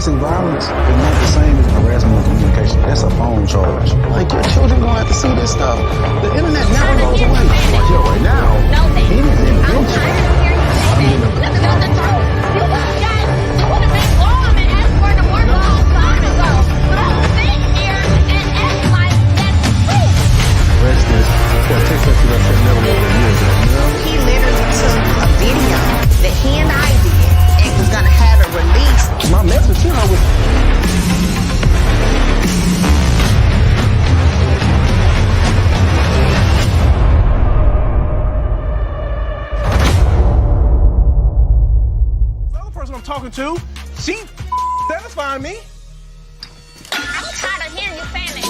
Domestic violence is not the same as harassment or communication. That's a phone charge. Like, your children gonna have to see this stuff. The internet never goes away. Like, yo, right now, it is invention. Arrest this for a text message I sent Melanie over a year ago, you know? He literally took a video that he and I did and was gonna have it released. My message to her was... I'm talking to, she satisfying me. I'm tired of hearing you saying that.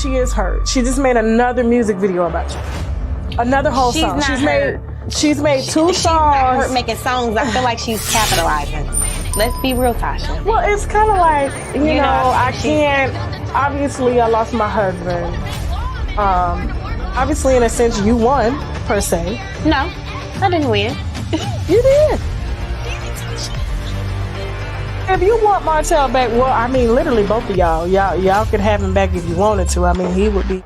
She is hurt. She just made another music video about you. Another whole song. She's made two songs. She's not hurt making songs. I feel like she's capitalizing. Let's be real, Tasha. Well, it's kind of like, you know, I can't. Obviously, I lost my husband. Obviously, in a sense, you won, per se. No, I didn't win. You did. If you want Martell back, well, I mean, literally both of y'all could have him back if you wanted to. I mean, he would be.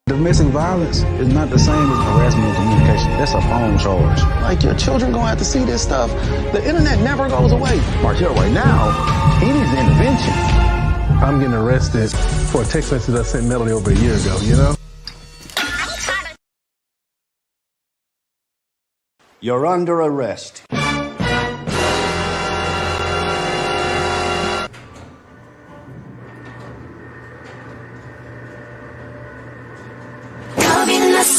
Domestic violence is not the same as harassment or communication. That's a phone charge. Like, your children gonna have to see this stuff. The internet never goes away. Martell, right now, it is invention. I'm getting arrested for a text message I sent Melanie over a year ago, you know? You're under arrest.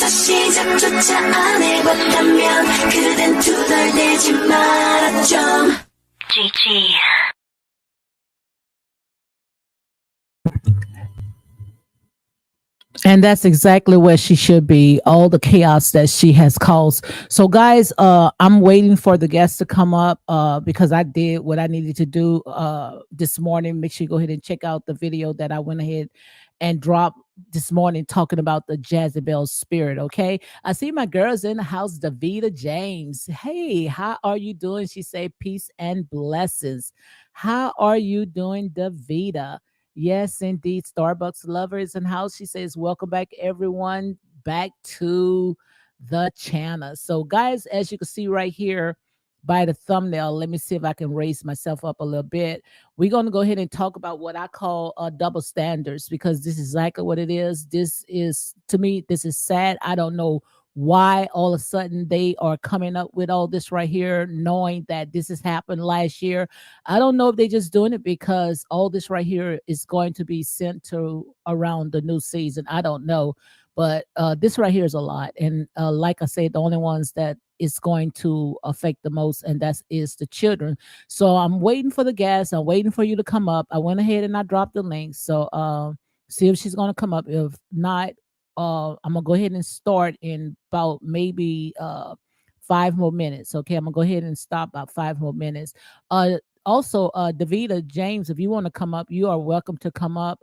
시작조차 안 해봤다면 그댄 투덜대지 말았죠. GG. And that's exactly where she should be. All the chaos that she has caused. So guys, I'm waiting for the guests to come up because I did what I needed to do this morning. Make sure you go ahead and check out the video that I went ahead and dropped this morning talking about the Jezebel spirit. Okay, I see my girls in the house. Davita James, hey, how are you doing? She said peace and blessings. How are you doing, Davita? Yes, indeed. Starbucks lovers in house. She says, welcome back, everyone, back to the channel. So guys, as you can see right here by the thumbnail, let me see if I can raise myself up a little bit. We're going to go ahead and talk about what I call double standards, because this is exactly what it is. This is, to me, this is sad. I don't know why all of a sudden they are coming up with all this right here, knowing that this has happened last year. I don't know if they're just doing it because all this right here is going to be sent to around the new season. I don't know, but this right here is a lot. And like I said, the only ones that is going to affect the most, and that is the children. So I'm waiting for the guests. I'm waiting for you to come up. I went ahead and I dropped the link. So see if she's going to come up. If not, I'm gonna go ahead and start in about maybe 5 more minutes. Okay, I'm gonna go ahead and stop about 5 more minutes. Also, Davita James, if you want to come up, you are welcome to come up.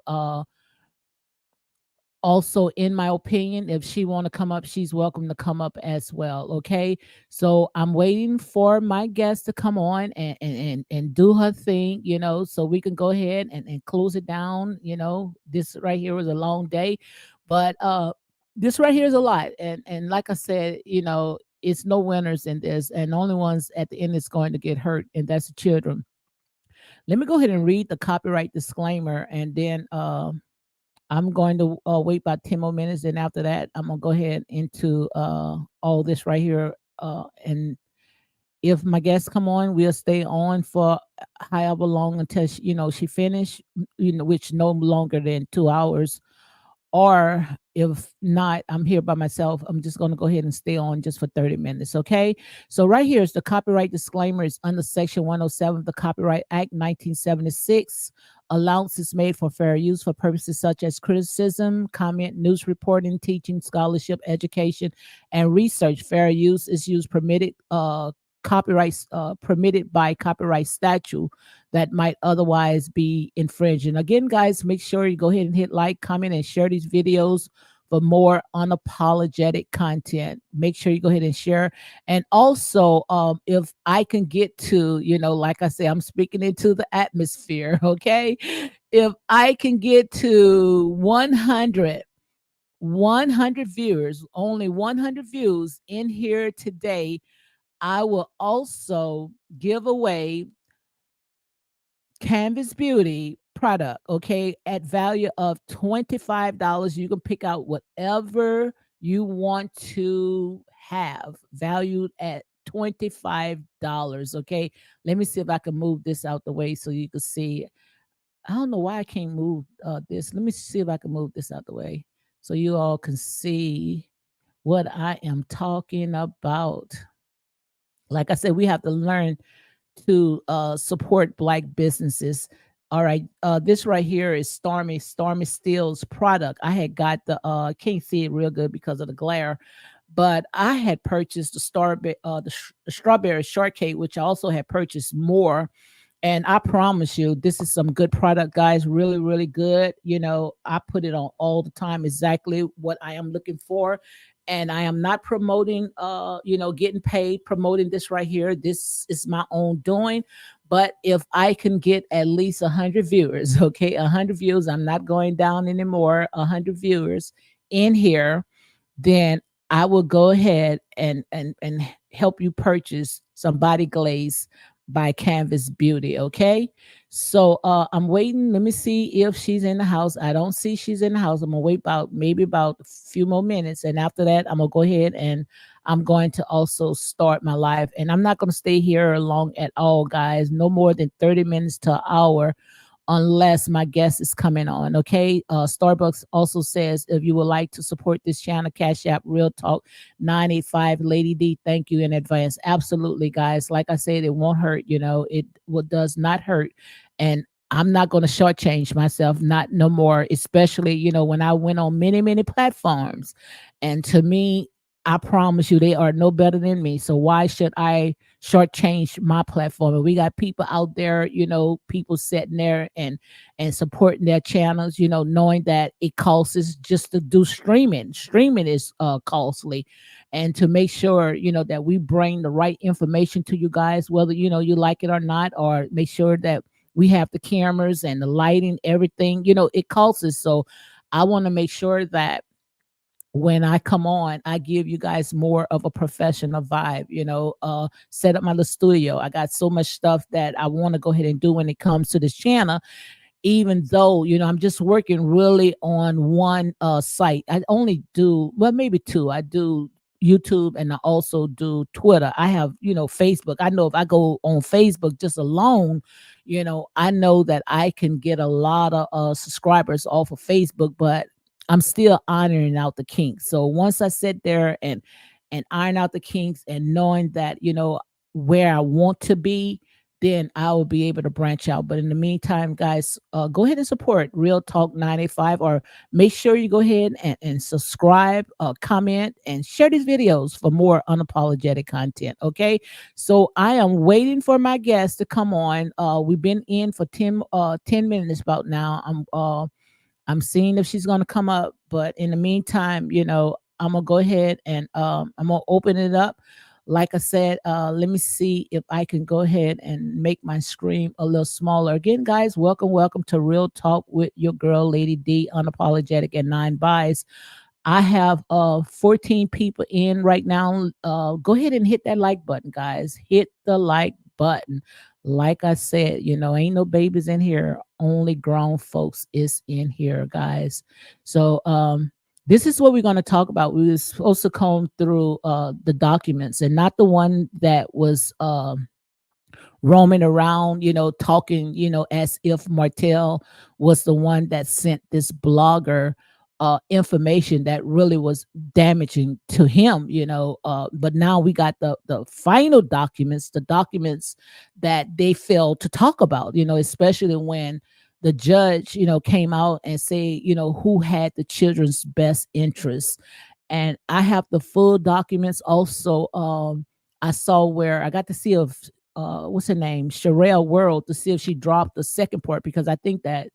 Also, in my opinion, if she want to come up, she's welcome to come up as well. Okay, so I'm waiting for my guest to come on and do her thing, you know, so we can go ahead and close it down. You know, this right here was a long day, but this right here is a lot. And like I said, you know, it's no winners in this, and the only ones at the end is going to get hurt, and that's the children. Let me go ahead and read the copyright disclaimer, and then I'm going to wait about 10 more minutes. And after that, I'm going to go ahead into all this right here. And if my guests come on, we'll stay on for however long until she, you know, she finish, you know, which no longer than 2 hours. or if not, I'm here by myself. I'm just going to go ahead and stay on just for 30 minutes. Okay. So right here is the copyright disclaimer. Is under Section 107 of the Copyright Act 1976. Allowance is made for fair use for purposes such as criticism, comment, news reporting, teaching, scholarship, education, and research. Fair use is used permitted copyrights permitted by copyright statute that might otherwise be infringing. Again, guys, make sure you go ahead and hit like, comment, and share these videos for more unapologetic content. Make sure you go ahead and share. And also, if I can get to, like I say, I'm speaking into the atmosphere, okay? If I can get to 100 viewers, only 100 views in here today, I will also give away Canvas Beauty product, okay, at value of $25. You can pick out whatever you want to have, valued at $25, okay? Let me see if I can move this out the way so you can see. I don't know why I can't move this. Let me see if I can move this out the way so you all can see what I am talking about. Like I said, we have to learn to support Black businesses. All right, this right here is Stormy Steele's product. I had got the can't see it real good because of the glare, but I had purchased the strawberry shortcake, which I also had purchased more. And I promise you, this is some good product, guys. Really, really good. I put it on all the time, exactly what I am looking for. And I am not promoting, getting paid, promoting this right here. This is my own doing. But if I can get at least 100 viewers, okay, 100 views, I'm not going down anymore, 100 viewers in here, then I will go ahead and help you purchase some body glaze by Canvas Beauty. Okay. So I'm waiting. Let me see if she's in the house. I don't see she's in the house. I'm gonna wait maybe about a few more minutes. And after that, I'm gonna go ahead and I'm going to also start my live. And I'm not gonna stay here long at all, guys. No more than 30 minutes to an hour unless my guest is coming on. Okay. Starbucks also says if you would like to support this channel, Cash App Real Talk 985 Lady D. Thank you in advance. Absolutely, guys. Like I said, it won't hurt. It does not hurt. And I'm not going to shortchange myself, not no more, especially, when I went on many, many platforms. And to me, I promise you, they are no better than me. So why should I shortchange my platform? And we got people out there, people sitting there and supporting their channels, knowing that it costs just to do streaming. Streaming is costly, and to make sure that we bring the right information to you guys, whether you like it or not, or make sure that we have the cameras and the lighting, everything. It costs us. So I want to make sure that when I come on, I give you guys more of a professional vibe, set up my little studio. I got so much stuff that I want to go ahead and do when it comes to this channel, even though, I'm just working really on one site. I only do, well, maybe two. I do YouTube and I also do Twitter. I have, Facebook. I know if I go on Facebook just alone, I know that I can get a lot of subscribers off of Facebook, but I'm still ironing out the kinks. So once I sit there and iron out the kinks and knowing that, where I want to be, then I will be able to branch out. But in the meantime, guys, go ahead and support Real Talk 985, or make sure you go ahead and subscribe, comment, and share these videos for more unapologetic content. Okay. So I am waiting for my guests to come on. We've been in for 10 minutes about now. I'm seeing if she's going to come up, but in the meantime, I'm going to go ahead and I'm going to open it up. Like I said, let me see if I can go ahead and make my screen a little smaller. Again, guys, welcome to Real Talk with your girl, Lady D, unapologetic and 9 buys. I have 14 people in right now. Go ahead and hit that like button, guys. Hit the like button. Like I said, ain't no babies in here. Only grown folks is in here, guys. So this is what we're going to talk about. We were supposed to comb through the documents, and not the one that was roaming around, talking, as if Martell was the one that sent this blogger information that really was damaging to him, but now we got the final documents, the documents that they failed to talk about, especially when the judge, came out and say, who had the children's best interests. And I have the full documents also. I saw where I got to see of what's her name, Sherelle World, to see if she dropped the second part, because I think that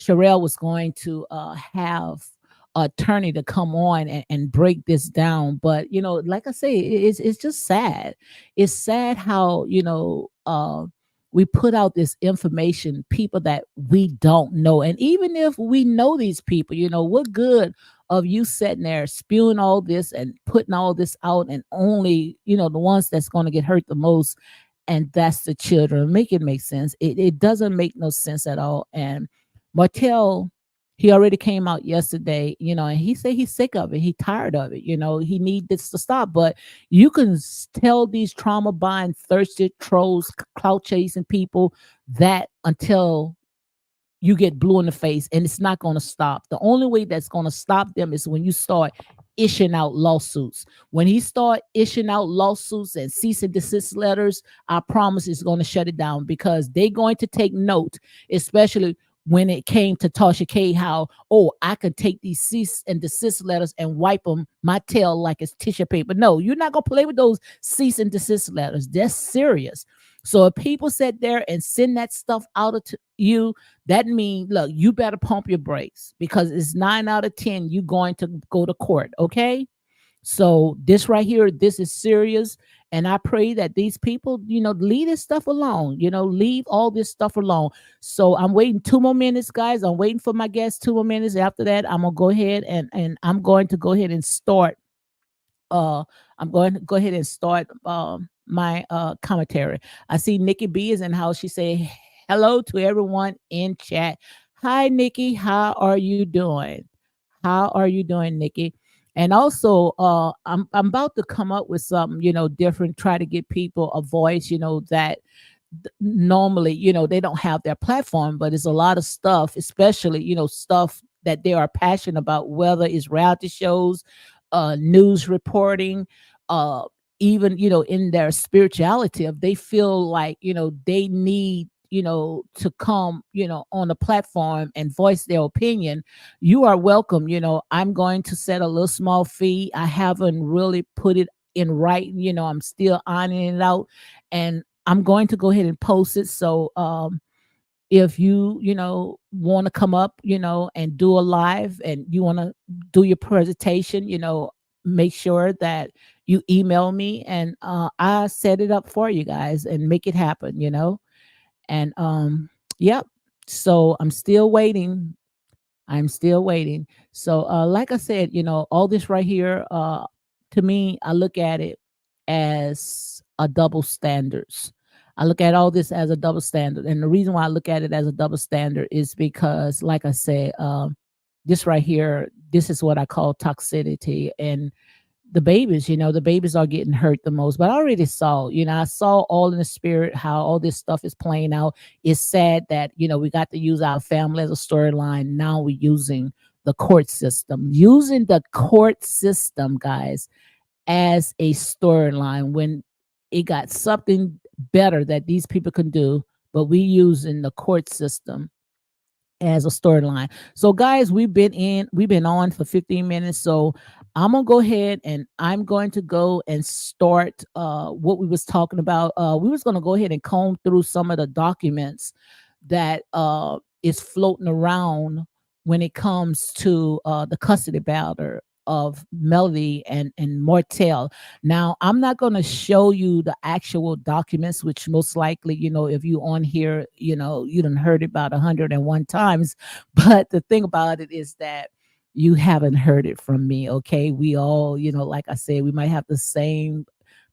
Sherelle was going to have an attorney to come on and break this down. But like I say, it's just sad. It's sad how we put out this information, people that we don't know, and even if we know these people, what good of you sitting there spewing all this and putting all this out, and only the ones that's going to get hurt the most, and that's the children. Make it make sense. It doesn't make no sense at all. And Martell, he already came out yesterday, and he said he's sick of it. He tired of it. He need this to stop. But you can tell these trauma buying, thirsty trolls, clout chasing people that until you get blue in the face, and it's not going to stop. The only way that's going to stop them is when you start issuing out lawsuits. When he start issuing out lawsuits and cease and desist letters, I promise it's going to shut it down, because they're going to take note, especially when it came to Tasha K, how, I could take these cease and desist letters and wipe them my tail like it's tissue paper. No, you're not going to play with those cease and desist letters. That's serious. So if people sit there and send that stuff out to you, that means, look, you better pump your brakes, because it's 9 out of 10 you going to go to court, okay? So this right here, this is serious. And I pray that these people, leave this stuff alone, leave all this stuff alone. So I'm waiting 2 more minutes, guys. I'm waiting for my guests 2 more minutes. After that, I'm going to go ahead and I'm going to go ahead and start. I'm going to go ahead and start my commentary. I see Nikki B is in the house. She say hello to everyone in chat. Hi, Nikki. How are you doing? How are you doing, Nikki? And also, I'm about to come up with something, different. Try to give people a voice, that normally, they don't have their platform, but it's a lot of stuff, especially, stuff that they are passionate about, whether it's reality shows, news reporting, even, in their spirituality, if they feel like, they need, to come, on the platform and voice their opinion, you are welcome. I'm going to set a little small fee. I haven't really put it in writing, I'm still ironing it out, and I'm going to go ahead and post it. So, if you want to come up, and do a live, and you want to do your presentation, make sure that you email me, and I set it up for you guys and make it happen, and yep. So I'm still waiting. So like I said, all this right here, to me, I look at it as a double standards. I look at all this as a double standard. And the reason why I look at it as a double standard is because, like I said, this right here, this is what I call toxicity. And the babies, the babies are getting hurt the most. But I already saw, I saw all in the spirit how all this stuff is playing out. It's sad that, we got to use our family as a storyline. Now we're using the court system. Using the court system, guys, as a storyline when it got something better that these people can do, but we using the court system as a storyline. So guys, we've been on for 15 minutes. So I'm gonna go ahead and I'm going to go and start what we was talking about. We was gonna go ahead and comb through some of the documents that is floating around when it comes to the custody battle of Melody and Martell. Now, I'm not going to show you the actual documents, which most likely, if you on here, you done heard it about 101 times. But the thing about it is that you haven't heard it from me. Okay. We all, like I said, we might have the same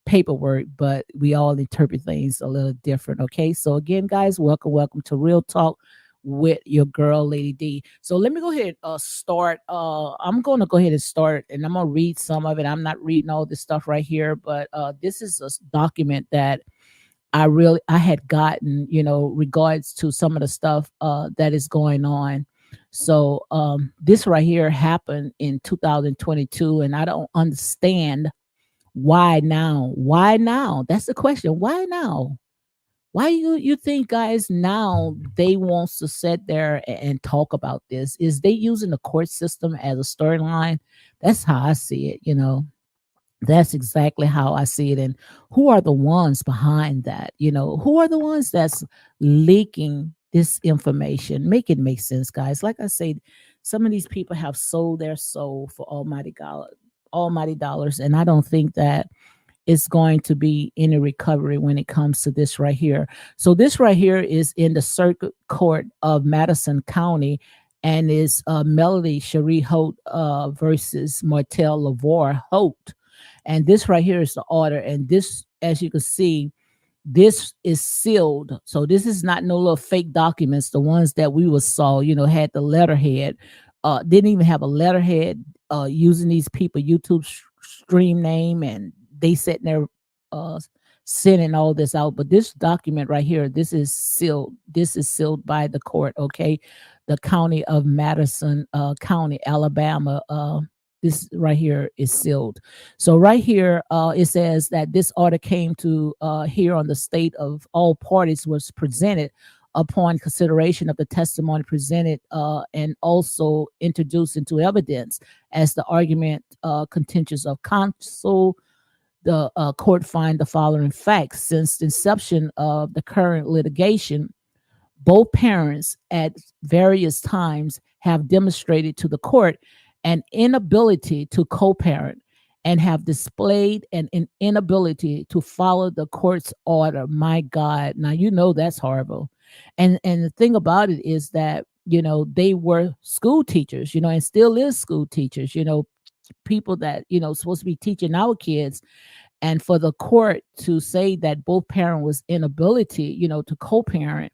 paperwork, but we all interpret things a little different. Okay. So again, guys, welcome to Real Talk with your girl, Lady D. So let me go ahead and start. I'm going to go ahead and start, and I'm going to read some of it. I'm not reading all this stuff right here, but this is a document that I had gotten, regards to some of the stuff that is going on. So this right here happened in 2022, and I don't understand why now. Why now? That's the question. Why now? Why you think guys now they wants to sit there and talk about this? Is they using the court system as a storyline? That's how I see it. That's exactly how I see it. And who are the ones behind that? Who are the ones that's leaking this information? Make it make sense, guys. Like I said, some of these people have sold their soul for almighty dollars, and I don't think that it's going to be any recovery when it comes to this right here. So this right here is in the Circuit Court of Madison County, and is Melody Cherie Holt versus Martell Lavore Holt. And this right here is the order. And this, as you can see, this is sealed. So this is not no little fake documents. The ones that we saw, had the letterhead, didn't even have a letterhead, using these people YouTube stream name, and they sitting there sending all this out. But this document right here, this is sealed. This is sealed by the court. Okay, the county of Madison County, Alabama. This right here is sealed. So right here, it says that this order came to here on the state of all parties was presented upon consideration of the testimony presented and also introduced into evidence as the argument contentious of counsel. The court find the following facts: since the inception of the current litigation, both parents at various times have demonstrated to the court an inability to co-parent and have displayed an inability to follow the court's order. My God, now that's horrible. And the thing about it is that they were school teachers, and still is school teachers, people that supposed to be teaching our kids. And for the court to say that both parent was inability, to co-parent,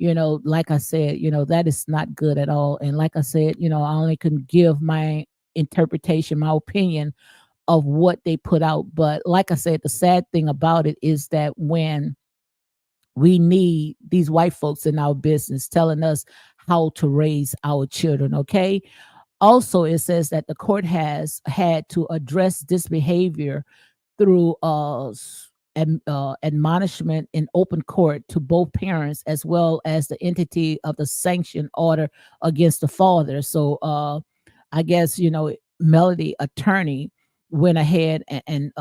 like I said, that is not good at all. And like I said, I only can give my interpretation, my opinion of what they put out. But like I said, the sad thing about it is that when we need these white folks in our business telling us how to raise our children, okay? Also, it says that the court has had to address this behavior through admonishment in open court to both parents, as well as the entity of the sanction order against the father. So I guess Melody attorney went ahead and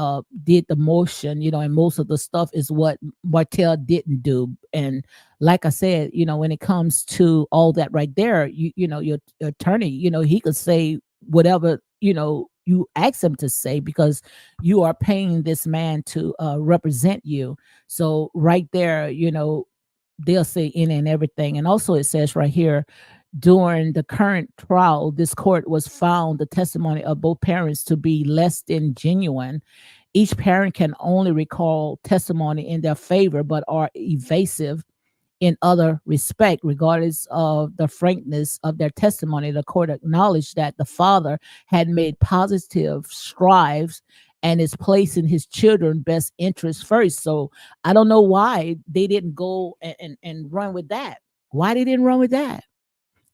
did the motion, and most of the stuff is what Martell didn't do. And like I said, when it comes to all that right there, your attorney, he could say whatever you ask him to say, because you are paying this man to represent you. So right there, they'll say any and everything. And also it says right here, during the current trial, this court was found the testimony of both parents to be less than genuine. Each parent can only recall testimony in their favor, but are evasive in other respect. Regardless of the frankness of their testimony, the court acknowledged that the father had made positive strides and is placing his children's best interest first. So I don't know why they didn't go and run with that. Why they didn't run with that?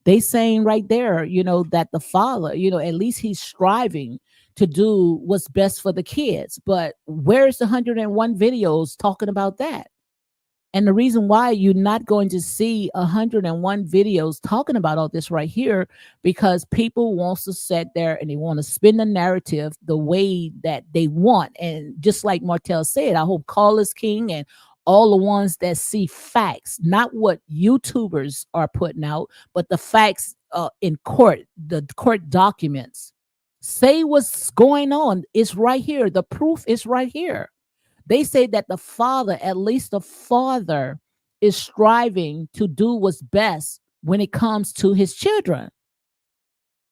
They saying right there, that the father, at least he's striving to do what's best for the kids. But where's the 101 videos talking about that? And the reason why you're not going to see 101 videos talking about all this right here, because people wants to sit there and they want to spin the narrative the way that they want. And just like Martell said, I hope Carlos King and all the ones that see facts, not what YouTubers are putting out, but the facts in court, the court documents. Say what's going on. It's right here. The proof is right here. They say that the father, at least the father, is striving to do what's best when it comes to his children.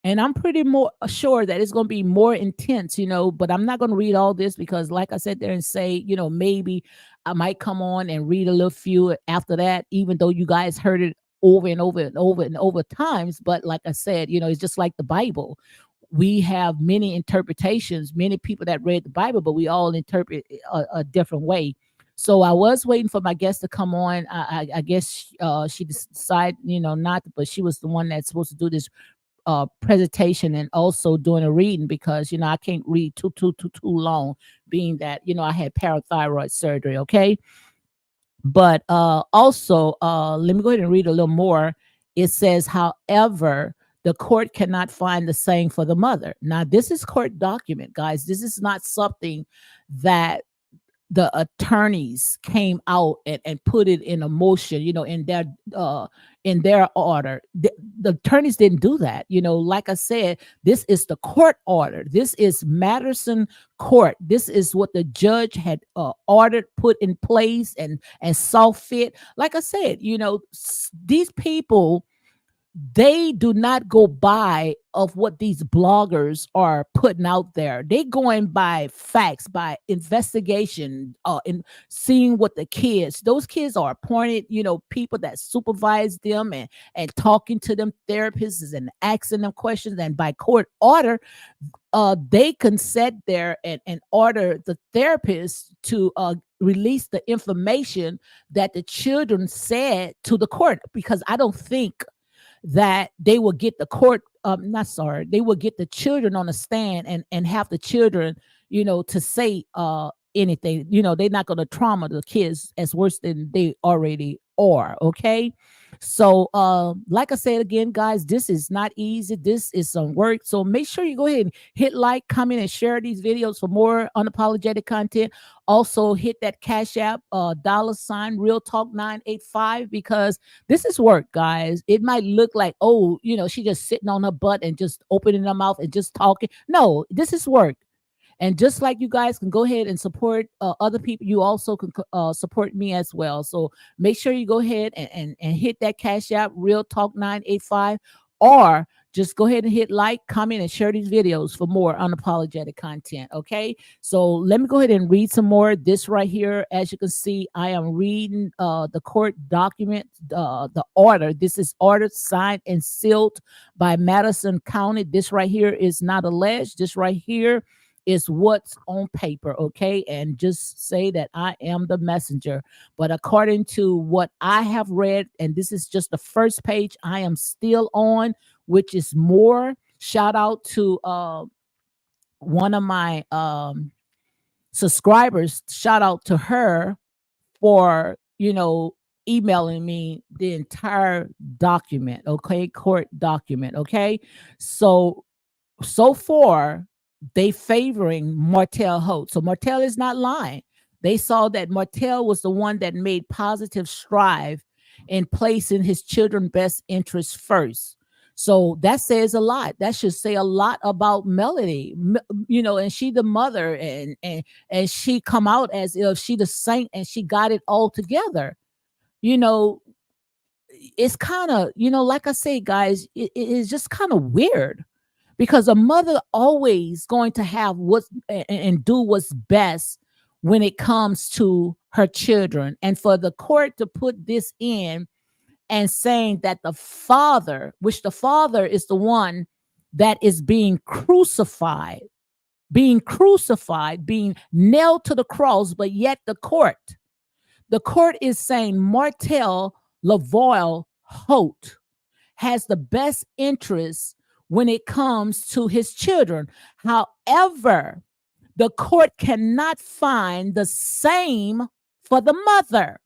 And I'm pretty more sure that it's going to be more intense, but I'm not going to read all this because, like I said there and say, maybe I might come on and read a little few after that, even though you guys heard it over and over and over and over times. But like I said, it's just like the Bible. We have many interpretations, many people that read the Bible, but we all interpret a different way. So I was waiting for my guest to come on. I guess she decided, not, but she was the one that's supposed to do this presentation and also doing a reading because I can't read too long, being that I had parathyroid surgery. Okay, but also let me go ahead and read a little more. It says, however, the court cannot find the same for the mother. Now, this is court document, guys. This is not something that the attorneys came out and put it in a motion, in their order. The attorneys didn't do that. Like I said, this is the court order. This is Madison Court. This is what the judge had ordered, put in place, and saw fit. Like I said, these people, they do not go by of what these bloggers are putting out there. They going by facts, by investigation, and seeing what those kids are appointed, people that supervise them and talking to them, therapists, and asking them questions. And by court order, they can sit there and order the therapist to release the information that the children said to the court, because I don't think that they will get the court they will get the children on the stand and have the children to say anything. They're not going to trauma the kids as worse than they already are. Okay, so like I said again, guys, this is not easy. This is some work, so make sure you go ahead and hit like, comment, and share these videos for more unapologetic content. Also hit that Cash App $ Real Talk 985, because this is work, guys. It might look like, oh, she just sitting on her butt and just opening her mouth and just talking. No, this is work. And just like you guys can go ahead and support other people, you also can support me as well. So make sure you go ahead and hit that Cash App Real Talk 985, or just go ahead and hit like, comment, and share these videos for more unapologetic content. Okay, so let me go ahead and read some more. This right here, as you can see, I am reading the court document, the order. This is ordered, signed, and sealed by Madison County. This right here is not alleged. This right here is what's on paper. Okay, and just say that I am the messenger. But according to what I have read, and this is just the first page I am still on, which is more. Shout out to one of my subscribers. Shout out to her for emailing me the entire document. Okay, court document. Okay, so far they favoring Martell Holt. So Martell is not lying. They saw that Martell was the one that made positive strive in placing his children's best interests first. So that says a lot. That should say a lot about Melody, and she the mother, and she come out as if she the saint and she got it all together. It's kind of, like I say, guys, it is just kind of weird, because a mother always going to have and do what's best when it comes to her children. And for the court to put this in and saying that the father, which the father is the one that is being crucified, being nailed to the cross, but yet the court is saying Martell Lavoie Holt has the best interest when it comes to his children. However, the court cannot find the same for the mother.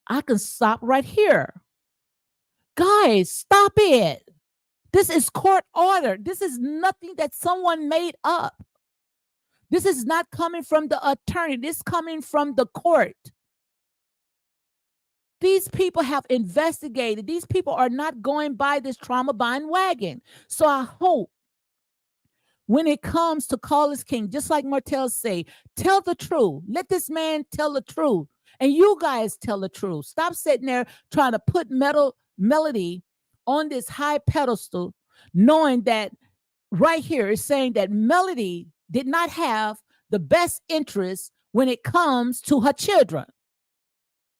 I can stop right here. Guys, stop it. This is court order. This is nothing that someone made up. This is not coming from the attorney. This is coming from the court. These people have investigated. These people are not going by this trauma bandwagon. So I hope when it comes to Carlos King, just like Martell say, tell the truth. Let this man tell the truth. And you guys tell the truth. Stop sitting there trying to put Melody on this high pedestal, knowing that right here is saying that Melody did not have the best interest when it comes to her children.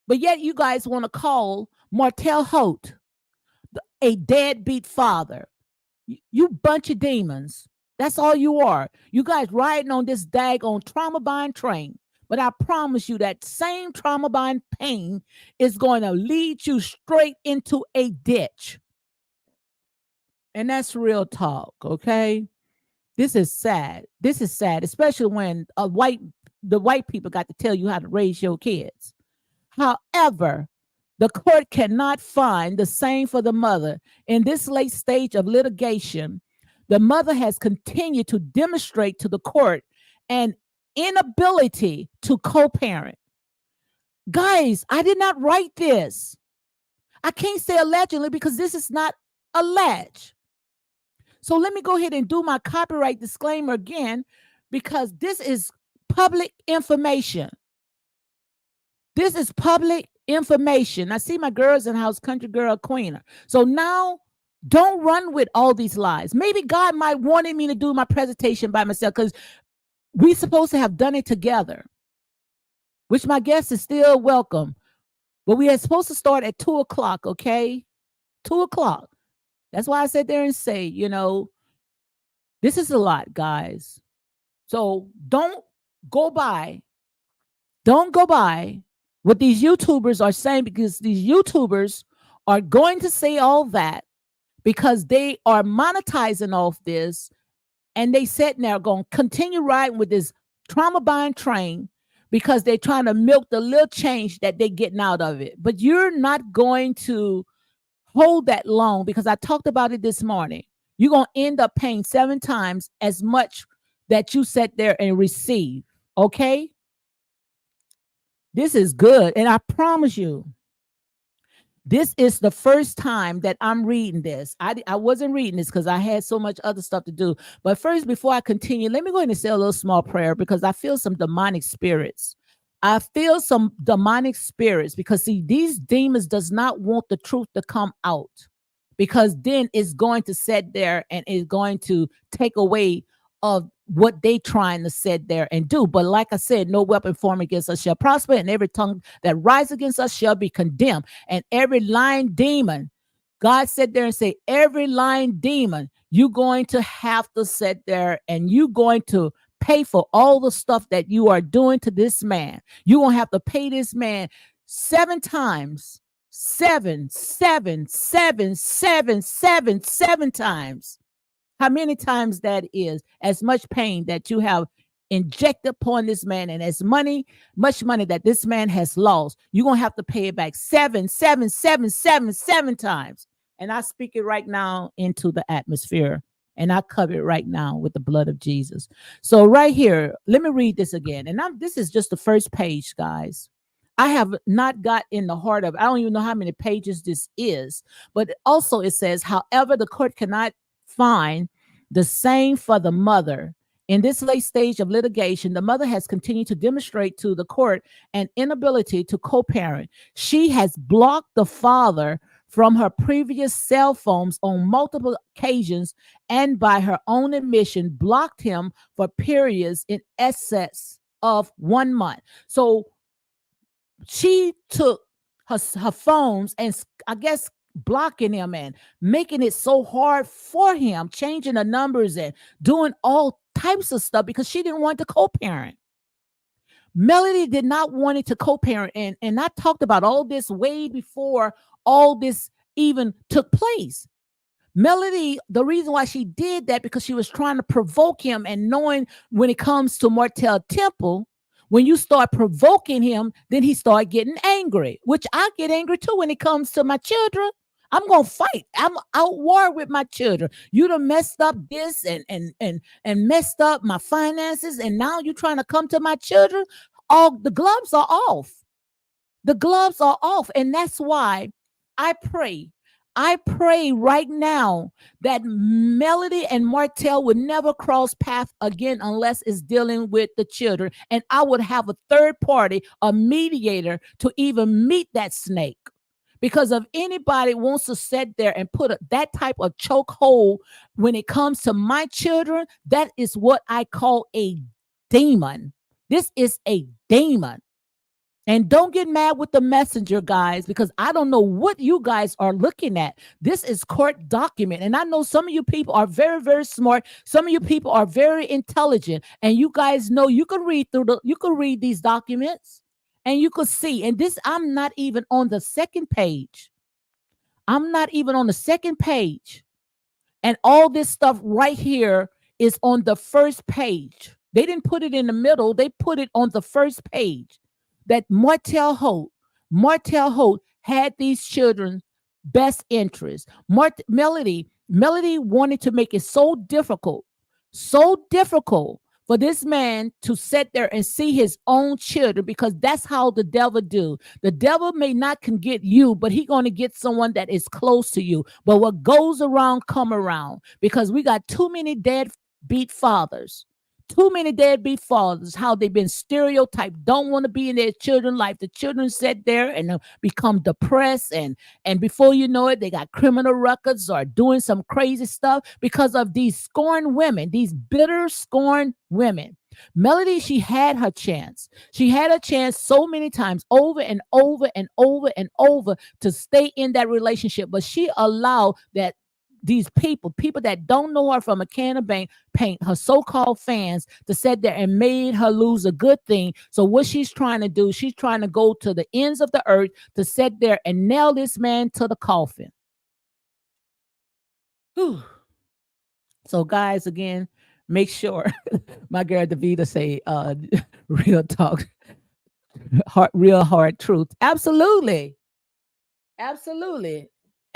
But yet you guys want to call Martell Holt a deadbeat father. You bunch of demons. That's all you are. You guys riding on this daggone trauma bind train. But I promise you that same trauma bond pain is going to lead you straight into a ditch. And that's real talk, okay? This is sad. This is sad, especially when the white people got to tell you how to raise your kids. However, the court cannot find the same for the mother. In this late stage of litigation, the mother has continued to demonstrate to the court an inability to co-parent. Guys, I did not write this. I can't say allegedly because this is not alleged. So let me go ahead and do my copyright disclaimer again, because this is public information. This is public information. I see my girls in the house, country girl, queener. So now don't run with all these lies. Maybe God might wanted me to do my presentation by myself because we're supposed to have done it together, which my guest is still welcome. But we are supposed to start at 2 o'clock, okay? 2 o'clock. That's why I sat there and say, this is a lot, guys. So don't go by what these YouTubers are saying, because these YouTubers are going to say all that because they are monetizing off this, and they sitting there going to continue riding with this trauma bond train because they're trying to milk the little change that they're getting out of it. But you're not going to hold that long, because I talked about it this morning. You're going to end up paying 7 times as much that you sat there and receive. Okay? This is good. And I promise you, this is the first time that I'm reading this. I wasn't reading this because I had so much other stuff to do. But first, before I continue, let me go ahead and say a little small prayer, because I feel some demonic spirits. I feel some demonic spirits because, see, these demons does not want the truth to come out, because then it's going to sit there and it's going to take away of what they trying to sit there and do. But like I said, no weapon formed against us shall prosper, and every tongue that rise against us shall be condemned. And every lying demon, God said there and say, every lying demon, you're going to have to sit there and you're going to pay for all the stuff that you are doing to this man. You're going to have to pay this man 7 times. 7 times. How many times that is, as much pain that you have injected upon this man, and as much money that this man has lost, you're going to have to pay it back 7 times. And I speak it right now into the atmosphere, and I cover it right now with the blood of Jesus. So right here, let me read this again. And this is just the first page, guys. I have not got in the heart of it. I don't even know how many pages this is, but also it says, however, the court cannot find the same for the mother. In this late stage of litigation, the mother has continued to demonstrate to the court an inability to co-parent. She has blocked the father from her previous cell phones on multiple occasions, and by her own admission, blocked him for periods in excess of 1 month. So she took her phones and, I guess, blocking him and making it so hard for him, changing the numbers and doing all types of stuff because she didn't want to co-parent. Melody did not want it to co-parent. And I talked about all this way before all this even took place. Melody, the reason why she did that, because she was trying to provoke him, and knowing when it comes to Martell Temple, when you start provoking him, then he started getting angry, which I get angry too when it comes to my children. I'm gonna fight. I'm out war with my children. You done messed up this and messed up my finances, and now you're trying to come to my children. All the gloves are off. The gloves are off, and that's why I pray. I pray right now that Melody and Martell would never cross paths again unless it's dealing with the children. And I would have a third party, a mediator, to even meet that snake. Because if anybody wants to sit there and put that type of chokehold when it comes to my children, that is what I call a demon. This is a demon. And don't get mad with the messenger, guys, because I don't know what you guys are looking at. This is court document. And I know some of you people are very, very smart. Some of you people are very intelligent. And you guys know you can read these documents and you could see. And this, I'm not even on the second page. I'm not even on the second page. And all this stuff right here is on the first page. They didn't put it in the middle. They put it on the first page. That Martell Holt had these children's best interest. Melody wanted to make it so difficult for this man to sit there and see his own children, because that's how the devil do. The devil may not can get you, but he going to get someone that is close to you. But what goes around come around, because we got too many deadbeat fathers. Too many deadbeat fathers, how they've been stereotyped, don't want to be in their children's life. The children sit there and become depressed, and before you know it, they got criminal records or doing some crazy stuff because of these scorned women, these bitter scorned women. Melody, she had her chance. She had a chance so many times, over and over and over and over, to stay in that relationship, but she allowed that these people that don't know her from a can of paint, her so-called fans, to sit there and made her lose a good thing. So what she's trying to do, she's trying to go to the ends of the earth to sit there and nail this man to the coffin. Whew. So guys, again, make sure my girl Davida say real talk, real hard truth. Absolutely.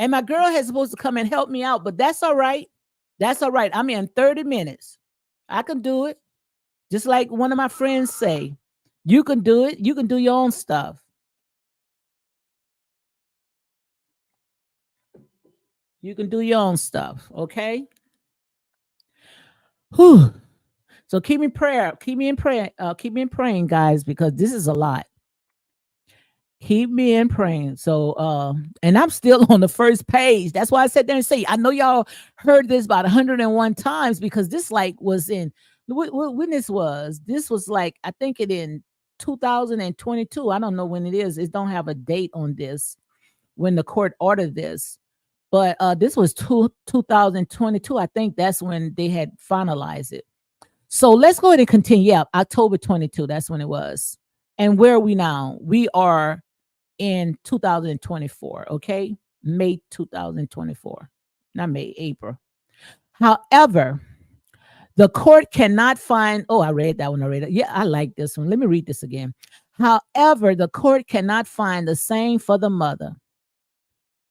And my girl has supposed to come and help me out, but that's all right. That's all right. I'm in 30 minutes. I can do it. Just like one of my friends say, you can do it. You can do your own stuff. You can do your own stuff. Okay. Whew. So keep me in prayer. Keep me in praying, guys, because this is a lot. Keep me in praying. So, and I'm still on the first page. That's why I sat there and say, I know y'all heard this about 101 times, because this was in when this was like, I think it in 2022. I don't know when it is. It don't have a date on this when the court ordered this, but this was 2022. I think that's when they had finalized it. So let's go ahead and continue. Yeah, October 22. That's when it was. And where are we now? We are in 2024, okay? May 2024, not May, April. However, the court cannot find, I read that one already. Yeah, I like this one. Let me read this again. However, the court cannot find the same for the mother.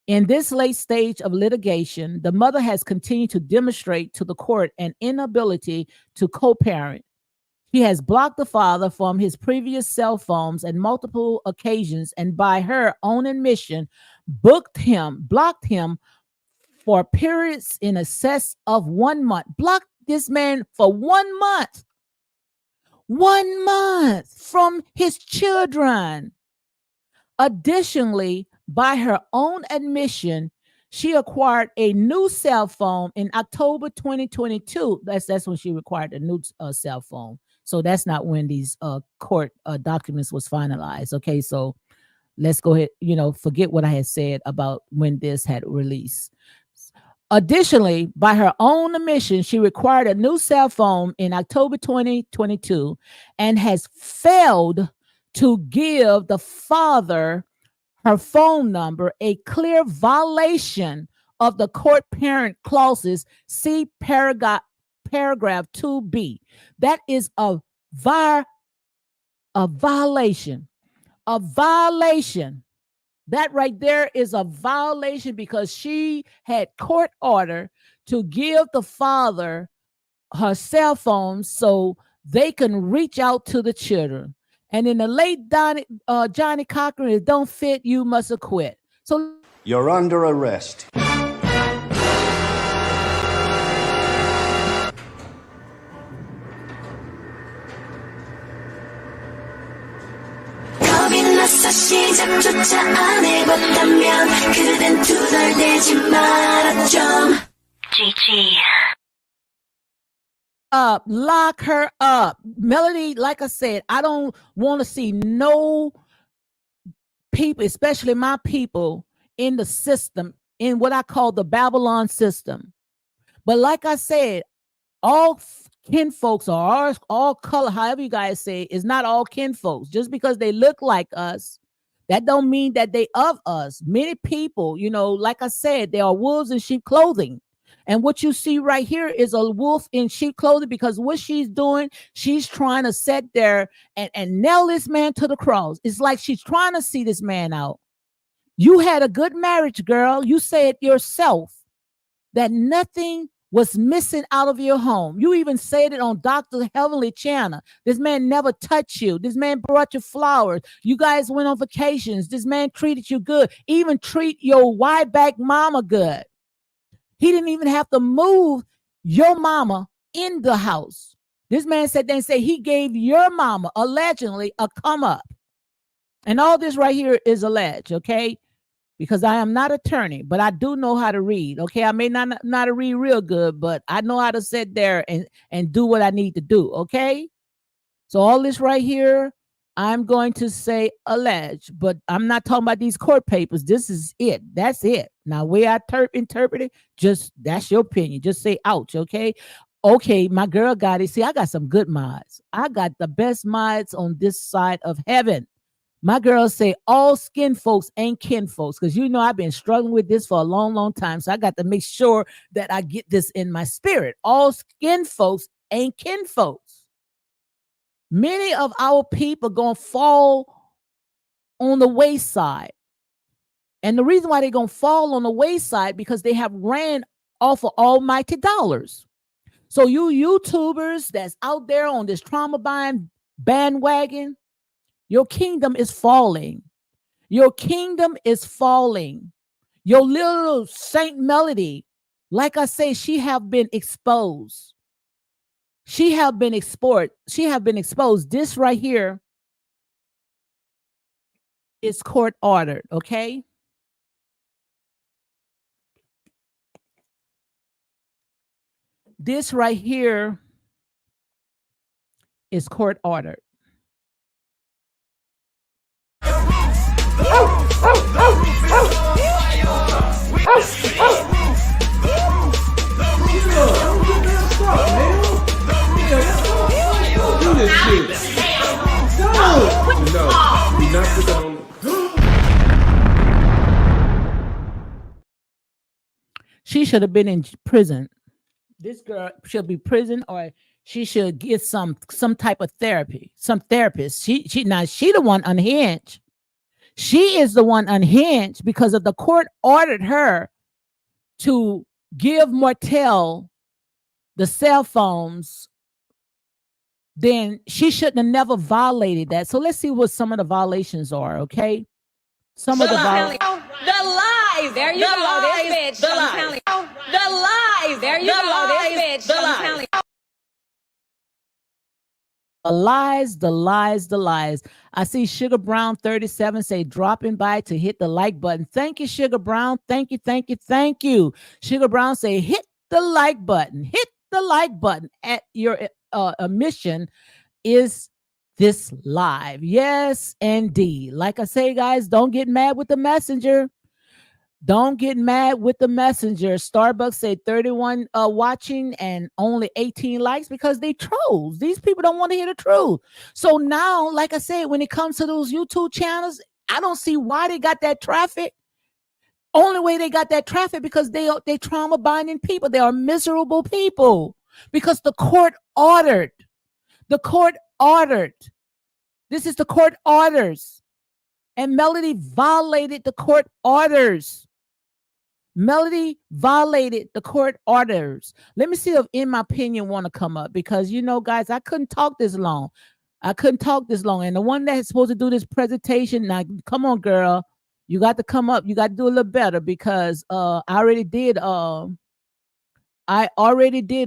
In this late stage of litigation, the mother has continued to demonstrate to the court an inability to co-parent. He has blocked the father from his previous cell phones at multiple occasions, and by her own admission, blocked him for periods in excess of 1 month. Blocked this man for 1 month. 1 month from his children. Additionally, by her own admission, she acquired a new cell phone in October 2022. That's when she acquired a new cell phone. So that's not when these court documents was finalized. Okay, so let's go ahead, forget what I had said about when this had released. Additionally, by her own admission, she acquired a new cell phone in October 2022 and has failed to give the father her phone number, a clear violation of the court parent clauses. See paragraph 2B. That is a violation. A violation. That right there is a violation, because she had court order to give the father her cell phone so they can reach out to the children. And in the late Johnny Cochran, it don't fit, you must acquit. So you're under arrest. 겁이 나서 시작조차 안 해봤다면 그댄 투덜대지 마라 좀. GG. Lock her up. Melody, like I said, I don't want to see no people, especially my people in the system, in what I call the Babylon system. But like I said, all kinfolks or all color, however you guys say, is not all kinfolks. Just because they look like us, that don't mean that they of us. Many people, like I said, they are wolves in sheep clothing. And what you see right here is a wolf in sheep clothing, because what she's doing, she's trying to sit there and nail this man to the cross. It's like she's trying to see this man out. You had a good marriage, girl. You said yourself that nothing was missing out of your home. You even said it on Dr. Heavenly Channel. This man never touched you. This man brought you flowers. You guys went on vacations. This man treated you good. Even treat your wide back mama good. He didn't even have to move your mama in the house. This man said then say he gave your mama allegedly a come up. And all this right here is alleged, okay? Because I am not an attorney, but I do know how to read. Okay, I may not read real good, but I know how to sit there and do what I need to do. Okay, so all this right here, I'm going to say alleged, but I'm not talking about these court papers. This is it. That's it. Now, way I interpret it, just that's your opinion. Just say ouch. Okay. Okay, my girl got it. See, I got some good mods. I got the best mods on this side of heaven. My girls say all skin folks ain't kin folks, because I've been struggling with this for a long, long time. So I got to make sure that I get this in my spirit. All skin folks ain't kin folks. Many of our people going to fall on the wayside. And the reason why they're going to fall on the wayside, because they have ran off of almighty dollars. So you YouTubers that's out there on this trauma buying bandwagon, your kingdom is falling. Your kingdom is falling. Your little Saint Melody, like I say, she have been exposed. She have been exposed. This right here is court ordered, okay? This right here is court ordered. She should have been in prison. This girl should be prison, or she should get some type of therapy, some therapist. She the one unhinged. She is the one unhinged because of the court ordered her to give Martell the cell phones. Then she shouldn't have never violated that. So let's see what some of the violations are, okay? Some of the violations. The lies. There you go. This bitch. The lies. The lies. There you go. This bitch. The lies. The lies. I see Sugar Brown 37 say dropping by to hit the like button. Thank you, Sugar Brown. Thank you. Sugar Brown say hit the like button. Hit the like button at your mission is this live. Yes, indeed. Like I say, guys, don't get mad with the messenger. Don't get mad with the messenger. Starbucks said 31 watching and only 18 likes because they trolls. These people don't want to hear the truth. So now, like I said, when it comes to those YouTube channels, I don't see why they got that traffic. Only way they got that traffic because they trauma binding people. They are miserable people because the court ordered. The court ordered. This is the court orders. And Melody violated the court orders. Melody violated the court orders. Let me see if In My Opinion want to come up because, guys, I couldn't talk this long. And the one that's supposed to do this presentation, now, come on, girl. You got to come up. You got to do a little better because I already did a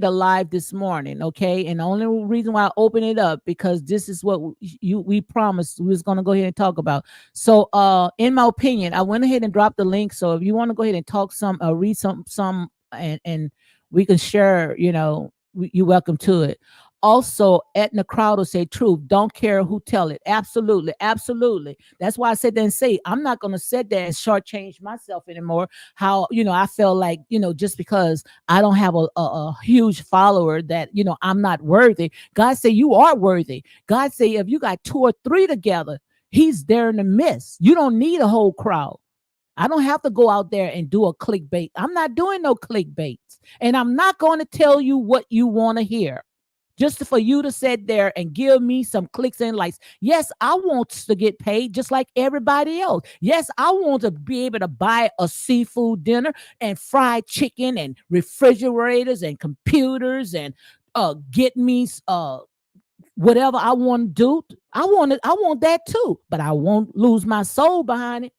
live this morning, okay? And the only reason why I open it up because this is what we promised we was gonna go ahead and talk about. So, in my opinion, I went ahead and dropped the link. So if you want to go ahead and talk read some, and we can share, you're welcome to it. Also, Etna Crowder say truth. Don't care who tell it. Absolutely, absolutely. That's why I said that and say I'm not gonna sit there and shortchange myself anymore. How I feel like just because I don't have a huge follower that I'm not worthy. God say you are worthy. God say if you got 2 or 3 together, He's there in the midst. You don't need a whole crowd. I don't have to go out there and do a clickbait. I'm not doing no clickbaits, and I'm not going to tell you what you want to hear just for you to sit there and give me some clicks and likes. Yes, I want to get paid just like everybody else. Yes, I want to be able to buy a seafood dinner and fried chicken and refrigerators and computers and get me whatever I want to do. I want that too, but I won't lose my soul behind it.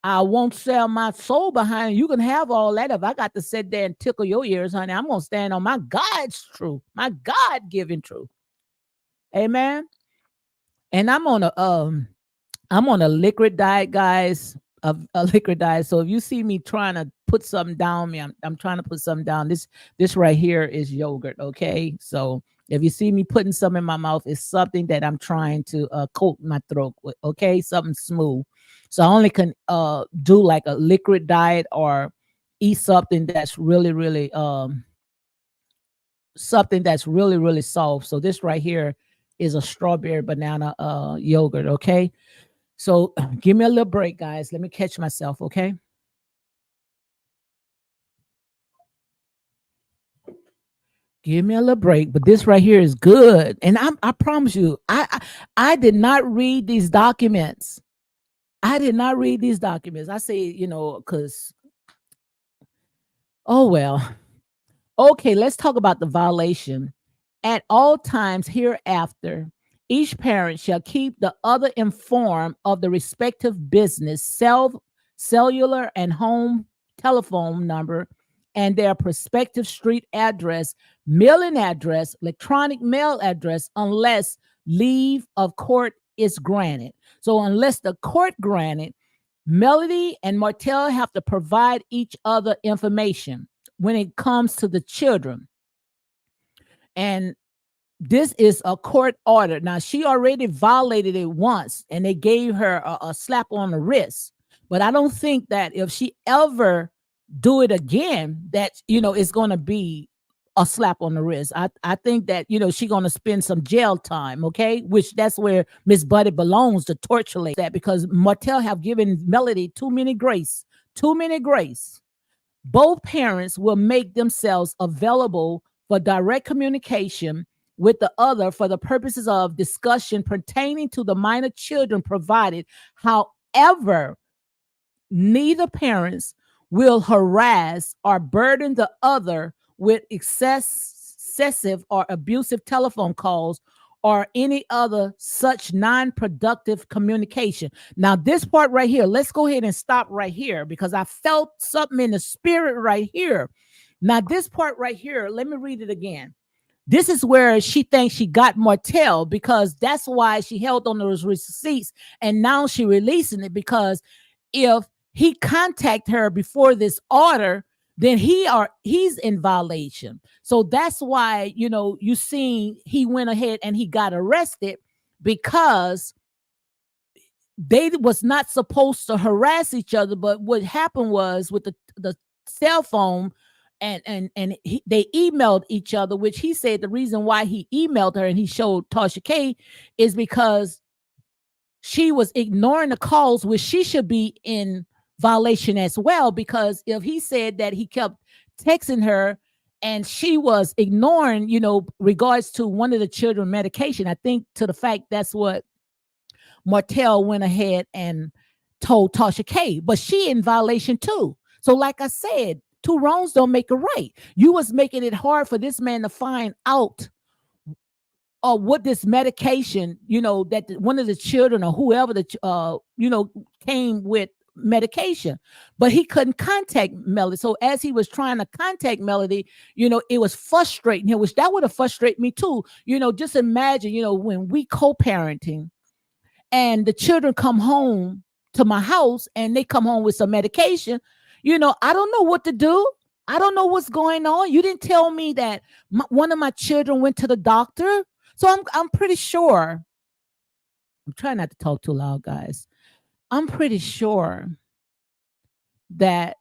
I won't sell my soul behind it. You can have all that. If I got to sit there and tickle your ears, honey, I'm going to stand on my God's truth, my God-given truth. Amen. And I'm on a liquid diet, guys, a liquid diet. So if you see me trying to put something down me, I'm trying to put something down. This right here is yogurt. Okay. So if you see me putting something in my mouth, it's something that I'm trying to coat my throat with. Okay. Something smooth. So I only can do like a liquid diet or eat something that's really, really really soft. So this right here is a strawberry banana yogurt. Okay. So give me a little break, guys. Let me catch myself. Okay. Give me a little break, but this right here is good. And I promise you, I did not read these documents. I did not read these documents. I say, because, oh, well. Okay, let's talk about the violation. At all times hereafter, each parent shall keep the other informed of the respective business, cellular and home telephone number, and their prospective street address, mailing address, electronic mail address, unless leave of court is granted. So unless the court granted, Melody and Martell have to provide each other information when it comes to the children. And this is a court order. Now, she already violated it once, and they gave her a slap on the wrist. But I don't think that if she ever do it again, that, it's going to be a slap on the wrist. I think that, she's going to spend some jail time, okay? Which that's where Miss Buddy belongs, to torture like that, because Martell have given Melody too many grace. Both parents will make themselves available for direct communication with the other for the purposes of discussion pertaining to the minor children provided. However, neither parents will harass or burden the other with excessive or abusive telephone calls or any other such non-productive communication. Now, this part right here, let's go ahead and stop right here, because I felt something in the spirit right here. Now, this part right here, let me read it again. This is where she thinks she got Martell, because that's why she held on those receipts, and now she releasing it, because if he contact her before this order, then he's in violation. So that's why, you seen he went ahead and he got arrested, because they was not supposed to harass each other. But what happened was with the cell phone, and they emailed each other, which he said the reason why he emailed her and he showed Tasha K is because she was ignoring the calls, which she should be in violation as well, because if he said that he kept texting her and she was ignoring, regards to one of the children medication, I think to the fact that's what Martell went ahead and told Tasha K, but she in violation too. So like I said, two wrongs don't make a right. You was making it hard for this man to find out what this medication, that one of the children or whoever came with medication, but he couldn't contact Melody. So as he was trying to contact Melody, it was frustrating him, which that would have frustrated me too. Just imagine, when we co-parenting and the children come home to my house and they come home with some medication, I don't know what to do. I don't know what's going on. You didn't tell me that one of my children went to the doctor. So I'm pretty sure. I'm trying not to talk too loud, guys. I'm pretty sure that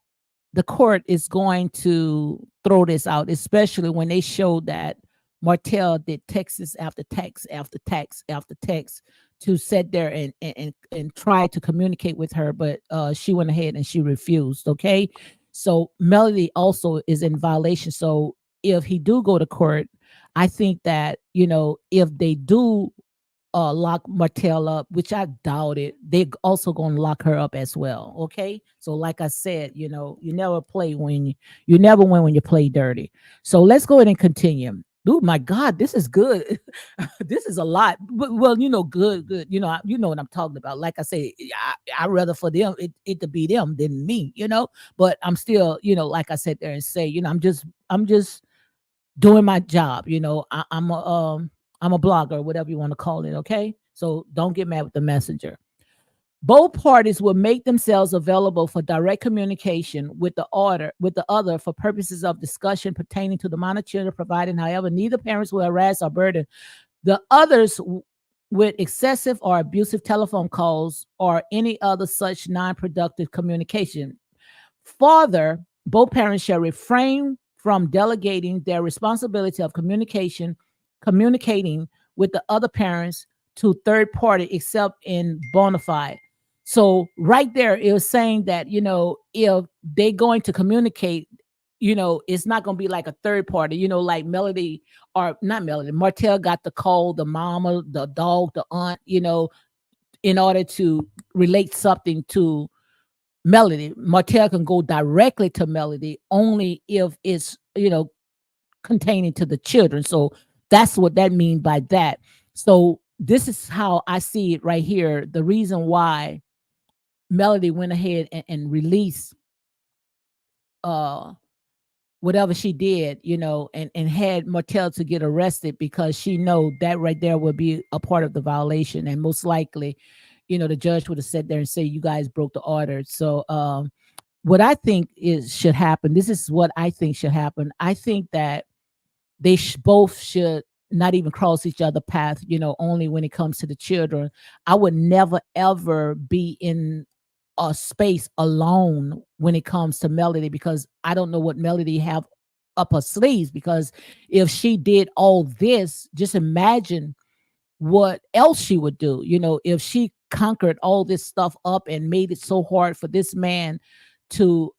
the court is going to throw this out, especially when they show that Martell did texts after text after text after text to sit there and try to communicate with her, but she went ahead and she refused. Okay, so Melody also is in violation. So if he do go to court, I think that if they do lock Martell up, which I doubt it, they also gonna lock her up as well. Okay, so like I said, you never play when you never win when you play dirty. So let's go ahead and continue. Oh my God, this is good. This is a lot. Well, good. You know what I'm talking about. Like I say, I rather for them it to be them than me. But I'm still, like I said there and say, I'm just doing my job. I'm a blogger, whatever you want to call it. Okay, so don't get mad with the messenger. Both parties will make themselves available for direct communication with the other for purposes of discussion pertaining to the minor children, providing, however, neither parents will harass or burden the others with excessive or abusive telephone calls or any other such non-productive communication. Further, both parents shall refrain from delegating their responsibility of communicating with the other parents to third party except in bona fide. So right there, it was saying that, if they're going to communicate, it's not going to be like a third party, like Melody or not Melody. Martell got to call the mama, the dog, the aunt, in order to relate something to Melody. Martell can go directly to Melody only if it's, containing to the children. So that's what that means by that. So this is how I see it right here. The reason why Melody went ahead and released whatever she did, and had Martell to get arrested, because she know that right there would be a part of the violation. And most likely, the judge would have sat there and say, you guys broke the order. So what I think should happen, this is what I think should happen. I think that they both should not even cross each other path, only when it comes to the children. I would never, ever be in a space alone when it comes to Melody, because I don't know what Melody have up her sleeves. Because if she did all this, just imagine what else she would do. If she conquered all this stuff up and made it so hard for this man to,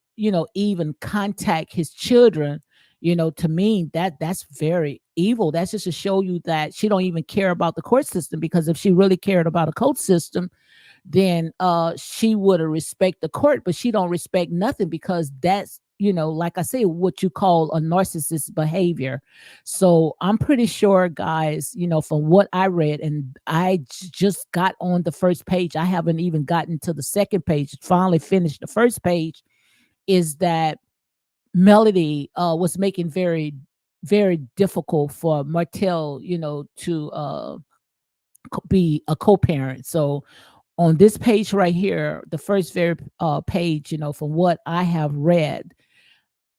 even contact his children, to me, that's very evil. That's just to show you that she don't even care about the court system. Because if she really cared about a court system, then she would have respect the court, but she don't respect nothing, because that's, like I say, what you call a narcissist behavior. So I'm pretty sure, guys, from what I read, and I just got on the first page, I haven't even gotten to the second page, finally finished the first page, is that Melody was making very, very difficult for Martell, to be a co-parent. So on this page right here, the first very page, from what I have read,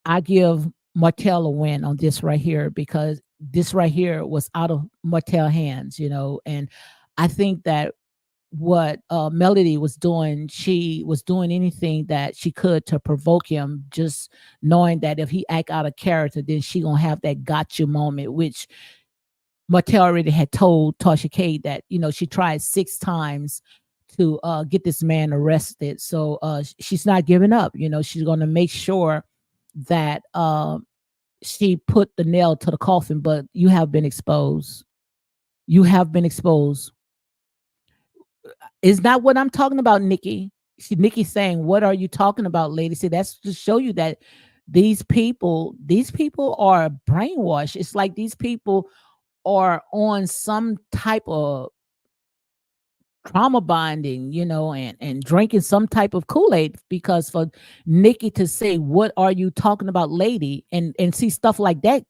I give Martell a win on this right here, because this right here was out of Martell hands, and I think that what Melody was doing, she was doing anything that she could to provoke him, just knowing that if he act out of character, then she gonna have that gotcha moment, which Martell already had told Tasha K that, she tried 6 times to get this man arrested. So she's not giving up. She's going to make sure that she put the nail to the coffin. But you have been exposed. You have been exposed. Is not what I'm talking about, Nikki. Nikki's saying, what are you talking about, lady? See, that's to show you that these people are brainwashed. It's like these people are on some type of trauma bonding, and drinking some type of Kool-Aid, because for Nikki to say, what are you talking about, lady? And see stuff like that.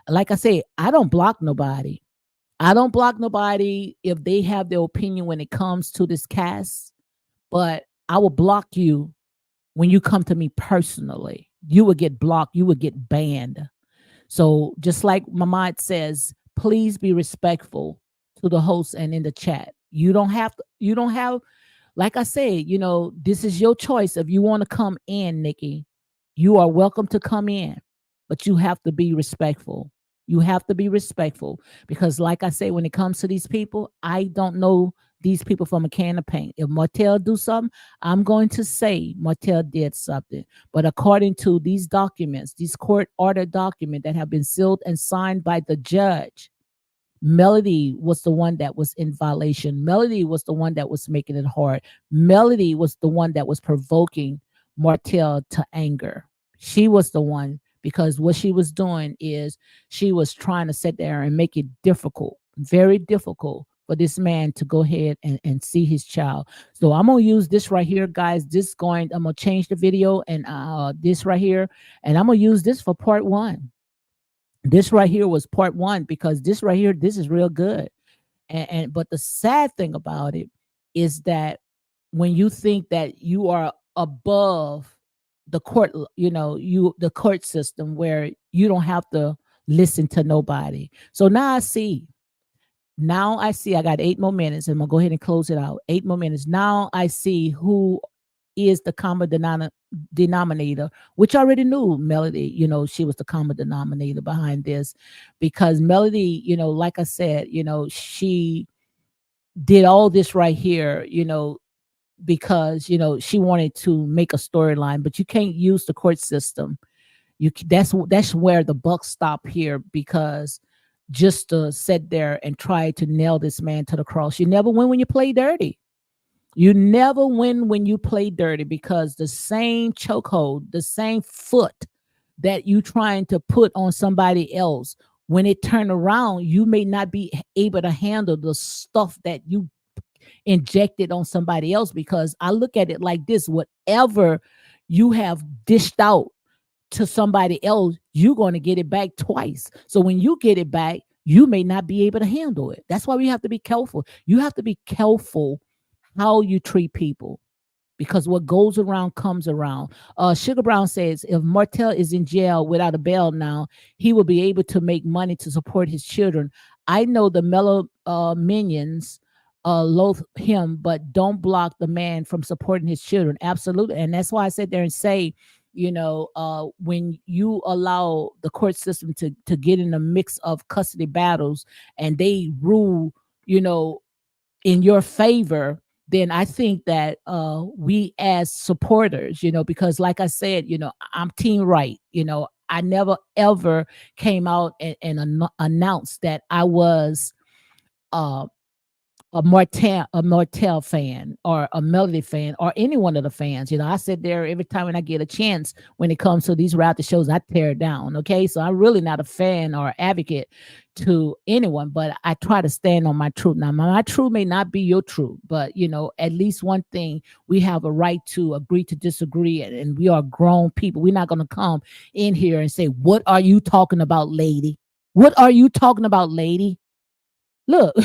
Like I say, I don't block nobody. I don't block nobody if they have their opinion when it comes to this cast, but I will block you when you come to me personally. you would get blocked, you would get banned. So just like Mamad says, please be respectful to the host and in the chat. You don't have, like I said, this is your choice. If you want to come in, Nikki, you are welcome to come in, but you have to be respectful. You have to be respectful because, like I say, when it comes to these people, I don't know these people from a can of paint. If Martell do something, I'm going to say Martell did something. But according to these documents, these court order documents that have been sealed and signed by the judge, Melody was the one that was in violation. Melody was the one that was making it hard. Melody was the one that was provoking Martell to anger. She was the one because what she was doing is she was trying to sit there and make it difficult, very difficult for this man to go ahead and see his child. So I'm gonna use this right here, guys. I'm gonna change the video and this right here, and I'm gonna use this for part 1. This right here was part 1 because this right here, this is real good. And but the sad thing about it is that when you think that you are above the court, the court system where you don't have to listen to nobody. So now I see. I got 8 more minutes. And I'm gonna go ahead and close it out. 8 more minutes. Now I see who is the common denominator, which I already knew Melody, she was the common denominator behind this because Melody, like I said, she did all this right here, because, she wanted to make a storyline, but you can't use the court system. That's where the buck stop here because just to sit there and try to nail this man to the cross. You never win when you play dirty. You never win when you play dirty because the same chokehold, the same foot that you trying to put on somebody else, when it turn around, you may not be able to handle the stuff that you injected on somebody else because I look at it like this, whatever you have dished out to somebody else, you're going to get it back twice. So when you get it back, you may not be able to handle it. That's why we have to be careful. You have to be careful how you treat people because what goes around comes around. Sugar Brown says if Martell is in jail without a bail now, he will be able to make money to support his children. I know the Mellow minions loathe him, but don't block the man from supporting his children. Absolutely. And that's why I sit there and say, when you allow the court system to get in a mix of custody battles and they rule, in your favor, then I think that we as supporters, because like I said, I'm team right. I never ever came out and announced that I was uh, a Martell fan or a Melody fan or any one of the fans. I sit there every time when I get a chance when it comes to these reality shows, I tear it down. Okay. So I'm really not a fan or advocate to anyone, but I try to stand on my truth. Now, my truth may not be your truth, but at least one thing, we have a right to agree to disagree. And we are grown people. We're not going to come in here and say, what are you talking about, lady? What are you talking about, lady? Look,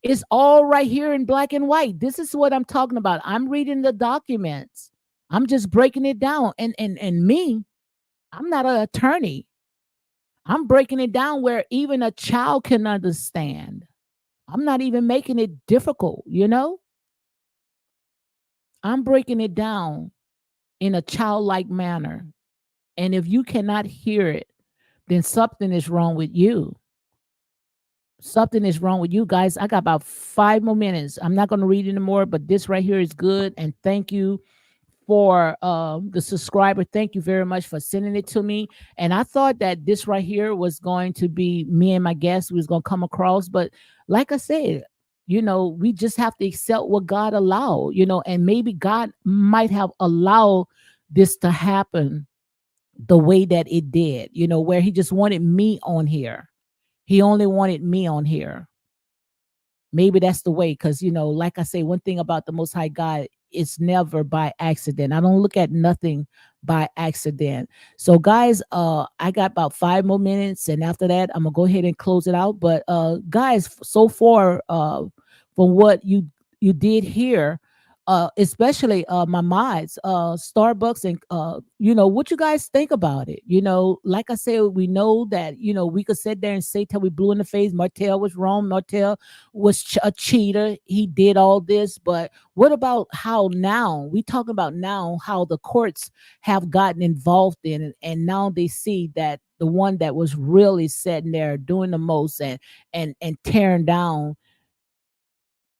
it's all right here in black and white. This is what I'm talking about. I'm reading the documents. I'm just breaking it down. And me, I'm not an attorney. I'm breaking it down where even a child can understand. I'm not even making it difficult, I'm breaking it down in a childlike manner. And if you cannot hear it, then something is wrong with you. Something is wrong with you guys. I got about 5 more minutes. I'm not going to read anymore, but this right here is good. And thank you for the subscriber. Thank you very much for sending it to me. And I thought that this right here was going to be me and my guest was going to come across. But like I said, we just have to accept what God allowed, and maybe God might have allowed this to happen the way that it did, where he just wanted me on here. He only wanted me on here. Maybe that's the way, because, like I say, one thing about the Most High God, it's never by accident. I don't look at nothing by accident. So, guys, I got about 5 more minutes, and after that, I'm gonna go ahead and close it out. But, guys, so far, from what you did here, especially my mods, Starbucks, and what you guys think about it. Like I said, we know that we could sit there and say till we blue in the face Martell was wrong, Martell was a cheater, he did all this. But what about how now we talking about now how the courts have gotten involved in it, and now they see that the one that was really sitting there doing the most and tearing down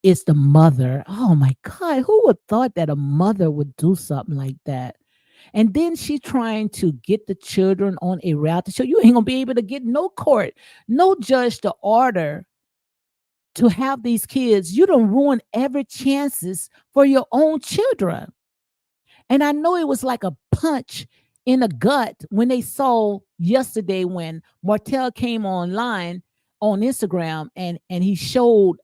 is the mother. Oh my God, who would thought that a mother would do something like that? And then she trying to get the children on a reality show. You ain't gonna be able to get no court, no judge to order to have these kids. You don't ruin every chances for your own children. And I know it was like a punch in the gut when they saw yesterday when Martell came online on Instagram and he showed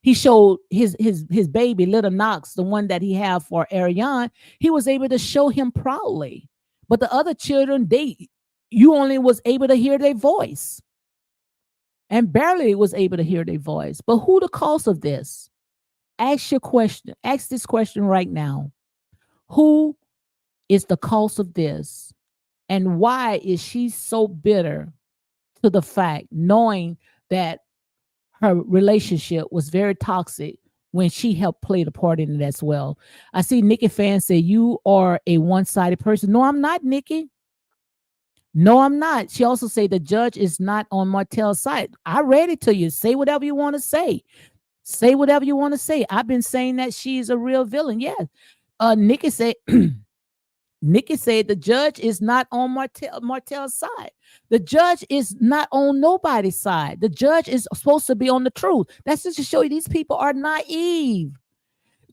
his baby little Knox, the one that he have for Ariane. He was able to show him proudly, but the other children, you only was able to hear their voice and barely was able to hear their voice. But who the cause of this? Ask this question right now. Who is the cause of this, and why is she so bitter to the fact, knowing that her relationship was very toxic when she helped play the part in it as well? I see Nikki fans say you are a one-sided person. No, I'm not, Nikki. No, I'm not. She also say the judge is not on Martell's side. I read it to you. Say whatever you want to say. Say whatever you want to say. I've been saying that she's a real villain. Yeah. Nikki said Nikki said the judge is not on Martell's side. The judge is not on nobody's side. The judge is supposed to be on the truth. That's just to show you these people are naive.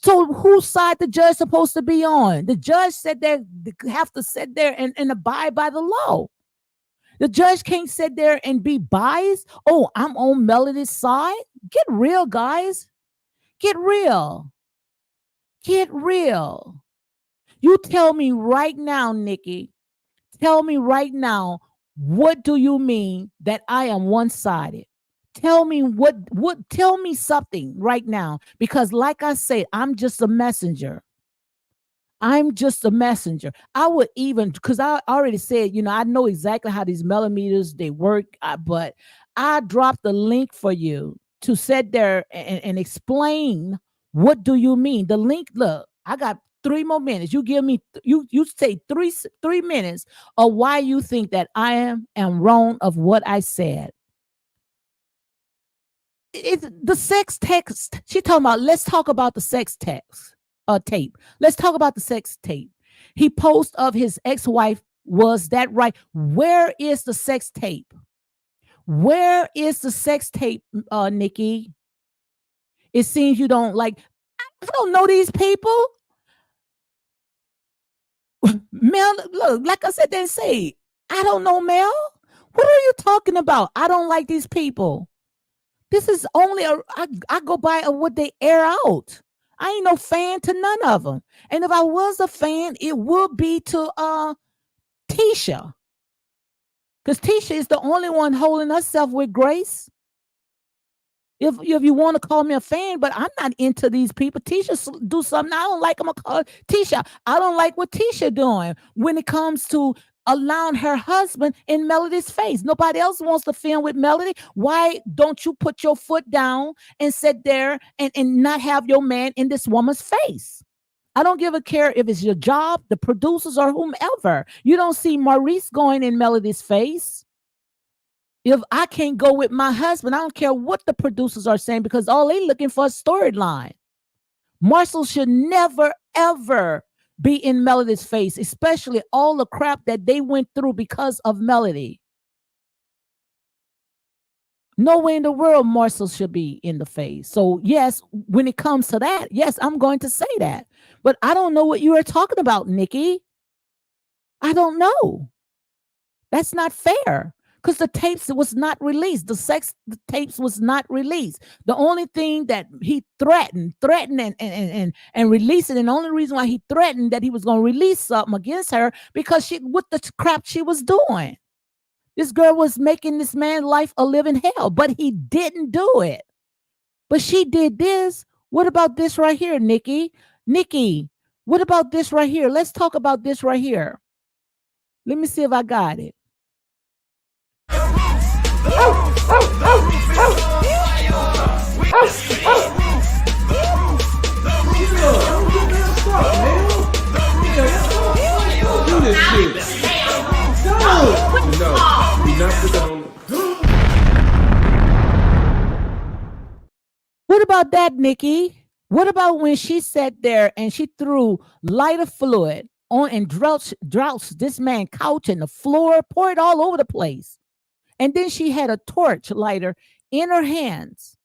So whose side the judge supposed to be on? The judge said they have to sit there and abide by the law. The judge can't sit there and be biased. Oh, I'm on Melody's side. Get real, guys. Get real. Get real. You tell me right now, Nikki, tell me right now, what do you mean that I am one-sided? Tell me tell me something right now, because like I said, I'm just a messenger. I'm just a messenger. I would even, because I already said, I know exactly how these millimeters they work, but I dropped the link for you to sit there and explain what do you mean. The link, look, I got 3 more minutes. You give me, you say 3 minutes of why you think that I am wrong of what I said. It's the sex text. She talking about, let's talk about the sex text tape. Let's talk about the sex tape. He post of his ex-wife. Was that right? Where is the sex tape? Where is the sex tape, Nikki? It seems you don't like. I don't know these people. Mel, look, like I said, then say, I don't know, Mel. What are you talking about? I don't like these people. This is only I go by what they air out. I ain't no fan to none of them. And if I was a fan, it would be to Tisha. Because Tisha is the only one holding herself with grace. If you want to call me a fan, but I'm not into these people. Tisha do something I don't like. I'm gonna call Tisha. I don't like what Tisha doing when it comes to allowing her husband in Melody's face. Nobody else wants to film with Melody. Why don't you put your foot down and sit there and not have your man in this woman's face? I don't give a care if it's your job, the producers, or whomever. You don't see Maurice going in Melody's face. If I can't go with my husband, I don't care what the producers are saying, because all they looking for is storyline. Marcel should never, ever be in Melody's face, especially all the crap that they went through because of Melody. No way in the world Marcel should be in the face. So yes, when it comes to that, yes, I'm going to say that. But I don't know what you are talking about, Nikki. I don't know. That's not fair. Because the tapes was not released. The tapes was not released. The only thing that he threatened and release it, and the only reason why he threatened that he was going to release something against her, because with the crap she was doing. This girl was making this man's life a living hell, but he didn't do it. But she did this What about this right here, Nikki? Nikki, what about this right here? Let's talk about this right here. Let me see if I got it. What about that, Nikki? What about when she sat there and she threw lighter fluid on and droused this man couch and the floor, poured all over the place. And then she had a torch lighter in her hands.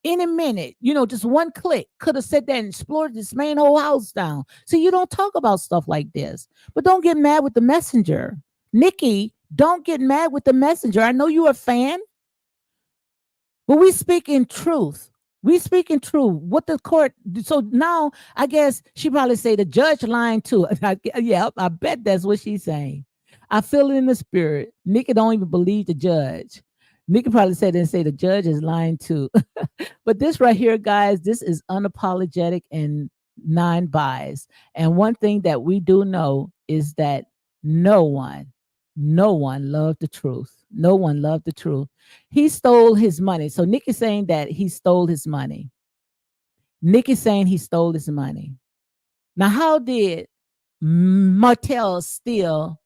In a minute, just one click could have sat there and explored this man whole house down. So you don't talk about stuff like this. But don't get mad with the messenger. Nikki, don't get mad with the messenger. I know you're a fan, but we speak in truth. We speak in truth. What the court. So now I guess she probably say the judge lying too. Yeah, I bet that's what she's saying. I feel it in the spirit. Nikki don't even believe the judge. Nikki probably said and say the judge is lying too. But this right here, guys, this is unapologetic and non-biased. And one thing that we do know is that no one loved the truth. No one loved the truth. He stole his money. So Nikki's saying that he stole his money. Nikki's saying he stole his money. Now, how did Martell steal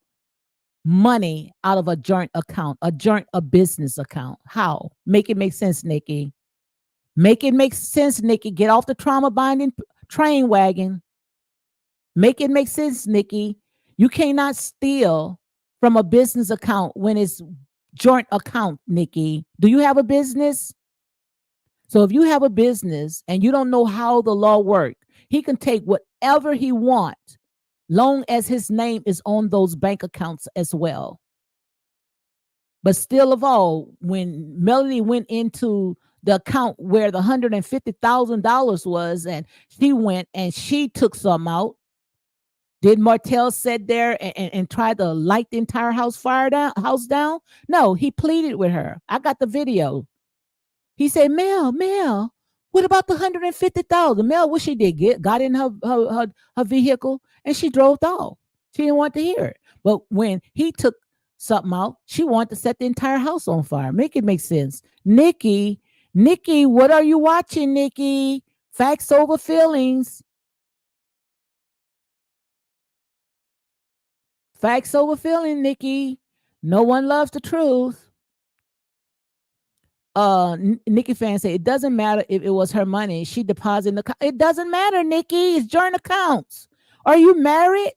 money out of a joint account, a business account? How? Make it make sense, Nikki. Make it make sense, Nikki. Get off the trauma binding train wagon. Make it make sense, Nikki. You cannot steal from a business account when it's joint account, Nikki. Do you have a business? So if you have a business and you don't know how the law works, he can take whatever he wants, long as his name is on those bank accounts as well. But still of all, when Melody went into the account where the $150,000 was, and she went and she took some out, did Martell sit there and try to light the entire house down? No, he pleaded with her. I got the video. He said, Mel, what about the $150,000? Mel, what she did, got in her vehicle and she drove off. She didn't want to hear it. But when he took something out, she wanted to set the entire house on fire. Make it make sense. Nikki, what are you watching, Nikki? Facts over feelings. Facts over feeling, Nikki. No one loves the truth. Nikki fan say it doesn't matter if it was her money. She deposited it doesn't matter, Nikki. It's joint accounts. Are you married?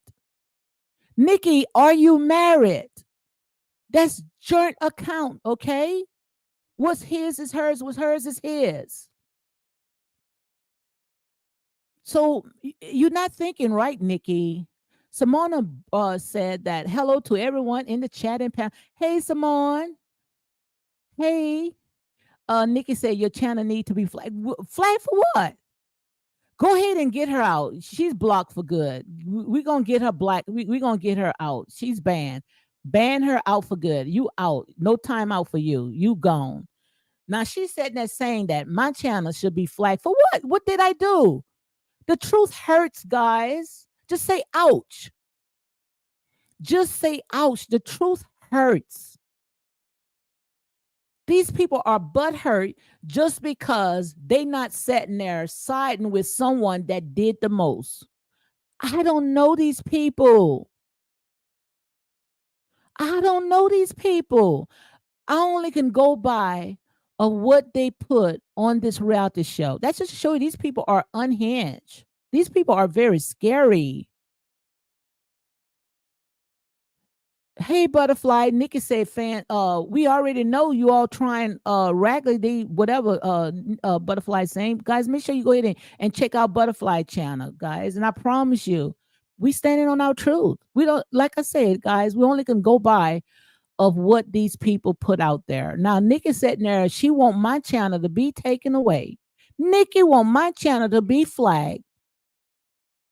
Nikki, are you married? That's joint account, okay? What's his is hers, what's hers is his. So you're not thinking right, Nikki. Simona said that hello to everyone in the chat and panel. Hey, Simone. Hey. Nikki said your channel need to be flagged. Flagged for what? Go ahead and get her out. She's blocked for good. We're going to get her black. We're going to get her out. She's banned. Ban her out for good. You out. No time out for you. You gone. Now, she said that saying that my channel should be flagged. For what? What did I do? The truth hurts, guys. Just say ouch. Just say ouch. The truth hurts. These people are butthurt just because they not sitting there siding with someone that did the most. I don't know these people. I don't know these people. I only can go by of what they put on this reality show. That's just to show you these people are unhinged. These people are very scary. Hey, Butterfly. Nikki said, fan, we already know you all trying raggedy, whatever Butterfly saying. Guys, make sure you go ahead and check out Butterfly channel, guys. And I promise you, we standing on our truth. We don't, like I said, guys, we only can go by of what these people put out there. Now, Nikki sitting there, she want my channel to be taken away. Nikki want my channel to be flagged.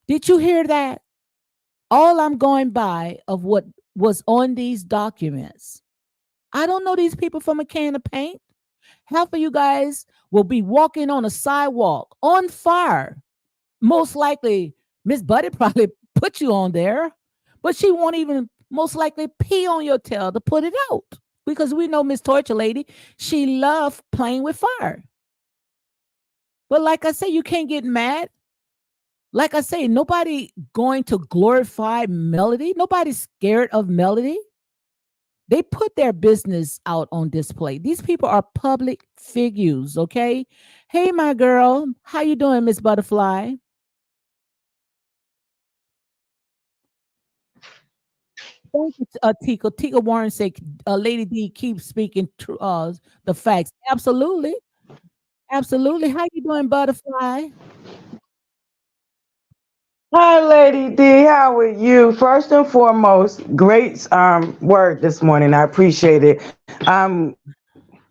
Did you hear that? All I'm going by of what was on these documents. I don't know these people from a can of paint. Half of you guys will be walking on a sidewalk on fire. Most likely, Miss Buddy probably put you on there, but she won't even most likely pee on your tail to put it out. Because we know Miss Torture Lady, she loved playing with fire. But like I say, you can't get mad. Like I say, nobody going to glorify Melody. Nobody's scared of Melody. They put their business out on display. These people are public figures, okay? Hey, my girl, how you doing, Miss Butterfly? Thank you, Tika. Tika Warren said, Lady D, keep speaking the facts. Absolutely. Absolutely. How you doing, Butterfly? Hi, Lady D. How are you? First and foremost, great word this morning. I appreciate it.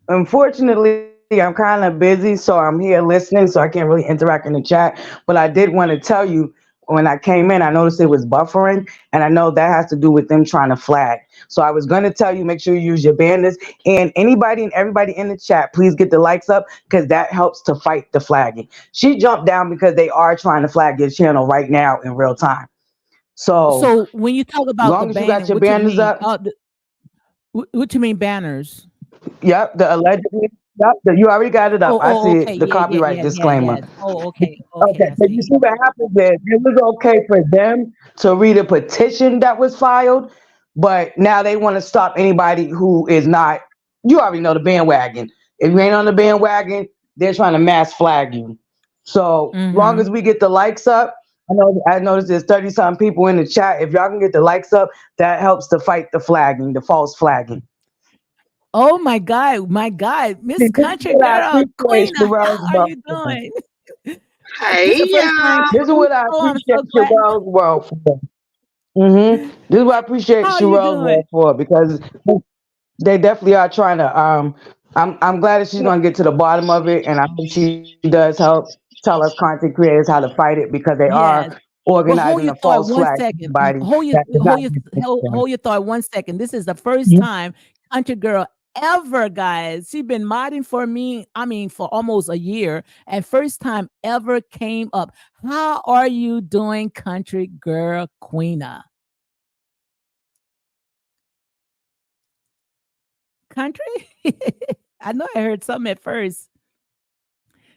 Unfortunately, I'm kind of busy, so I'm here listening, so I can't really interact in the chat. But I did want to tell you when I came in, I noticed it was buffering, and I know that has to do with them trying to flag. So I was going to tell you, make sure you use your bandits, and anybody and everybody in the chat, please get the likes up because that helps to fight the flagging. She jumped down because they are trying to flag your channel right now in real time. So So when you talk about the long as you got banning, your what you banners mean? up, What you mean banners? yep, the allegedly, yep, you already got it up. I see Okay. it, the copyright disclaimer. Yeah. Oh, okay. Okay, I so you see. see what happens is it was okay for them to read a petition that was filed, but now they want to stop anybody who is not, you already know the bandwagon. If you ain't on the bandwagon, they're trying to mass flag you. So long as Mm-hmm. we get the likes up, I noticed there's 30 something people in the chat. If y'all can get the likes up, that helps to fight the flagging, the false flagging. Oh my God, Miss This is Country what I Girl, appreciate, Queen, Sherelle's how are you world. doing? This is Hey, the first time. y'all. This is what I Oh, I'm appreciate so glad. Sherelle's world for. This is what I appreciate How are you Sherelle's doing? work for because they definitely are trying to. I'm glad that she's gonna get to the bottom of it, and I hope she does help tell us content creators how to fight it because they are Yes. But hold organizing your a thought false one flag to second. everybody Hold your that is not hold your against them. hold your thought 1 second. This is the first time Country Girl ever, guys. She's been modding for me, I mean, for almost a year, and first time ever came up. How are you doing, Country Girl Queena? Country? I know I heard something at first.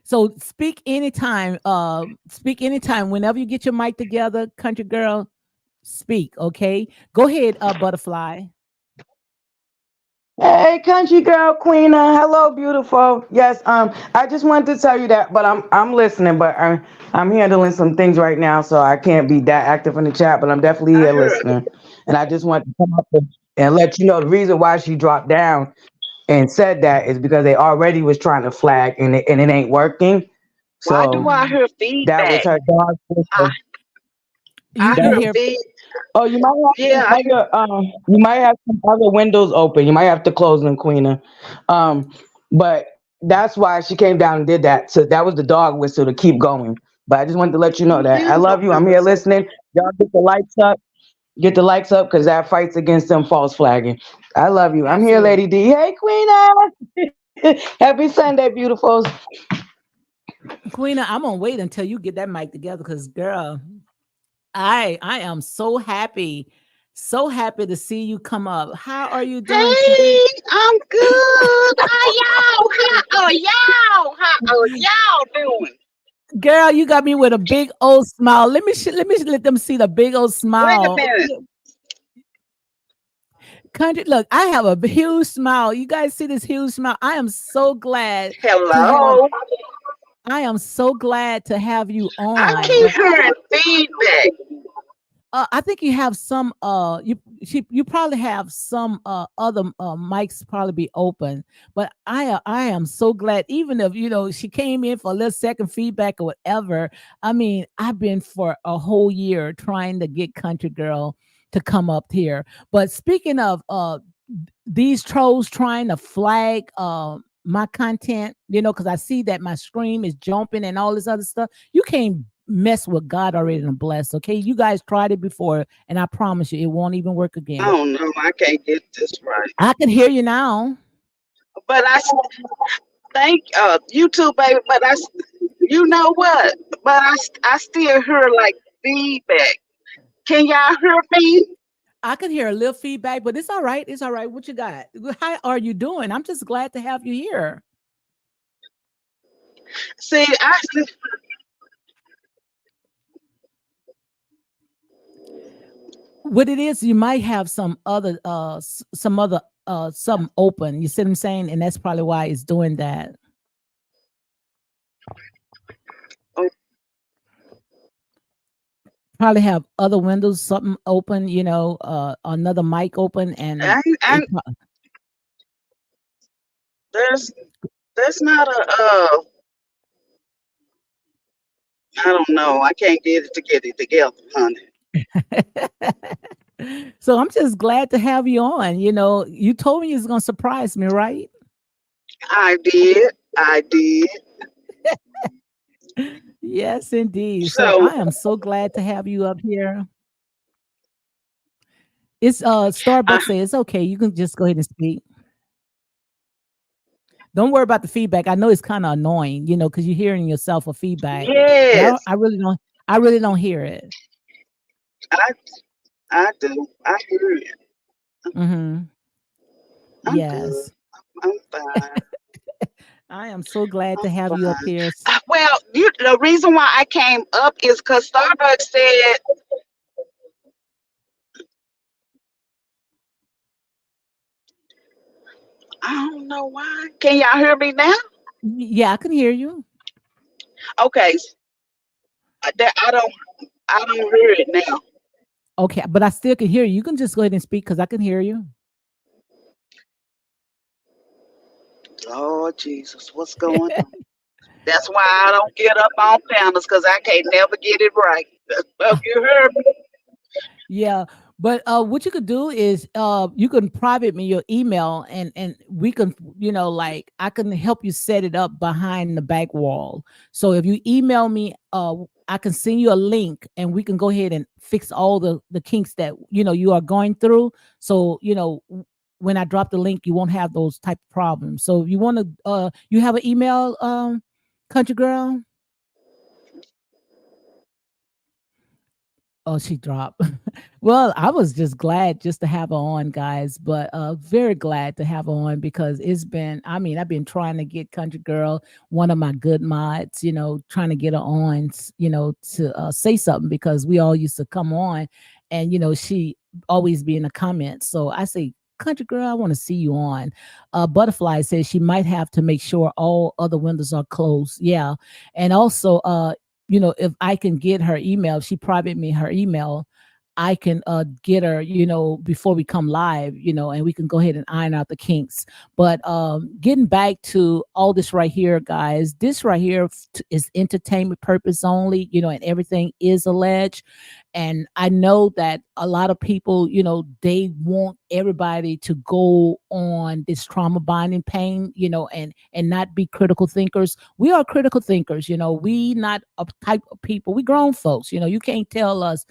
So speak anytime. Speak anytime. Whenever you get your mic together, Country Girl, speak. Okay. Go ahead, Butterfly. Hey, country girl, Queena. Hello, beautiful. Yes, I just wanted to tell you that, but I'm listening, but I'm handling some things right now, so I can't be that active in the chat, but I'm definitely I here heard. listening. And I just want to come up and let you know the reason why she dropped down and said that is because they already was trying to flag and it ain't working. Why do So I Mhm. hear that was feedback? her dog I, sister. You I you hear hear? feed. Oh, you might have Yeah, I some hear. other you might have some other windows open. You might have to close them, Queena. But that's why she came down and did that. So that was the dog whistle to keep going. But I just wanted to let you know You that I did love you. know I'm it here was so. listening. Y'all get the lights up. Get the lights up because that fights against them false flagging. I love you. I'm here, Absolutely. Lady D. Hey, Queena. Happy Sunday, beautifuls. Queena, I'm gonna wait until you get that mic together because girl, I am so happy to see you come up. How are you doing? Hey, I'm good. How y'all? How are y'all? How are y'all doing? Girl, you got me with a big old smile. Let them see the big old Wait a smile. minute. Country, look, I have a huge smile. You guys see this huge smile? To have Hello. I am so glad to have you I on. keep hearing feedback. I think you have some you probably have some other mics probably be open, but I am so glad, even if she came in for a little second feedback or whatever. I mean, I've been for a whole year trying to get Country Girl to come up here. But speaking of these trolls trying to flag my content, because I see that my stream is jumping and all this other stuff. You can't mess with God already and blessed. Okay, you guys tried it before, and I promise you, it won't even work I again. don't know. I can't get this right. I can hear you now. But Thank you too, baby. But you know what? But I still hear like feedback. Can y'all hear me? I can hear a little feedback, but it's all right. It's all right. What you got? How are you doing? I'm just glad to have you here. See, What it is, you might have some other something open. You see what I'm saying? And that's probably why it's doing that. oh, Probably have other windows, something open, another mic open, and I, there's not a I don't know. I can't get it together, honey. So I'm just glad to have you on. You told me you was gonna surprise me, right? I did. I did. Yes, indeed. So So I am so glad to have you up here. It's I Starbucks say it's okay. You can just go ahead and speak. Don't worry about the feedback. I know it's kind of annoying, because you're hearing yourself a feedback, but yes, I really don't hear it. I I do. I hear it. Hmm. I'm good. Yes. I'm fine. I am so glad I'm to have you up fine. here. Well, the reason why I came up is because Starbucks said I don't know why. Can y'all hear me now? Yeah, I can hear you. Okay, that I don't hear it now. Okay, but I still can hear you. You can just go ahead and speak because I can hear you. Lord Jesus, what's going on? That's why I don't get up on panels because I can't never get it right. Well, you heard me. Yeah, but what you could do is you can private me your email, and we can, like, I can help you set it up behind the back wall. So if you email me, I can send you a link, and we can go ahead and fix all the kinks that you are going through. So when I drop the link, you won't have those type of problems. So if you want to, you have an email, country girl. Oh, she dropped. Well, I was just glad just to have her on, guys, but very glad to have her on because I've been trying to get Country Girl, one of my good mods, trying to get her on, to say something because we all used to come on and, she always be in the comments. So I say, Country Girl, I want to see you on. Butterfly says she might have to make sure all other windows are closed. Yeah. And also, if I can get her email, if she private me her email, I can get her, before we come live, and we can go ahead and iron out the kinks. But getting back to all this right here, guys, this right here is entertainment purpose only, and everything is alleged. And I know that a lot of people, they want everybody to go on this trauma bonding pain, and not be critical thinkers. We are critical thinkers, we not a type of people. We grown folks, you can't tell us,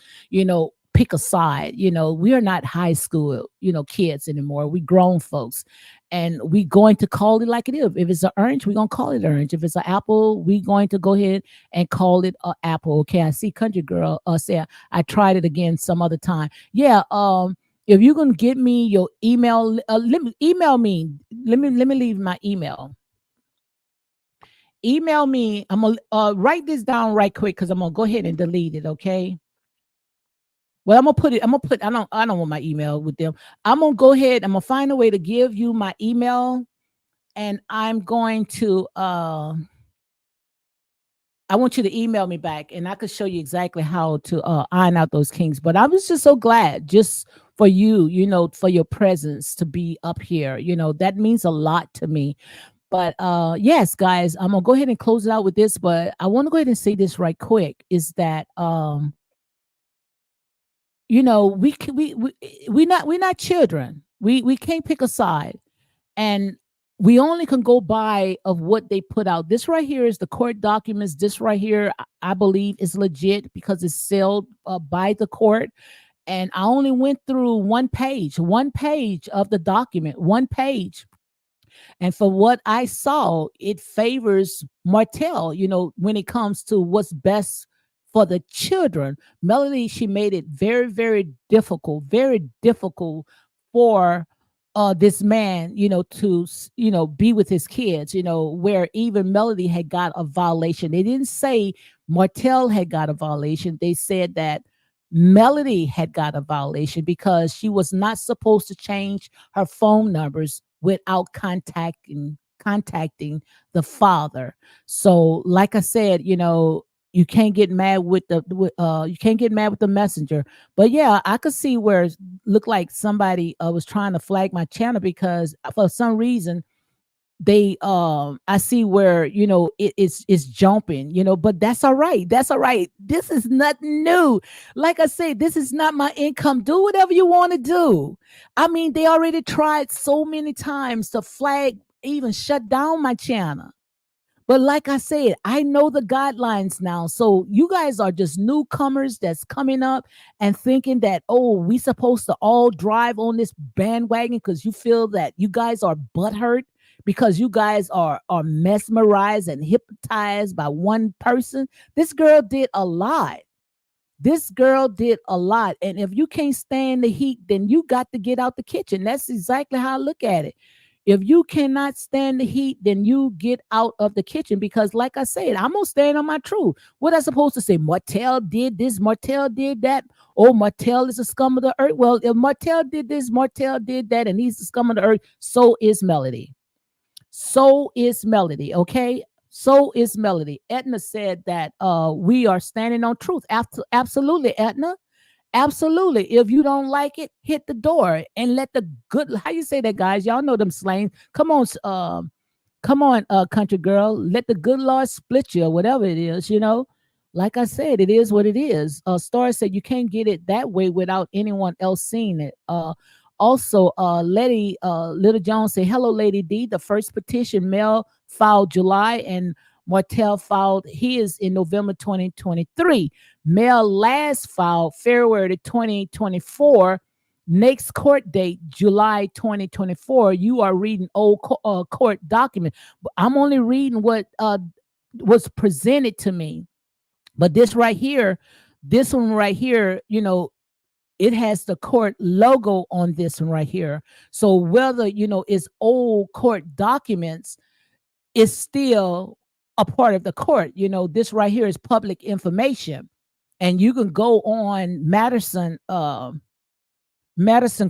pick a side. We are not high school, kids anymore. We grown folks. And we going to call it like it is. If it's an orange, we're gonna call it orange. If it's an apple, we going to go ahead and call it an apple. Okay. I see Country Girl say I tried it again some other time. Yeah. If you can get me your email, let me email me. Let me leave my email. Email me. I'm gonna write this down right quick because I'm gonna go ahead and delete it. Okay. Well, I'm gonna put it. I'm gonna put. I don't want my email with them. I'm gonna go ahead. I'm gonna find a way to give you my email, and I'm going to. I want you to email me back, and I could show you exactly how to iron out those kinks. But I was just so glad, just for you, for your presence to be up here. That means a lot to me. But yes, guys, I'm gonna go ahead and close it out with this. But I want to go ahead and say this right quick: is that we're not children. We can't pick a side, and we only can go by of what they put out. This right here is the court documents. This right here, I believe, is legit because it's sealed by the court. And I only went through one page of the document, one page. And for what I saw, it favors Martell, when it comes to what's best for the children. Melody, she made it very, very difficult for this man, to, be with his kids, where even Melody had got a violation. They didn't say Martell had got a violation. They said that Melody had got a violation because she was not supposed to change her phone numbers without contacting the father. So, like I said, you can't get mad with you can't get mad with the messenger. But yeah, I could see where it looked like somebody was trying to flag my channel because for some reason they I see where it's jumping, but that's all right. That's all right. This is nothing new. Like I say, this is not my income. Do whatever you want to do. I mean, they already tried so many times to flag, even shut down my channel. But like I said, I know the guidelines now. So you guys are just newcomers that's coming up and thinking that, oh, we supposed to all drive on this bandwagon because you feel that you guys are butthurt because you guys are mesmerized and hypnotized by one person. This girl did a lot. This girl did a lot. And if you can't stand the heat, then you got to get out the kitchen. That's exactly how I look at it. If you cannot stand the heat, then you get out of the kitchen because, like I said, I'm going to stand on my truth. What am I supposed to say? Martell did this, Martell did that. Oh, Martell is a scum of the earth. Well, if Martell did this, Martell did that, and he's the scum of the earth, so is Melody. So is Melody, okay? So is Melody. Edna said that we are standing on truth. Absolutely, Edna. Absolutely. If you don't like it, hit the door and let the good, how you say that, guys? Y'all know them slangs. Come on, country girl. Let the good Lord split you or whatever it is, Like I said, it is what it is. Star said you can't get it that way without anyone else seeing it. Also, Little Jones said, hello, Lady D. The first petition Mel filed July and Martell filed his in November 2023. Mel last filed February 2024. Next court date, July 2024. You are reading old court document. I'm only reading what was presented to me. But this one right here, it has the court logo on this one right here. So whether, it's old court documents, it's still a part of the court. This right here is public information. And you can go on Madison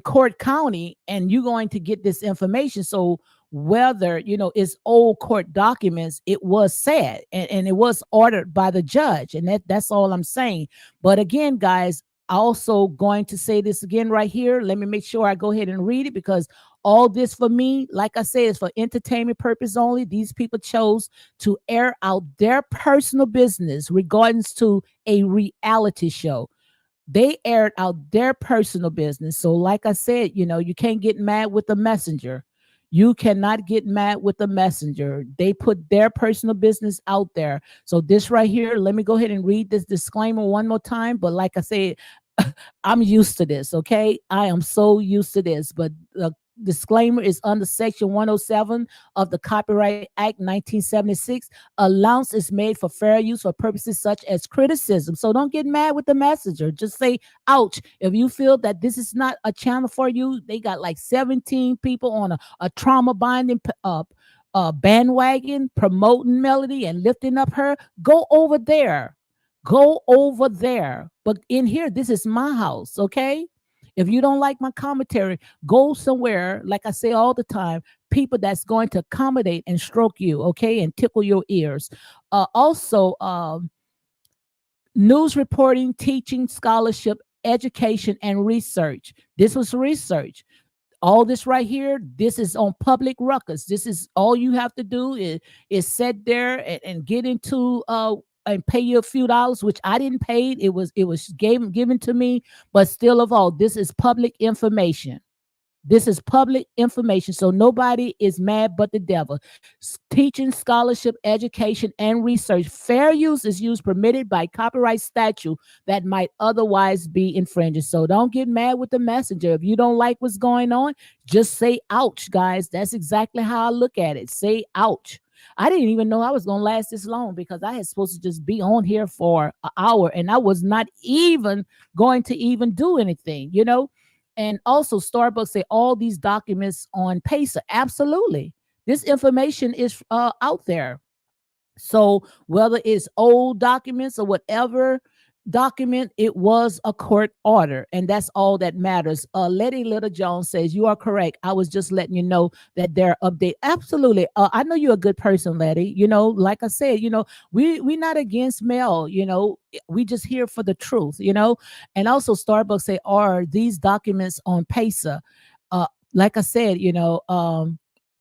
Court County and you're going to get this information. So whether, it's old court documents, it was said and it was ordered by the judge. And that's all I'm saying. But again, guys, also going to say this again right here. Let me make sure I go ahead and read it because all this for me, like I said, is for entertainment purpose only. These people chose to air out their personal business regarding to a reality show. They aired out their personal business. So like I said, you can't get mad with the messenger. You cannot get mad with the messenger. They put their personal business out there. So this right here, let me go ahead and read this disclaimer one more time. But like I said, I'm used to this, okay? I am so used to this. But the disclaimer is under Section 107 of the Copyright Act 1976. Allowance is made for fair use for purposes such as criticism. So don't get mad with the messenger. Just say, ouch. If you feel that this is not a channel for you, they got like 17 people on a trauma binding bandwagon promoting Melody and lifting up her. Go over there. Go over there. But in here, this is my house, okay? If you don't like my commentary, go somewhere, like I say all the time, people that's going to accommodate and stroke you, okay, and tickle your ears. Also, news reporting, teaching, scholarship, education, and research. This was research. All this right here, this is on public records. This is all you have to do is sit there and get into and pay you a few dollars, which I didn't pay. It was given to me, but still of all, this is public information. This is public information, so nobody is mad but the devil. Teaching, scholarship, education, and research. Fair use is used permitted by copyright statute that might otherwise be infringing. So don't get mad with the messenger. If you don't like what's going on, just say ouch, guys. That's exactly how I look at it. Say ouch. I didn't even know I was going to last this long because I had supposed to just be on here for an hour and I was not even going to even do anything, you know? And also Starbucks say all these documents on Pacer. Absolutely. This information is out there. So whether it's old documents or whatever document, it was a court order, and that's all that matters. Letty Little Jones says you are correct. I was just letting you know that they're update. Absolutely. I know you're a good person, Letty. You know, like I said, you know, we're not against Mel. You know, we just here for the truth. You know, and also Starbucks say are these documents on Pacer? Like I said, you know,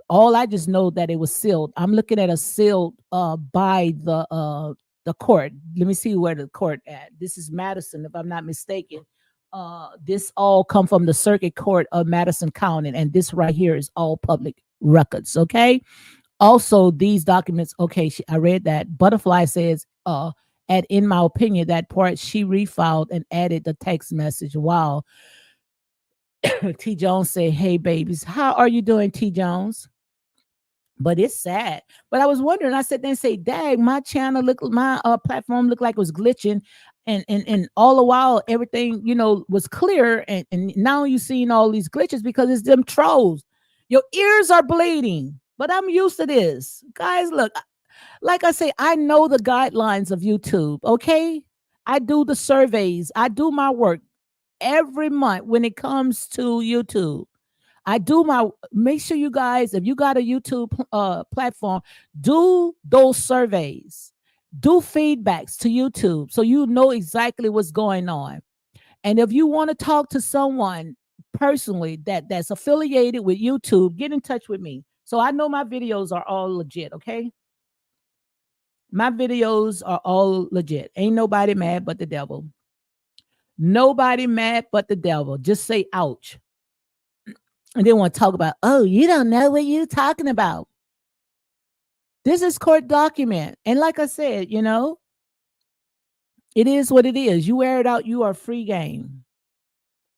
all I just know that it was sealed. I'm looking at a sealed by the court. Let me see where the court at. This is Madison, if I'm not mistaken. This all come from the circuit court of Madison County, and this right here is all public records. Okay. Also, these documents. Okay, I read that. Butterfly says, and in my opinion, that part she refiled and added the text message. Wow. T. Jones said, "Hey, babies, how are you doing, T. Jones?" But it's sad. But I was wondering, I sat there and say, dang, my channel my platform looked like it was glitching. And all the while, everything, you know, was clear. And now you're seeing all these glitches because it's them trolls. Your ears are bleeding. But I'm used to this. Guys, look, like I say, I know the guidelines of YouTube, okay? I do the surveys. I do my work every month when it comes to YouTube. Make sure you guys, if you got a YouTube platform, do those surveys, do feedbacks to YouTube so you know exactly what's going on. And if you want to talk to someone personally that's affiliated with YouTube, get in touch with me. So I know my videos are all legit, okay? My videos are all legit. Ain't nobody mad but the devil. Nobody mad but the devil. Just say ouch. And they want to talk about, oh, you don't know what you're talking about. This is court document. And like I said, you know, it is what it is. You wear it out, you are free game.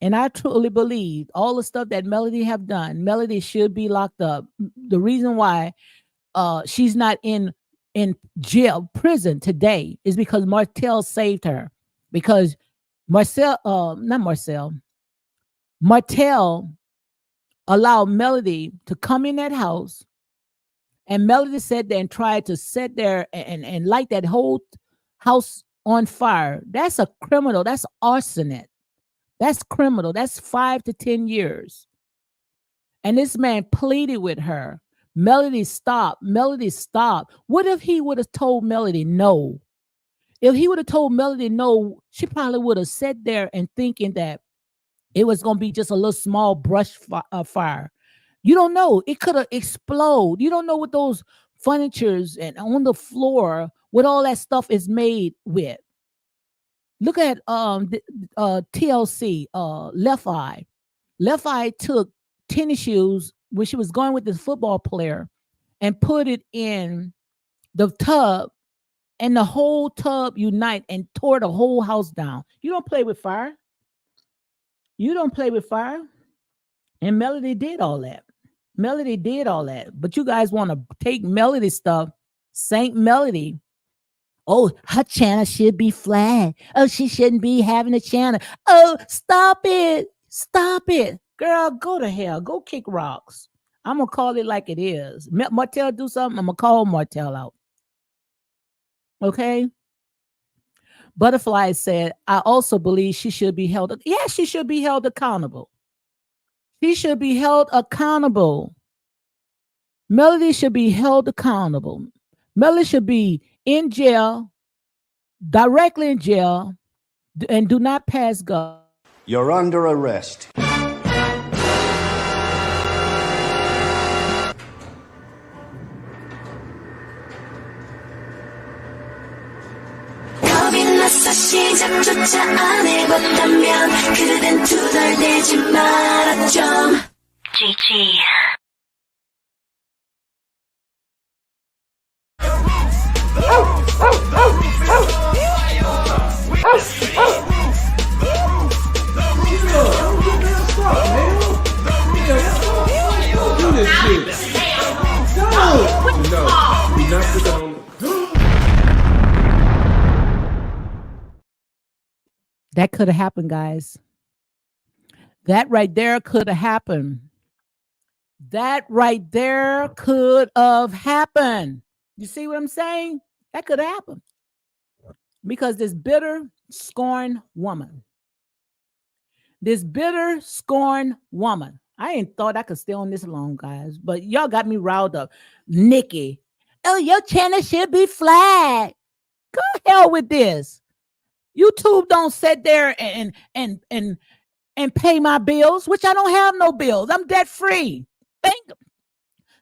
And I truly believe all the stuff that Melody have done, Melody should be locked up. The reason why she's not in jail, prison today is because Martell saved her. Because Martell allowed Melody to come in that house, and Melody sat there and tried to sit there and light that whole house on fire. That's a criminal. That's arson. That's criminal. That's 5 to 10 years. And this man pleaded with her. Melody, stop. Melody, stop. What if he would have told Melody no? If he would have told Melody no, she probably would have sat there and thinking that it was going to be just a little small brush fire. You don't know. It could have exploded. You don't know what those furnitures and on the floor, what all that stuff is made with. Look at TLC, Left Eye. Left Eye took tennis shoes when she was going with this football player and put it in the tub, and the whole tub unite and tore the whole house down. You don't play with fire. You don't play with fire. And Melody did all that. Melody did all that. But you guys want to take Melody stuff, Saint Melody. Oh, her channel should be flagged. Oh, she shouldn't be having a channel. Oh, stop it. Stop it. Girl, go to hell. Go kick rocks. I'm going to call it like it is. Martell do something, I'm going to call Martell out. Okay? Butterfly said, I also believe she should be held. Yeah, she should be held accountable. She should be held accountable. Melody should be held accountable. Melody should be in jail, directly in jail, and do not pass go. You're under arrest. 시작조차 안 해봤다면 그댄 투덜대지 말았죠. GG. That could have happened, guys. That right there could have happened. That right there could have happened. You see what I'm saying? That could have happened. Because this bitter, scorned woman. This bitter, scorned woman. I ain't thought I could stay on this long, guys. But y'all got me riled up. Nikki. Oh, your channel should be flagged. Go hell with this. YouTube don't sit there and pay my bills, which I don't have no bills. I'm debt free.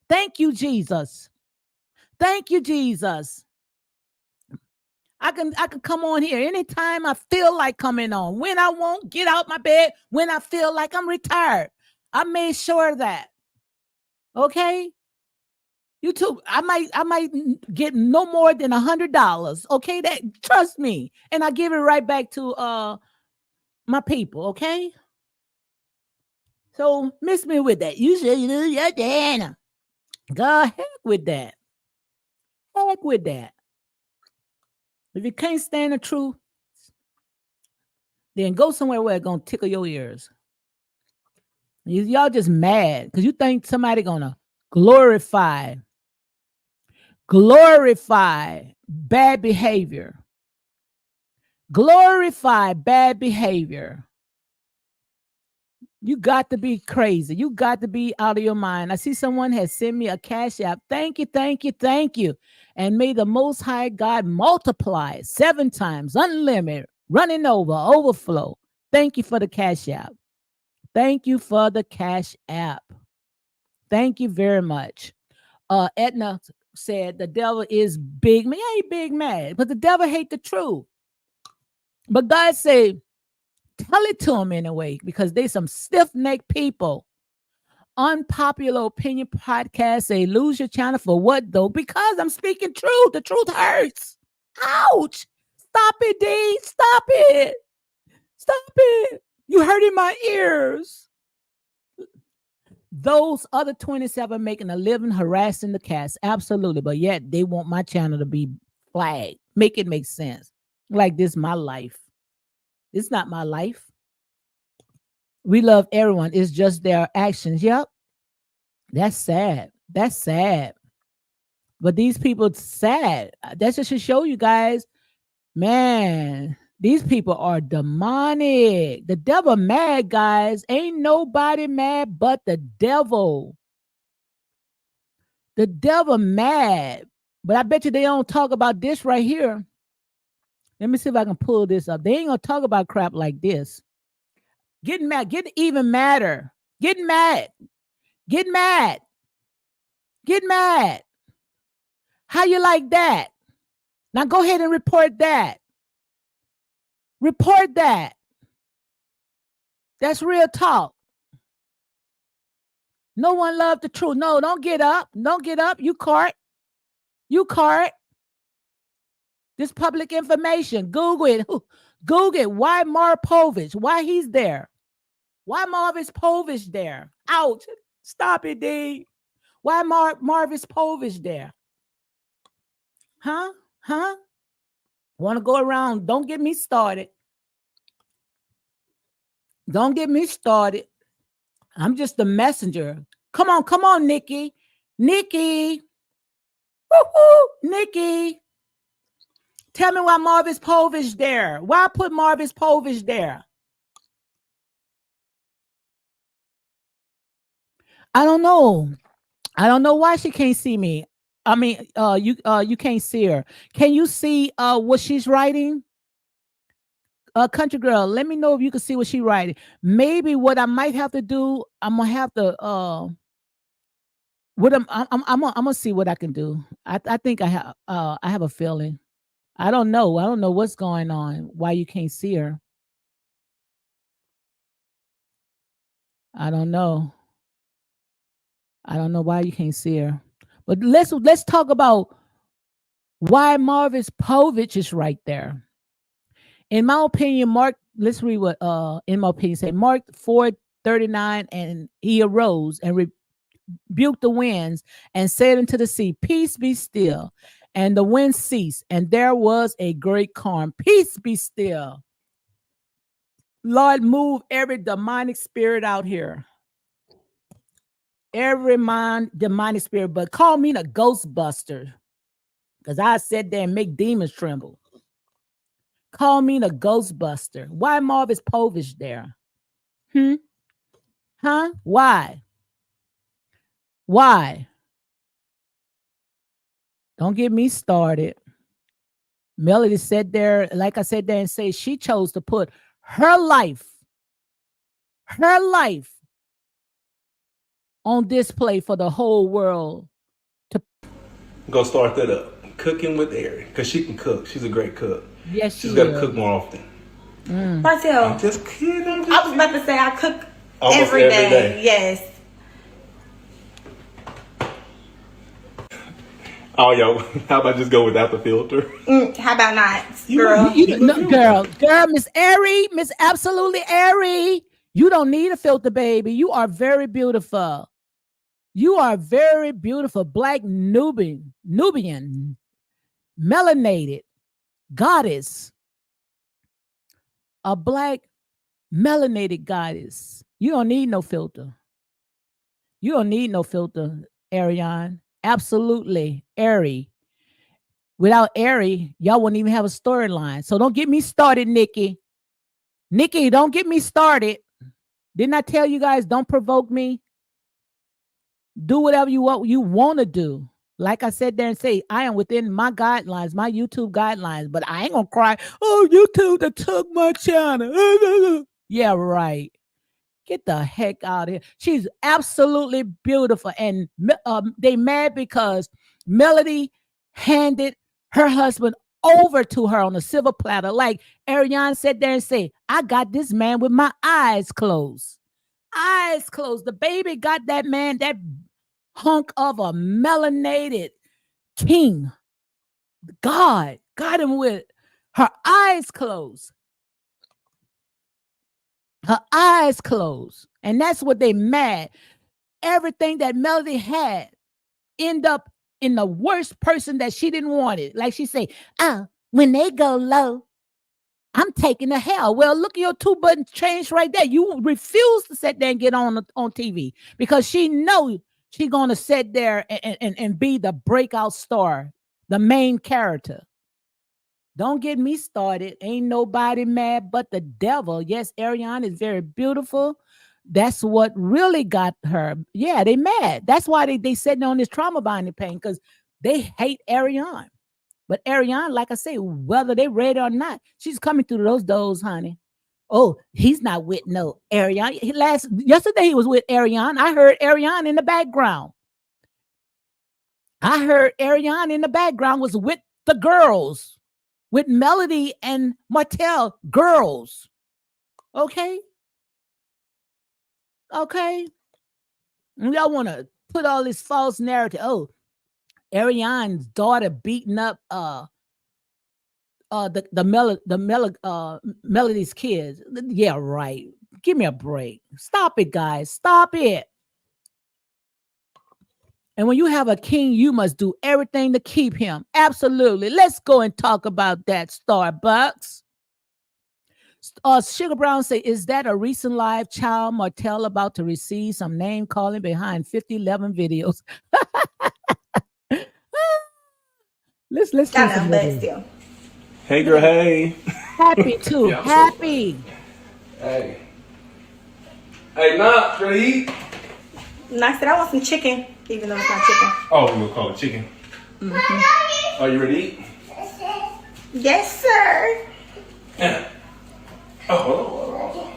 Thank you, Jesus. Thank you, Jesus. I can come on here anytime I feel like coming on. When I won't get out my bed, when I feel like I'm retired. I made sure of that. Okay? YouTube, I might get no more than $100. Okay, that trust me, and I give it right back to my people. Okay, so miss me with that. You should lose your Diana. Go heck with that. Heck with that. If you can't stand the truth, then go somewhere where it's gonna tickle your ears. Y'all just mad because you think somebody gonna glorify bad behavior. Glorify bad behavior. You got to be crazy. You got to be out of your mind. I see someone has sent me a cash app. Thank you, thank you, thank you. And may the Most High God multiply 7 times, unlimited, running over, overflow. Thank you for the cash app. Thank you for the cash app. Thank you very much. Edna said the devil is big. Man, I ain't big mad, but the devil hate the truth. But God say, tell it to them anyway, because they some stiff-necked people. Unpopular opinion podcast say, lose your channel for what though? Because I'm speaking truth. The truth hurts. Ouch. Stop it, D. Stop it. Stop it. You hurting my ears. Those other 27 making a living harassing the cast. Absolutely. But yet they want my channel to be flagged. Make it make sense. Like this, my life. It's not my life. We love everyone. It's just their actions. Yep. That's sad. That's sad. But these people sad. That just should show you guys, man, these people are demonic. The devil mad, guys. Ain't nobody mad but the devil. The devil mad. But I bet you they don't talk about this right here. Let me see if I can pull this up. They ain't gonna talk about crap like this. Getting mad, getting even madder. Getting mad. Get mad. Get mad. How you like that? Now go ahead and report that. Report that. That's real talk. No one loved the truth. No, don't get up. Don't get up. You caught. You caught. This public information. Google it. Google it. Why Marv Povich? Why he's there? Why Marvis Povich there? Ouch. Stop it, D. Why Marvis Povich there? Huh? Huh? Want to go around? Don't get me started. Don't get me started. I'm just the messenger. Come on, Nikki. Nikki. Woo-hoo, Nikki. Tell me why Marvis Povich there. Why put Marvis Povich there? I don't know. I don't know why she can't see me. I mean, you can't see her. Can you see what she's writing? Country girl, let me know if you can see what she's writing. Maybe what I might have to do, I'm gonna have to I'm gonna see what I can do. I think I have a feeling. I don't know. I don't know what's going on. Why you can't see her? I don't know. I don't know why you can't see her. But let's talk about why Marvis Povich is right there. In my opinion, Mark, let's read what in my opinion say Mark 4:39, and he arose and rebuked the winds and said unto the sea, peace be still. And the wind ceased, and there was a great calm. Peace be still. Lord, move every demonic spirit out here. Every demonic spirit, but call me the Ghostbuster, because I sit there and make demons tremble. Call me the Ghostbuster. Why Marvis Povich there? Huh? Why? Why? Don't get me started. Melody said there, like I said there, and say she chose to put her life on display for the whole world. Go start that up. Cooking with Ari, because she can cook. She's a great cook. Yes, she's got to cook more often. Martell, I'm just kidding. I was about to say I cook almost every day. Yes. Oh, yo, how about just go without the filter? How about not, girl? Girl, Miss Ari, Miss Absolutely Ari. You don't need a filter, baby. You are very beautiful. You are very beautiful. Black Nubian, melanated goddess. A black melanated goddess. You don't need no filter. You don't need no filter, Ariane. Absolutely, Ari. Without Ari, y'all wouldn't even have a storyline. So don't get me started, Nikki. Nikki, don't get me started. Didn't I tell you guys, don't provoke me? Do whatever you want to do. Like I said there and say, I am within my guidelines, my YouTube guidelines, but I ain't gonna cry, oh, YouTube that took my channel. Yeah, right. Get the heck out of here. She's absolutely beautiful. And they mad because Melody handed her husband over to her on a silver platter. Like Ariane sat there and say, I got this man with my eyes closed. Eyes closed. The baby got that man, that hunk of a melanated king. God got him with her eyes closed. Her eyes closed. And that's what they mad. Everything that Melody had end up in the worst person that she didn't want it. Like she say, when they go low, I'm taking the hell. Well, look at your 2 buttons changed right there. You refuse to sit there and get on TV because she knows she's going to sit there and be the breakout star, the main character. Don't get me started. Ain't nobody mad but the devil. Yes, Ariane is very beautiful. That's what really got her. Yeah, they mad. That's why they sitting on this trauma bonding pain, because they hate Ariane. But Ariane, like I say, whether they ready or not, she's coming through those doors, honey. Oh, he's not with no Ariane. Yesterday he was with Ariane. I heard Ariane in the background. I heard Ariane in the background was with the girls. With Melody and Martell, girls. Okay? Okay? And y'all want to put all this false narrative. Oh, Ariane's daughter beating up Melody's kids. Yeah, right. Give me a break. Stop it, guys. Stop it. And when you have a king, you must do everything to keep him. Absolutely. Let's go and talk about that, Starbucks. Sugar Brown say, is that a recent live child Martell about to receive some name calling behind 5011 videos? Let's listen. Still. Hey, girl, hey. Happy too. Yeah, happy. Hey. Hey, Knox, ready to eat? Knox said, I want some chicken, even though it's not chicken. Oh, we're going to call it chicken. Mm-hmm. Are you ready to eat? Yes, sir. Yeah. Oh.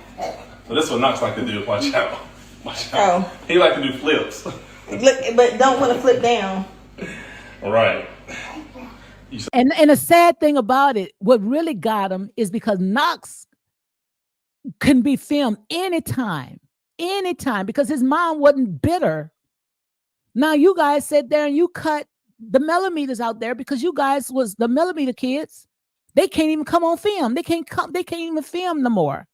So this is what Knox like to do. Watch out. Watch out. Oh. He like to do flips. Look, but don't want to flip down. All right. And a sad thing about it, what really got him is because Knox can be filmed anytime, because his mom wasn't bitter Now you guys sit there and you cut the millimeters out there because you guys was the millimeter kids. They can't even come on film. They can't come. They can't even film no more.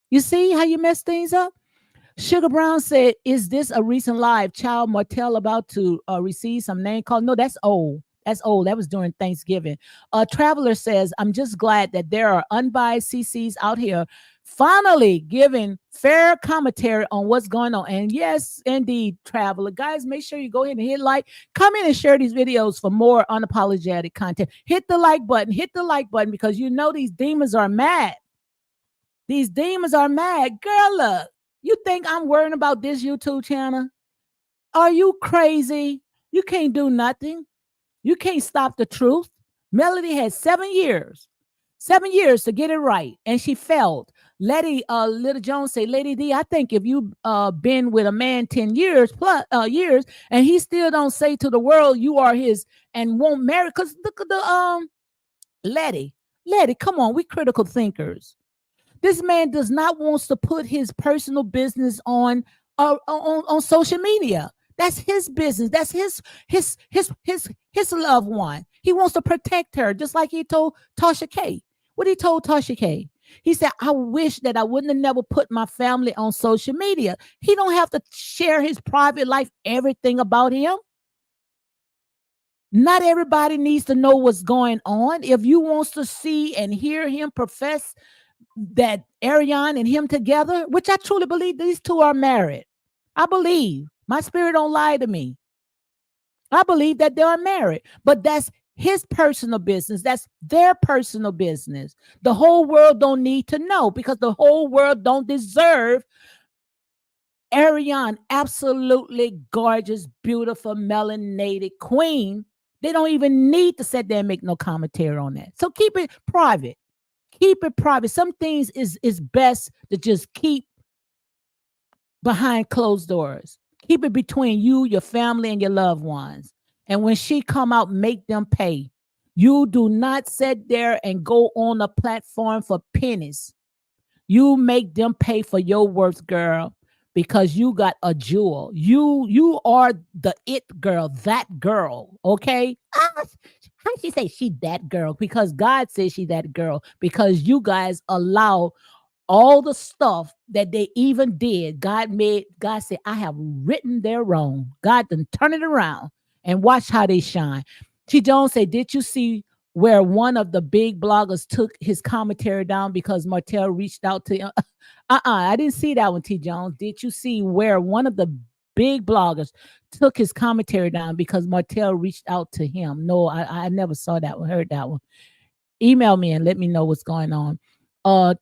You see how you mess things up? Sugar Brown said, "Is this a recent live? Child Martell about to receive some name call? No, that's old. That's old. That was during Thanksgiving." Traveler says, "I'm just glad that there are unbiased CCs out here finally giving fair commentary on what's going on." And yes, indeed, Traveler. Guys, make sure you go ahead and hit like, come in and share these videos for more unapologetic content. Hit the like button. Hit the like button because you know these demons are mad. These demons are mad. Girl, look, you think I'm worrying about this YouTube channel? Are you crazy? You can't do nothing. You can't stop the truth. Melody had 7 years to get it right, and she failed. Little Jones say, Lady D, I think if you been with a man 10 years plus years, and he still don't say to the world you are his and won't marry, because look at the Letty, come on, we critical thinkers. This man does not want to put his personal business on social media. That's his business. That's his loved one. He wants to protect her, just like he told Tasha K. What he told Tasha K. He said, "I wish that I wouldn't have never put my family on social media." He don't have to share his private life, everything about him. Not everybody needs to know what's going on. If you wants to see and hear him profess that Ariane and him together, which I truly believe these two are married. I believe. My spirit don't lie to me. I believe that they are married, but that's his personal business. That's their personal business. The whole world don't need to know because the whole world don't deserve Ariane, absolutely gorgeous, beautiful, melanated queen. They don't even need to sit there and make no commentary on that. So keep it private. Keep it private. Some things is best to just keep behind closed doors. Keep it between you, your family, and your loved ones. And when she come out, make them pay. You do not sit there and go on a platform for pennies. You make them pay for your worth, girl, because you got a jewel. You are the it girl, that girl, okay? How she say she that girl? Because God says she that girl. Because you guys allow all the stuff that they even did. God said, I have written their wrong. God done turn it around and watch how they shine. T. Jones said, did you see where one of the big bloggers took his commentary down because Martell reached out to him? I didn't see that one, T. Jones. Did you see where one of the big bloggers took his commentary down because Martell reached out to him? No, I never saw that one, heard that one. Email me and let me know what's going on.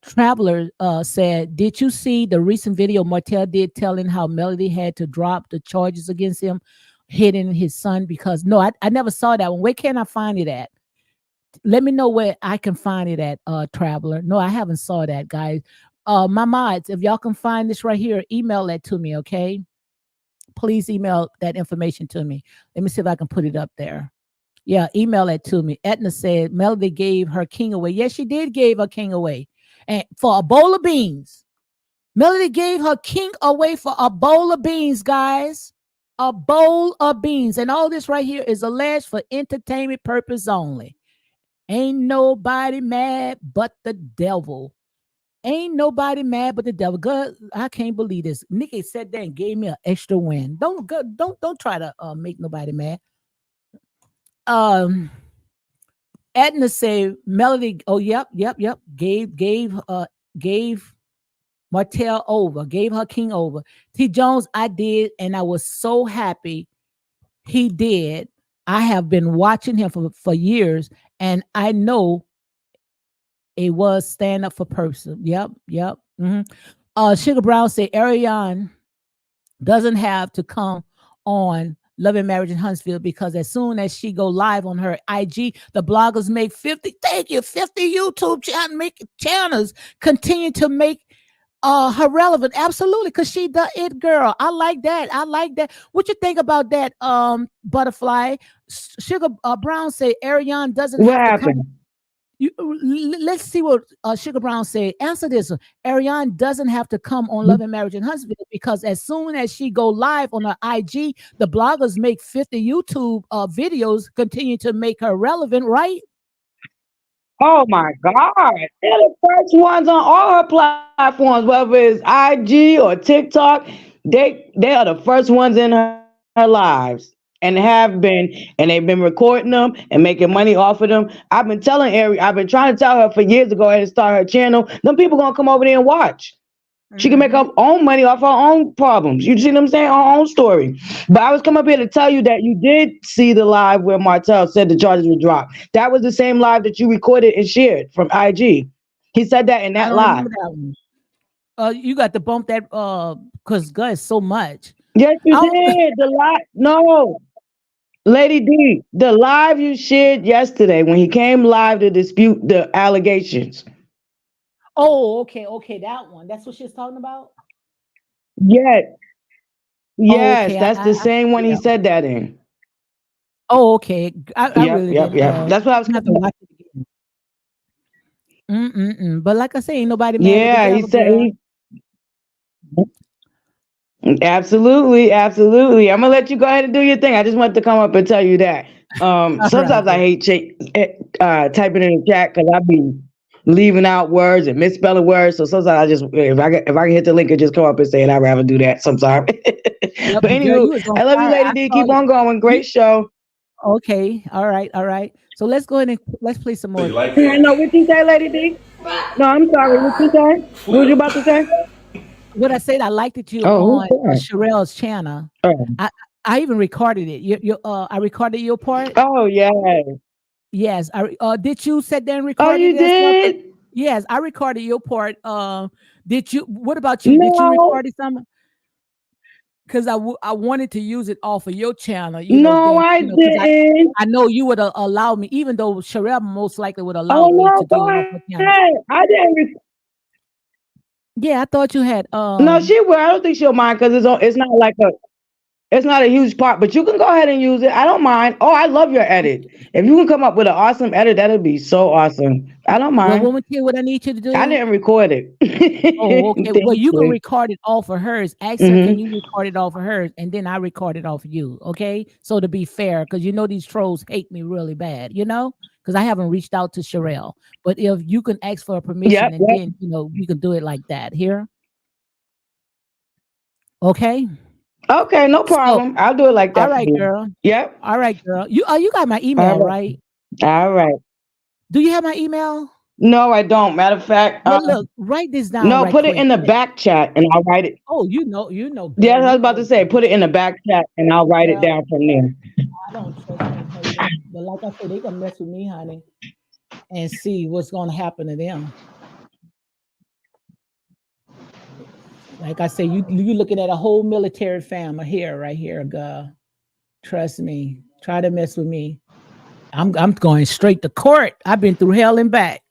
Traveler said, did you see the recent video Martell did telling how Melody had to drop the charges against him, hitting his son? Because no, I never saw that one. Where can I find it at? Let me know where I can find it at, Traveler. No, I haven't saw that, guys. My mods, if y'all can find this right here, email that to me, okay? Please email that information to me. Let me see if I can put it up there. Yeah, email it to me. Etna said Melody gave her king away. Yes, she did give her king away. And for a bowl of beans. Melody gave her king away for a bowl of beans, guys. A bowl of beans. And all this right here is alleged for entertainment purpose only. Ain't nobody mad but the devil. Ain't nobody mad but the devil. God, I can't believe this. Nikki sat there and gave me an extra win. Don't try to make nobody mad. Edna say Melody. Oh, yep. Gave Martell over. Gave her king over. T. Jones, I did, and I was so happy he did. I have been watching him for years, and I know it was stand up for person. Yep. Mm-hmm. Sugar Brown say Ariane doesn't have to come on Love and Marriage in Huntsville because as soon as she go live on her IG, the bloggers make 50 YouTube channels continue to make her relevant. Absolutely, because she the it girl. I like that. What you think about that, Butterfly? Sugar Brown say Ariane doesn't What have to happened? come. Let's see what Sugar Brown said. Answer this one. Ariane doesn't have to come on Love and Marriage and Huntsville because as soon as she go live on her IG, the bloggers make 50 YouTube videos, continue to make her relevant, right? Oh my God. They're the first ones on all her platforms, whether it's IG or TikTok. They are the first ones in her lives and have been, and they've been recording them and making money off of them. I've been telling Ari, I've been trying to tell her for years to go ahead and start her channel. Them people gonna come over there and watch. She can make her own money off her own problems. You see what I'm saying? Her own story. But I was coming up here to tell you that you did see the live where Martell said the charges were dropped. That was the same live that you recorded and shared from IG. He said that in I that don't live. remember that one. You got to bump that because guys so much. Yes, you did. The live. No. Lady D, the live you shared yesterday when he came live to dispute the allegations. Oh, okay, that one. That's what she's talking about. Yes. Oh, Yes, okay. that's the same one he said that in. Oh, okay. I Yep, really yep, didn't. yep. That's what I was Have to talking about. watch it again. But like I say, ain't nobody mad at the Yeah, he devil, said girl. absolutely, absolutely. I'm gonna let you go ahead and do your thing. I just wanted to come up and tell you that. All Sometimes right, I hate typing in the chat because I be leaving out words and misspelling words. So sometimes I just if I can hit the link and just come up and say it, I'd rather do that sometimes. Yep, But girl, anywho, you was on I love you, fire. Lady I D. saw Keep on going. you. Great show. Okay, all right. So let's go ahead and let's play some more. You like I it? know what you say, Lady D. No, I'm sorry. What you say? What was you about to say? What I said, I liked it you Oh, on who's that? Sherelle's channel. Oh, I even recorded it. I recorded your part. oh yeah. Yes. Did you sit there and Oh, record you it as well? did? Yes, I recorded your part. Did you? What about you? Did you No, record it some? Because I wanted to use it off of your channel, no, then, I because didn't. I know you would allow me, even though Sherelle most likely would allow Oh me to no, do go it off her channel. ahead. I didn't. Yeah, I thought you had, No, she will. I don't think she'll mind because it's not like it's not a huge part. But you can go ahead and use it. I don't mind. Oh, I love your edit. If you can come up with an awesome edit, that'd be so awesome. I don't well, mind. let me tell you what I need you to I do. didn't record it. Oh, okay. Well, you can Thankfully. record it off of hers. Ask her, can Mhm. you record it off of hers? And then I record it off of you. Okay. So to be fair, because these trolls hate me really bad, because I haven't reached out to Sherelle. But if you can ask for a permission Yep, and yep. then, you can do it like that here. Okay. Okay, no So, problem. I'll do it like all that for right, you. girl. Yep. All right, girl. You got my All email, right. right? All right. Do you have my email? No, I don't. Matter of fact, Well, look, write this down no, right put it in quick. the back chat and I'll write it. Oh, girl. Yeah, I was about to say, put it in the back chat and I'll write it Girl, down from there. I don't trust them haters. But like I said, they gonna mess with me, honey, and see what's gonna happen to them. Like I say, you looking at a whole military family here, right here, girl. Trust me. Try to mess with me. I'm going straight to court. I've been through hell and back.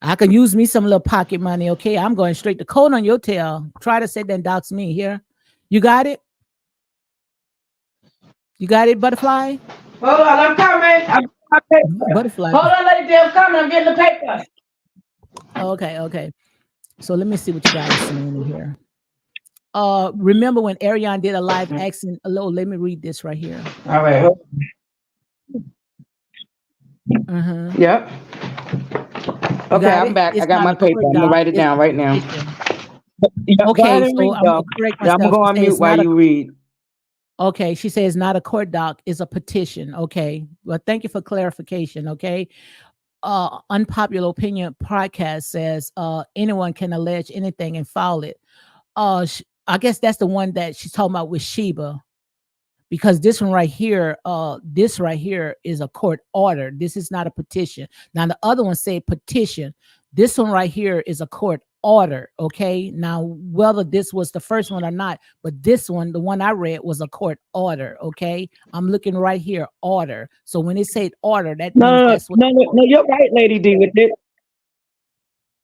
I can use me some little pocket money, okay? I'm going straight to court on your tail. Try to sit there and dox me here. You got it? You got it, butterfly? Hold on, I'm coming. I'm my paper. Butterfly. Hold on, Lady D, I'm coming. I'm getting the paper. Okay. So let me see what you guys are saying in here. Remember when Ariane did a live action? Let me read this right here. All right. Yep. Okay, I'm back. I got my paper. I'm gonna write it down right now. Yep, Okay, so I'm gonna correct myself. I'm gonna go on mute while you read. Okay, she says not a court doc, is a petition. Okay, well, thank you for clarification. Okay, unpopular opinion podcast says anyone can allege anything and file it. I guess that's the one that she's talking about with Sheba, because this one right here, is a court order. This is not a petition. Now the other one said petition. This one right here is a court order. Okay, now whether this was the first one or not, but this one, the one I read, was a court order. Okay, I'm looking right here, order. So when it said order, that means that's what. No, you're right, Lady D, with it.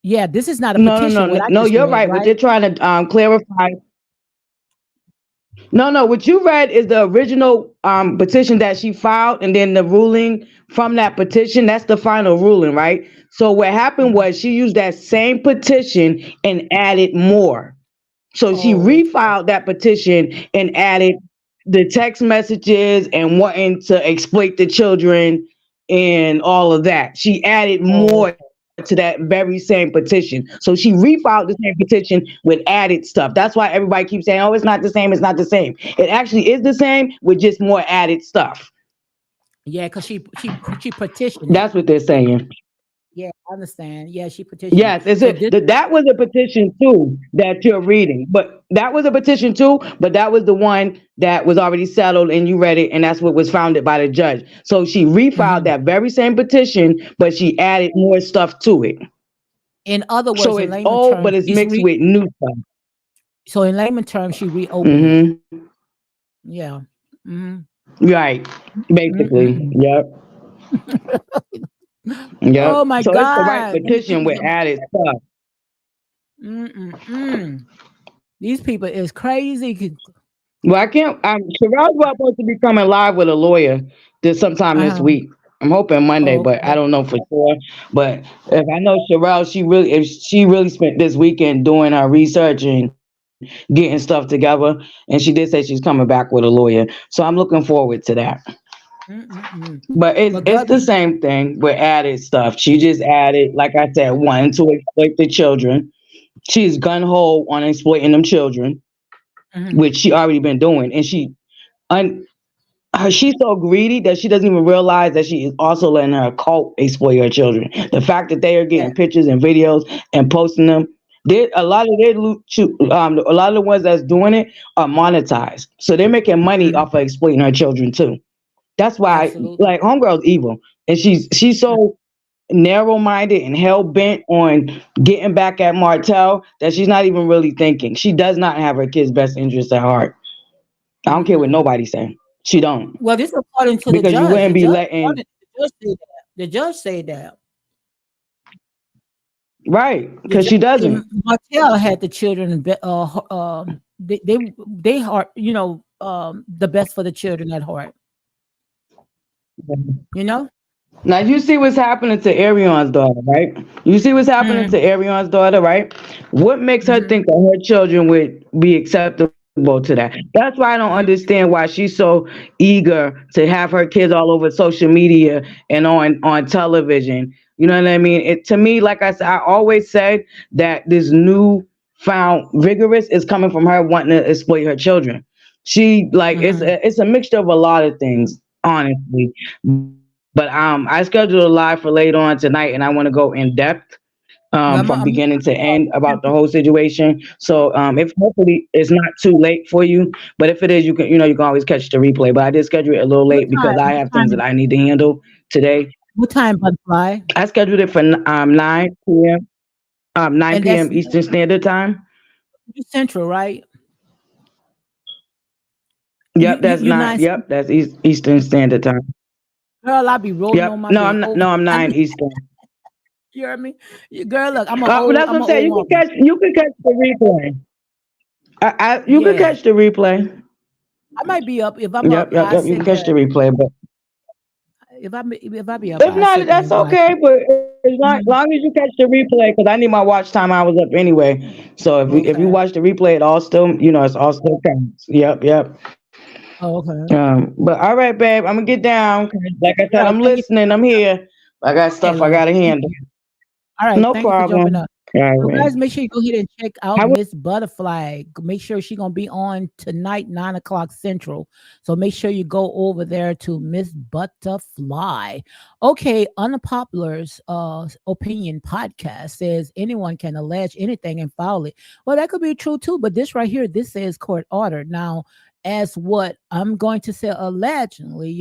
Yeah, this is not a petition. No, you're right. But they're trying to clarify. No. What you read is the original petition that she filed, and then the ruling from that petition. That's the final ruling, right? So what happened was she used that same petition and added more. So she Oh, refiled that petition and added the text messages and wanting to exploit the children and all of that. She added oh, more to that very same petition. So she refiled the same petition with added stuff. That's why everybody keeps saying, oh, it's not the same, it's not the same. It actually is the same with just more added stuff. yeah, because she petitioned it. That's what they're saying. Yeah, I understand. Yeah, she petitioned it. Yes, it's So it. this, That was a petition too that you're reading, but that was a petition too. But that was the one that was already settled, and you read it, and that's what was founded by the judge. So she refiled mhm. that very same petition, but she added more stuff to it. In other So words, in it's layman old, but terms, it's mixed with new stuff. so in layman terms, she reopened it. Hmm. Yeah. Mm-hmm. Right. Basically. Mm-mm-mm. Yep. Oh Yep. my So it's the right God. These petition people with don't. added stuff. Mm-mm-mm. These people is crazy. Well, I can't. Sherrod's well supposed to be coming live with a lawyer this sometime this Uh-huh. week. I'm hoping Monday, Oh, but I okay. don't know for sure. But if I know Sherrod, if she really spent this weekend doing her research and getting stuff together, and she did say she's coming back with a lawyer. So I'm looking forward to that. Mm-mm-mm. But But it's girl, the same thing with added stuff. She just added, like I said, wanting to exploit the children. She's gun ho on exploiting them children, mhm. which she already been doing, and un, she's so greedy that she doesn't even realize that she is also letting her cult exploit her children. The fact that they are Yeah. getting pictures and videos and posting them, a lot of a lot of the ones that's doing it are monetized, so they're making money Mhm. off of exploiting her children too. That's why, Absolutely. like, homegirl's evil, and she's so narrow minded and hell bent on getting back at Martell that she's not even really thinking. She does not have her kids' best interests at heart. I don't care what Mm-mm-mm. nobody say. She don't. Well, this according to the Because you judge. wouldn't The be judge letting wanted the judge said that. The judge said that. right, The because judge she said doesn't. Martell had the children. They are the best for the children at heart. You know. Now you see what's happening to Arion's daughter, right? You see what's happening Mm-hmm. to Arion's daughter, right? What makes her think that her children would be acceptable to that? That's why I don't understand why she's so eager to have her kids all over social media and on television. You know what I mean? It to me, like I said, I always said that this new found rigorous is coming from her wanting to exploit her children. She like Mm-hmm. it's a mixture of a lot of things, honestly. But I scheduled a live for later on tonight, and I want to go in depth Yeah, from beginning to end about the whole situation. So if hopefully it's not too late for you, but if it is, you can always catch the replay. But I did schedule it a little what late because time? I What have things that time? I need to handle today. What time, Butterfly? I scheduled it for 9 p.m. 9 And that's p.m. Eastern Standard Time. Central, right? You Yep, you that's you're nine. nice, Yep, that's Eastern Standard Time. girl. I be rolling on Yep. my No, bed over. I'm I nine mean, Eastern. you heard me, girl. Look, But that's what I'm I'm an saying. old woman. You can catch the replay. You can Yeah, catch the replay. I might be up. If I'm up, Yep. I You can sit catch the there. replay, but If I be up, if I not, sit there that's and watch okay. it. But as Mhm. long as you catch the replay, because I need my watch time. I was up anyway. So if you Okay. watch the replay, it all still it's all still counts. Yep. Oh, okay. But all right, babe, I'm gonna get down. 'Cause like I All said, right. I'm Thank you. listening. I'm here. I got Okay, stuff I love. gotta Thank handle. you. All right. No Thank you for jumping problem. up. All So, right. guys, make sure you go ahead and check out I will. Miss Butterfly. Make sure she's gonna be on tonight, 9 o'clock Central. So make sure you go over there to Miss Butterfly. Okay, Unpopular's opinion podcast says anyone can allege anything and file it. Well, that could be true too, but this right here, this says court order. Now, as what I'm going to say, allegedly,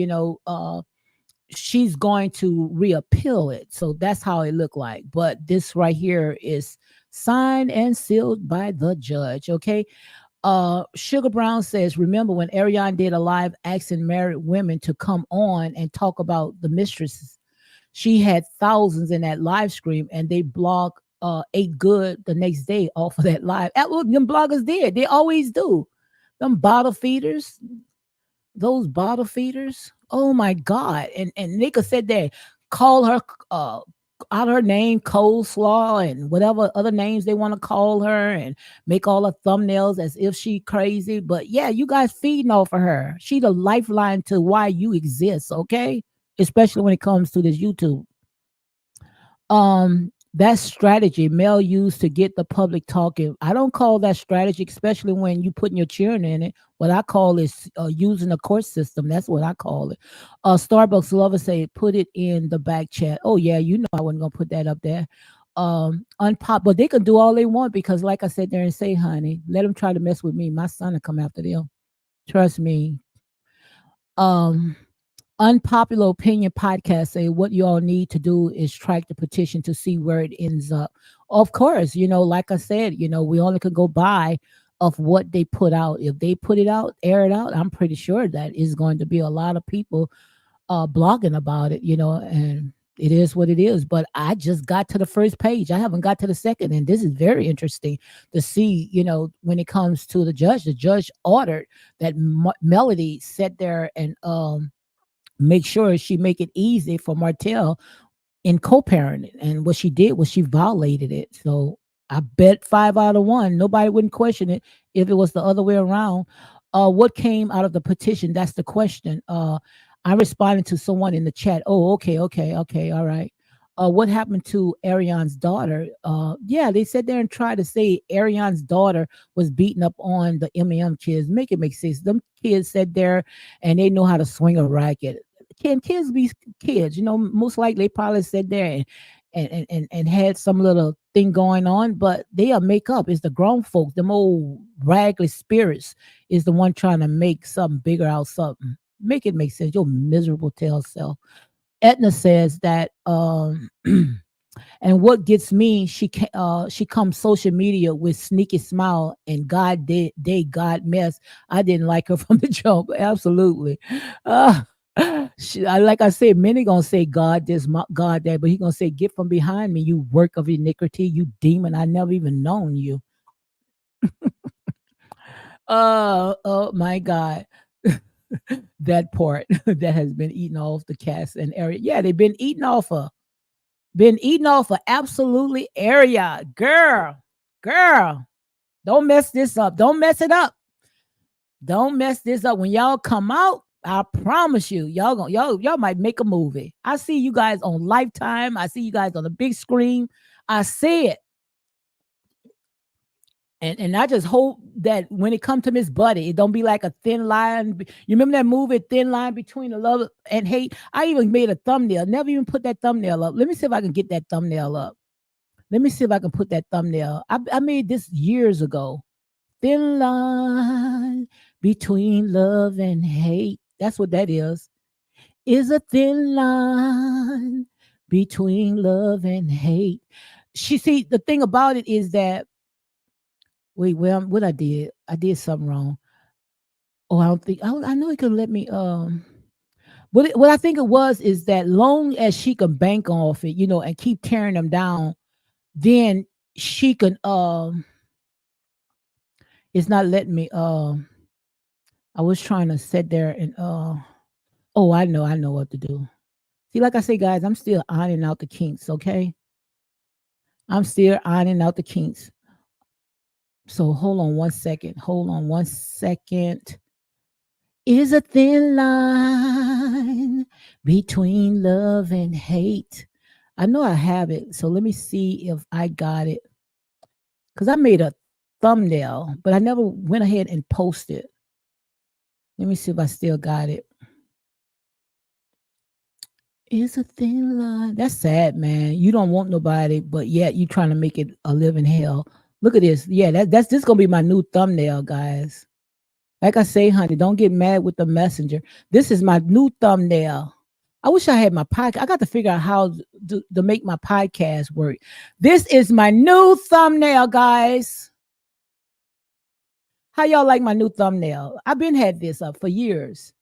she's going to reappeal it. So that's how it looked like. But this right here is signed and sealed by the judge. Okay. Sugar Brown says, remember when Ariane did a live asking married women to come on and talk about the mistresses? She had thousands in that live stream and they blocked ate good the next day off of that live. That's what them bloggers did. They always do. Them bottle feeders, those bottle feeders. Oh my God. And Nika said that call her out her name, coleslaw, and whatever other names they want to call her, and make all the thumbnails as if she crazy. But yeah, you guys feeding off of her. She the lifeline to why you exist, okay? Especially when it comes to this YouTube. That strategy Mel used to get the public talking. I don't call that strategy, especially when you putting your children in it. What I call is using the court system. That's what I call it. Starbucks lover say put it in the back chat. Oh yeah, you know I wasn't gonna put that up there. Unpop, but they can do all they want because, like I said there and say, honey, let them try to mess with me. My son will come after them. Trust me. Um, Unpopular opinion podcast say what you all need to do is track the petition to see where it ends up. Of course, like I said, we only can go by of what they put out. If they put it out, air it out, I'm pretty sure that is going to be a lot of people blogging about it, and it is what it is. But I just got to the first page. I haven't got to the second, and this is very interesting to see, when it comes to the judge ordered that Melody sat there and make sure she make it easy for Martell in co-parenting. And what she did was she violated it. So I bet 5 out of 1, nobody wouldn't question it if it was the other way around. What came out of the petition? That's the question. I responded to someone in the chat. Oh, okay, all right. What happened to Ariane's daughter? Yeah, they sat there and tried to say Ariane's daughter was beating up on the M&M kids. Make it make sense. Them kids sat there and they know how to swing a racket. Can kids be kids? Most likely they probably sat there and had some little thing going on, but they are make up. It's the grown folks, them old raggedy spirits, is the one trying to make something bigger out of something. Make it make sense. Your miserable tail self. Etna says that and what gets me, she comes social media with sneaky smile and God mess. I didn't like her from the jump. Absolutely. Like I said, many gonna say God this, God that, but he gonna say, get from behind me, you work of iniquity, you demon. I never even known you. Oh my God. That part that has been eaten off the cast and area. Yeah, they've been eaten off of. Absolutely area. Girl. Don't mess this up. Don't mess it up. Don't mess this up. When y'all come out, I promise you, y'all might make a movie. I see you guys on Lifetime. I see you guys on the big screen. I see it. And I just hope that when it comes to Miss Buddy, it don't be like a thin line. You remember that movie, Thin Line Between the Love and Hate? I even made a thumbnail. Never even put that thumbnail up. Let me see if I can get that thumbnail up. Let me see if I can put that thumbnail. I made this years ago. Thin line between love and hate. That's what that is. Is a thin line between love and hate. See, the thing about it is that, wait, well, what I did something wrong. Oh, I know he could let me, what I think it was is that long as she can bank off it, and keep tearing them down, then she can, it's not letting me, I was trying to sit there and, oh, I know what to do. See, like I say, guys, I'm still ironing out the kinks, okay? I'm still ironing out the kinks. So hold on one second. Is a thin line between love and hate. I know I have it. So let me see if I got it. Because I made a thumbnail, but I never went ahead and posted. Let me see if I still got it. Is a thin line. That's sad, man. You don't want nobody, but yet you trying to make it a living hell. Look at this. Yeah, that's this gonna be my new thumbnail, guys. Like I say, honey, don't get mad with the messenger. This is my new thumbnail. I wish I had my podcast. I got to figure out how to make my podcast work. This is my new thumbnail, guys. How y'all like my new thumbnail? I've been had this up for years.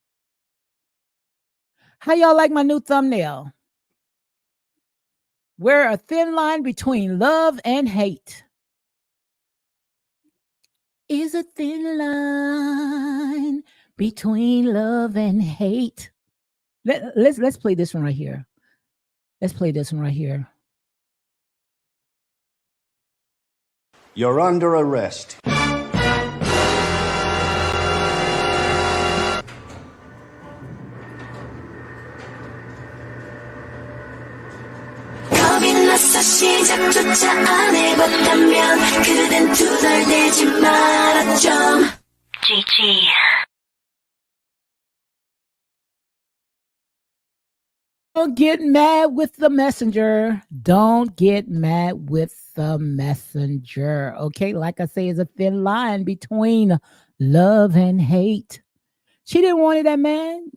How y'all like my new thumbnail? We're a thin line between love and hate. is a thin line between love and hate. Let's play this one right here. Let's play this one right here. You're under arrest. 겁이 나서 시작조차 안 해봤다면 그댄 투덜대지 마라 좀. GG. Don't get mad with the messenger. Don't get mad with the messenger. Okay, like I say, it's a thin line between love and hate. She didn't want that man.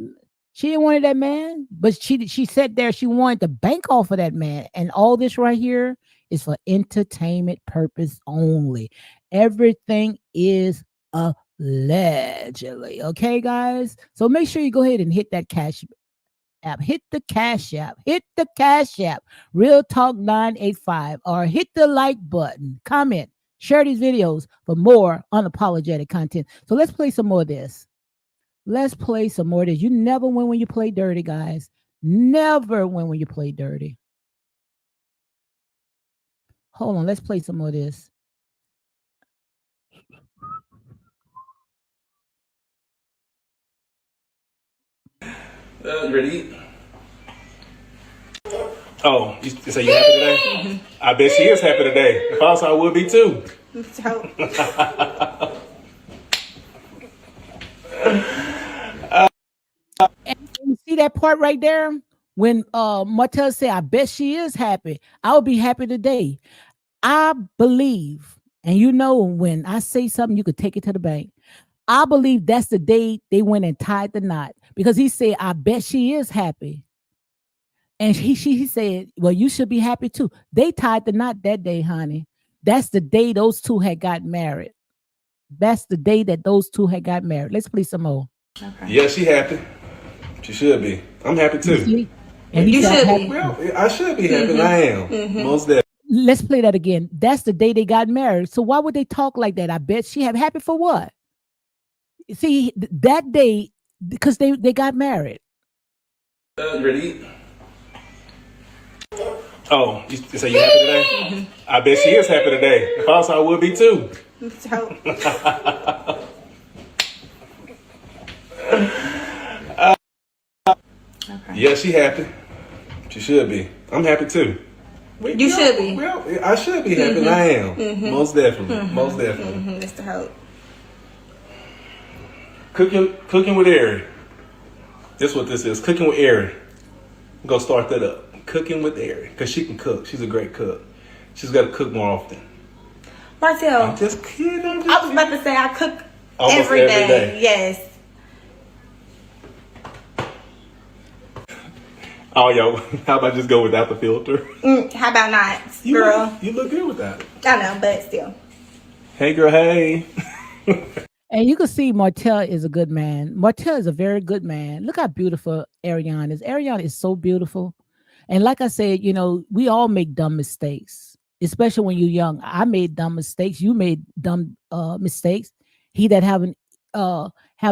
She didn't want that man, but she said there she wanted to bank off of that man. And all this right here is for entertainment purpose only. Everything is allegedly. Okay, guys? So make sure you go ahead and hit that cash app. Hit the cash app. Hit the cash app. Real Talk 985. Or hit the like button. Comment. Share these videos for more unapologetic content. So let's play some more of this. Let's play some more of this. You never win when you play dirty, guys. Never win when you play dirty. Hold on. Let's play some more of this. You ready to eat? Oh, you say you happy today? Mm-hmm. I bet she is happy today. If I was, I would be too. And you see that part right there? When Martell said, I bet she is happy. I would be happy today. I believe, and you know, when I say something, you could take it to the bank. I believe that's the day they went and tied the knot, because he said, I bet she is happy. And he said, well, you should be happy too. They tied the knot that day, honey. That's the day those two had got married. That's the day that those two had got married. Let's play some more. Okay. Yeah, she happy. She should be. I'm happy too. And you should be. Well, I should be happy. Mm-hmm. I am. Mm-hmm. Most definitely. Let's play that again. That's the day they got married. So why would they talk like that? I bet she had happy for what? See, that day, because they got married. You ready to eat? Oh, you say you happy today? Mm-hmm. I bet she is happy today. If I was, I would be too. Okay. Yeah, she happy. She should be. I'm happy too. You should be. Well, I should be happy. Mm-hmm. I am. Mm-hmm. Most definitely. Mm-hmm. Most definitely. Mm-hmm. That's the hope. Cooking with Ari. This is what this is. Cooking with Ari. I'm gonna start that up. Cooking with Ari, because she can cook. She's a great cook. She's got to cook more often. Marcel, I'm just kidding. I was about to say I cook almost every day. Yes. Oh, yo, how about just go without the filter? How about not, girl? You look good with that. I know, but still. Hey, girl, hey. And you can see Martell is a good man. Martell is a very good man. Look how beautiful Ariane is. Ariane is so beautiful. And like I said, you know, we all make dumb mistakes, especially when you're young. I made dumb mistakes. You made dumb mistakes. He that have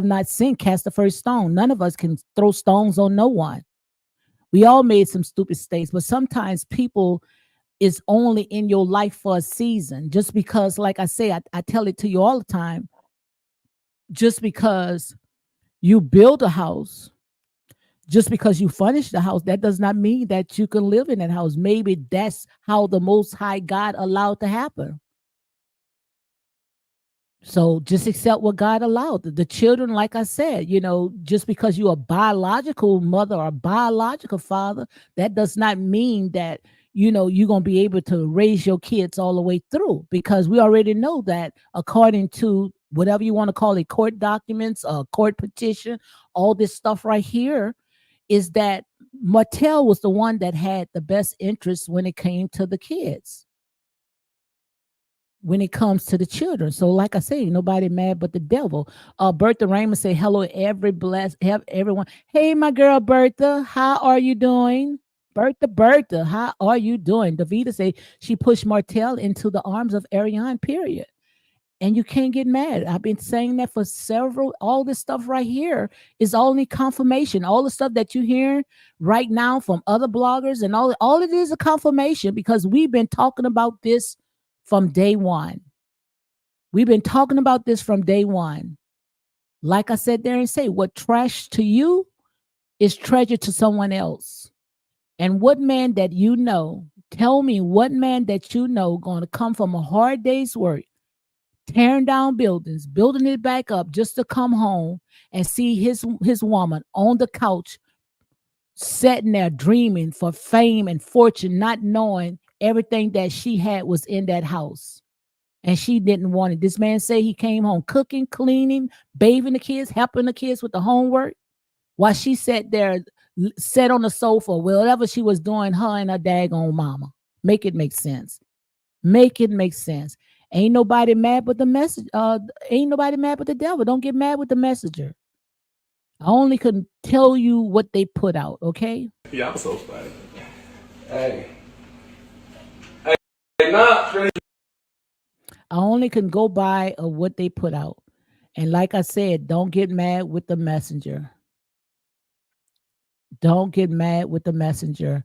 not sinned cast the first stone. None of us can throw stones on no one. We all made some stupid mistakes, but sometimes people is only in your life for a season. Just because, like I say, I tell it to you all the time, just because you build a house, just because you furnish the house, that does not mean that you can live in that house. Maybe that's how the Most High God allowed to happen. So just accept what God allowed. The children, like I said, you know, just because you're a biological mother or a biological father, that does not mean that, you know, you're going to be able to raise your kids all the way through, because we already know that according to whatever you want to call it, court documents, court petition, all this stuff right here, is that Martell was the one that had the best interest when it came to the kids, when it comes to the children. So like I say, nobody mad but the devil. Bertha Raymond say, hello, everyone. Hey, my girl, Bertha, how are you doing? Bertha, how are you doing? Davida say she pushed Martell into the arms of Ariane, period. and you can't get mad. I've been saying that for all this stuff right here is only confirmation. All the stuff that you hear right now from other bloggers and all it is a confirmation, because we've been talking about this from day one. We've been talking about this from day one. Like I said there and say, what trash to you is treasure to someone else. And what man that you know, tell me what man that you know going to come from a hard day's work, tearing down buildings, building it back up just to come home and see his woman on the couch, sitting there dreaming for fame and fortune, not knowing everything that she had was in that house. And she didn't want it. This man say he came home cooking, cleaning, bathing the kids, helping the kids with the homework, while she sat there, sat on the sofa, whatever she was doing, her and her daggone mama. Make it make sense. Make it make sense. Ain't nobody mad but the message. Ain't nobody mad but the devil. Don't get mad with the messenger. I only can tell you what they put out, okay? Yeah, I'm so funny. Hey, nah. I only can go by of what they put out. And like I said, don't get mad with the messenger. Don't get mad with the messenger.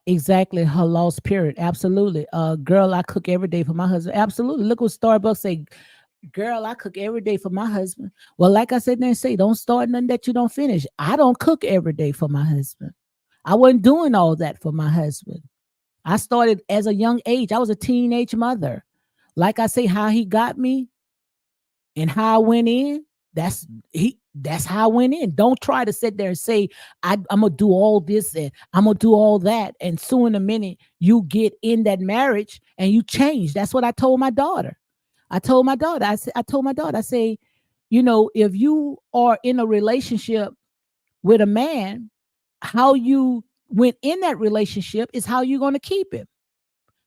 Exactly, her lost period. Absolutely. Girl, I cook every day for my husband. Absolutely. Look what Starbucks say. Girl, I cook every day for my husband. Well, like I said, they say, don't start nothing that you don't finish. I don't cook every day for my husband. I wasn't doing all that for my husband. I started as a young age. I was a teenage mother. Like I say, how he got me and how I went in, that's how I went in. Don't try to sit there and say, I'm going to do all this and I'm going to do all that. And soon in a minute, you get in that marriage and you change. That's what I told my daughter. I say, you know, if you are in a relationship with a man, how you went in that relationship is how you're going to keep him.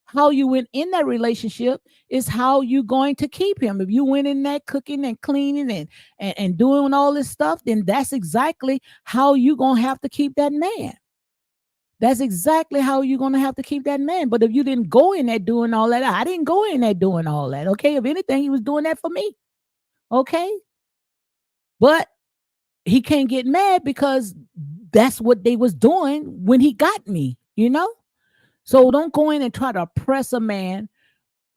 How you went in that relationship is how you're going to keep him. If you went in that cooking and cleaning and doing all this stuff, then that's exactly how you're going to have to keep that man. That's exactly how you're going to have to keep that man. But if you didn't go in there doing all that, I didn't go in there doing all that. Okay. If anything, he was doing that for me. Okay. But he can't get mad because that's what they was doing when he got me, you know? So don't go in and try to oppress a man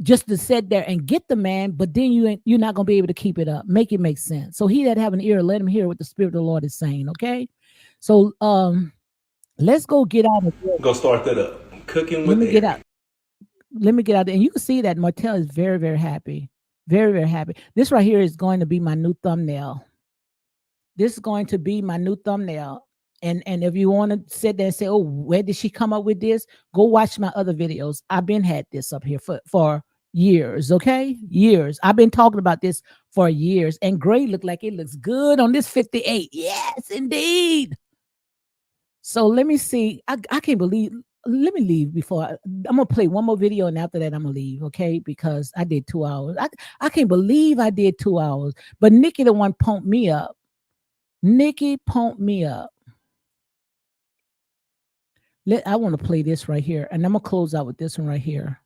just to sit there and get the man, but then you're not going to be able to keep it up. Make it make sense. So he that have an ear, let him hear what the Spirit of the Lord is saying, okay? So let's go get out of here. Go start that up. Cooking with Let me get out. And you can see that Martell is very, very happy. Very, very happy. This right here is going to be my new thumbnail. This is going to be my new thumbnail. And if you want to sit there and say, oh, where did she come up with this? Go watch my other videos. I've been had this up here for years, okay? Years. I've been talking about this for years. And gray look like it looks good on this 58. Yes, indeed. So let me see. I can't believe. Let me leave before I'm going to play one more video. And after that, I'm going to leave, okay? Because I did 2 hours. I can't believe I did 2 hours. But Nikki, the one pumped me up. Nikki pumped me up. I want to play this right here, and I'm going to close out with this one right here.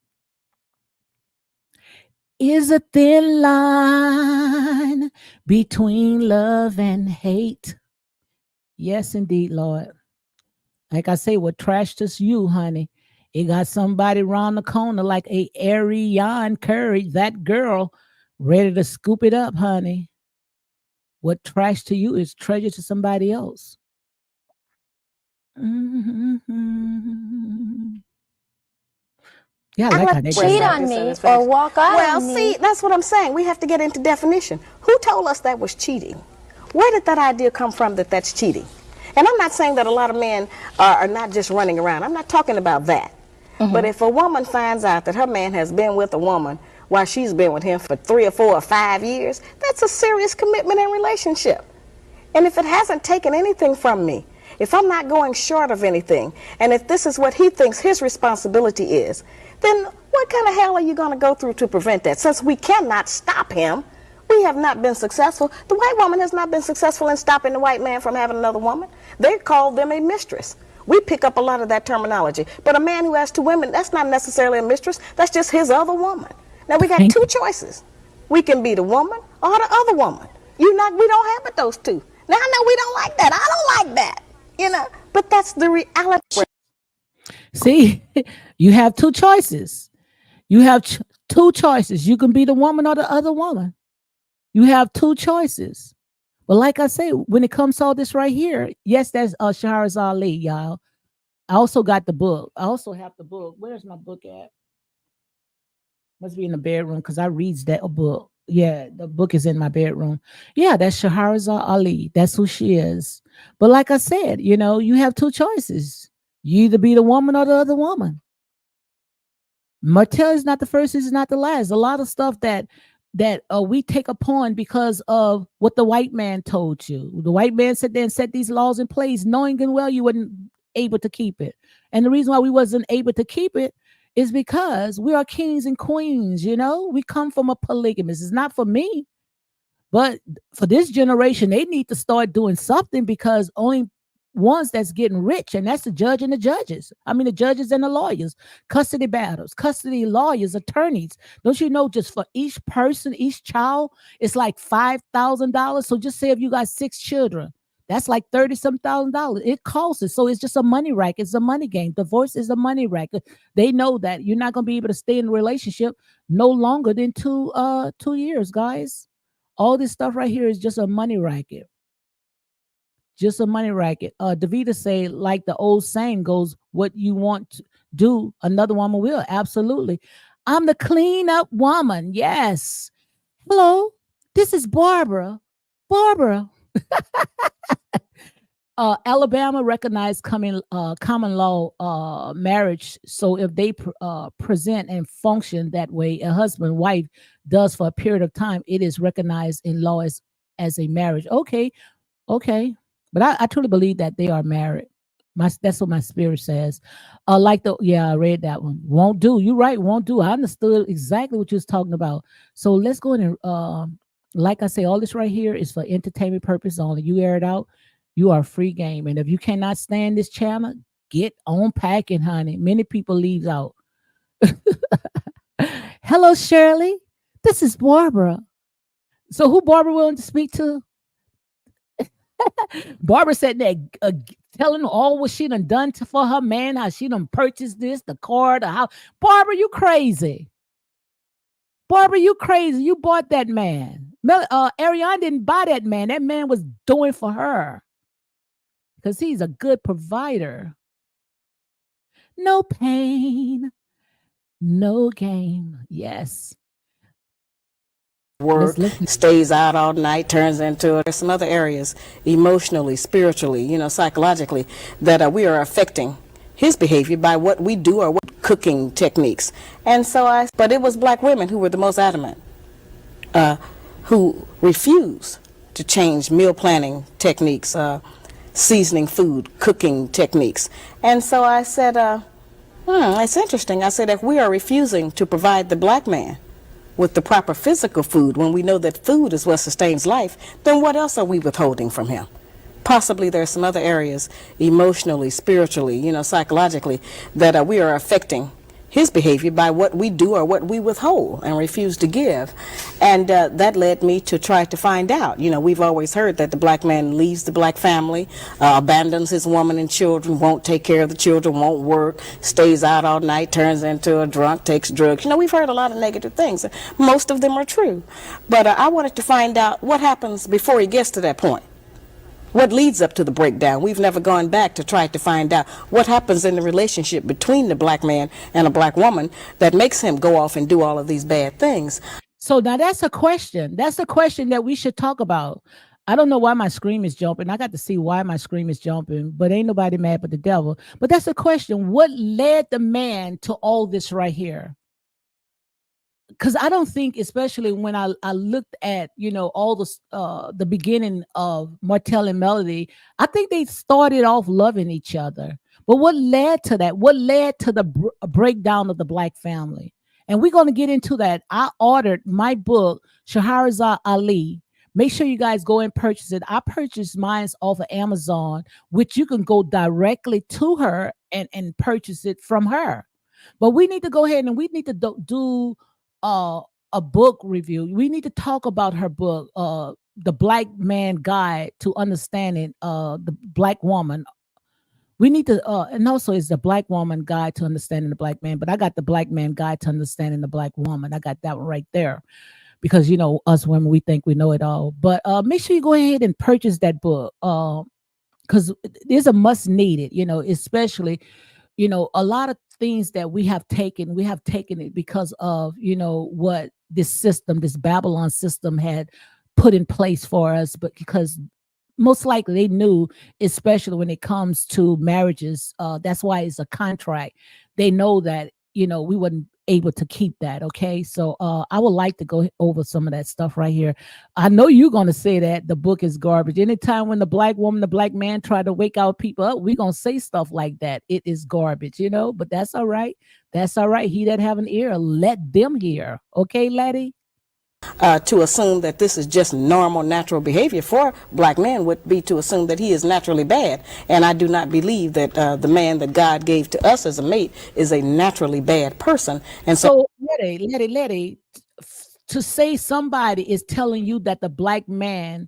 Is a thin line between love and hate. Yes, indeed, Lord. Like I say, what trashed us you, honey. It got somebody around the corner like a Ariane Curry, that girl, ready to scoop it up, honey. What trash to you is treasure to somebody else. Mm-hmm. Yeah, I like how they cheat on me or walk out on me. Well, see, that's what I'm saying. We have to get into definition. Who told us that was cheating? Where did that idea come from that that's cheating? And I'm not saying that a lot of men are not just running around. I'm not talking about that. Mm-hmm. But if a woman finds out that her man has been with a woman while she's been with him for 3 or 4 or 5 years, that's a serious commitment and relationship. And if it hasn't taken anything from me, if I'm not going short of anything, and if this is what he thinks his responsibility is, then what kind of hell are you going to go through to prevent that? Since we cannot stop him, we have not been successful. The white woman has not been successful in stopping the white man from having another woman. They call them a mistress. We pick up a lot of that terminology. But a man who has 2 women, that's not necessarily a mistress. That's just his other woman. Now, we got 2 choices. We can be the woman or the other woman. We don't have but those two. Now I know we don't like that. I don't like that. But that's the reality. See, you have two choices. You have two choices. You can be the woman or the other woman. You have two choices. But like I say, when it comes to all this right here, yes, that's Shahrazad Ali, y'all. I also got the book. I also have the book. Where's my book at? Must be in the bedroom because I reads that book. Yeah, the book is in my bedroom. Yeah, that's Shahrazad Ali. That's who she is. But like I said, you have two choices. You either be the woman or the other woman. Martell is not the first, is not the last. A lot of stuff that we take upon because of what the white man told you. The white man sat there and set these laws in place, knowing good well you weren't able to keep it. And the reason why we wasn't able to keep it is because we are kings and queens. We come from a polygamist. It's not for me, but for this generation, they need to start doing something, because only ones that's getting rich, and that's the judge and the judges. I mean, the judges and the lawyers, custody battles, custody lawyers, attorneys. Don't you know, just for each person, each child, it's like $5,000. So just say if you got 6 children, that's like $30-some thousand. It costs it. So it's just a money racket. It's a money game. Divorce is a money racket. They know that you're not going to be able to stay in a relationship no longer than 2 years, guys. All this stuff right here is just a money racket. Just a money racket. Davida say, like the old saying goes, what you want to do, another woman will. Absolutely. I'm the clean up woman. Yes. Hello, this is Barbara. Barbara. Alabama recognized common law marriage. So if they present and function that way, a husband and wife does for a period of time, it is recognized in law as a marriage. Okay. But I truly believe that they are married. That's what my spirit says. I read that one. Won't do. You're right. Won't do. I understood exactly what you was talking about. So let's go in and like I say, all this right here is for entertainment purpose only. You air it out, you are free game. And if you cannot stand this channel, get on packing, honey. Many people leave out. Hello, Shirley. This is Barbara. So who Barbara willing to speak to? Barbara said that telling all what she done for her man, how she done purchased this, the car, the house. Barbara, you crazy. Barbara, you crazy. You bought that man. Ariane didn't buy that man. That man was doing for her because he's a good provider. No pain, no gain. Yes. Work, stays out all night, turns into there's some other areas emotionally, spiritually, psychologically that we are affecting his behavior by what we do or what cooking techniques. And so but it was black women who were the most adamant, who refused to change meal planning techniques, seasoning food, cooking techniques. And so I said, it's interesting. I said, if we are refusing to provide the black man with the proper physical food, when we know that food is what sustains life, then what else are we withholding from him? Possibly there are some other areas emotionally, spiritually, psychologically that we are affecting his behavior by what we do or what we withhold and refuse to give. And that led me to try to find out. We've always heard that the black man leaves the black family, abandons his woman and children, won't take care of the children, won't work, stays out all night, turns into a drunk, takes drugs. We've heard a lot of negative things. Most of them are true. But I wanted to find out what happens before he gets to that point. What leads up to the breakdown? We've never gone back to try to find out what happens in the relationship between the black man and a black woman that makes him go off and do all of these bad things. So now that's a question. That's a question that we should talk about. I don't know why my screen is jumping. I got to see why my screen is jumping, but ain't nobody mad but the devil. But that's a question. What led the man to all this right here? Because I don't think, especially when I looked at, all the beginning of Martell and Melody, I think they started off loving each other. But what led to that? What led to the breakdown of the black family? And we're going to get into that. I ordered my book, Shahrazad Ali. Make sure you guys go and purchase it. I purchased mine off of Amazon, which you can go directly to her and purchase it from her. But we need to go ahead and we need to do a book review. We need to talk about her book, The Black Man Guide to Understanding the Black Woman. We need to, and also it's the Black Woman Guide to Understanding the Black Man. But I got the Black Man Guide to Understanding the Black Woman. I got that one right there because us women, we think we know it all. But make sure you go ahead and purchase that book because there's a must need it. Especially a lot of things that we have taken it because of what this Babylon system had put in place for us, but because most likely they knew, especially when it comes to marriages, that's why it's a contract. They know that we weren't able to keep that. Okay, so I would like to go over some of that stuff right here. I know you're going to say that the book is garbage. Anytime when the Black woman, the Black man try to wake our people up, we're going to say stuff like that. It is garbage, but that's all right. That's all right. He that have an ear, let them hear. Okay, laddie? To assume that this is just normal, natural behavior for Black men would be to assume that he is naturally bad. And I do not believe that the man that God gave to us as a mate is a naturally bad person. And so Letty, to say somebody is telling you that the Black man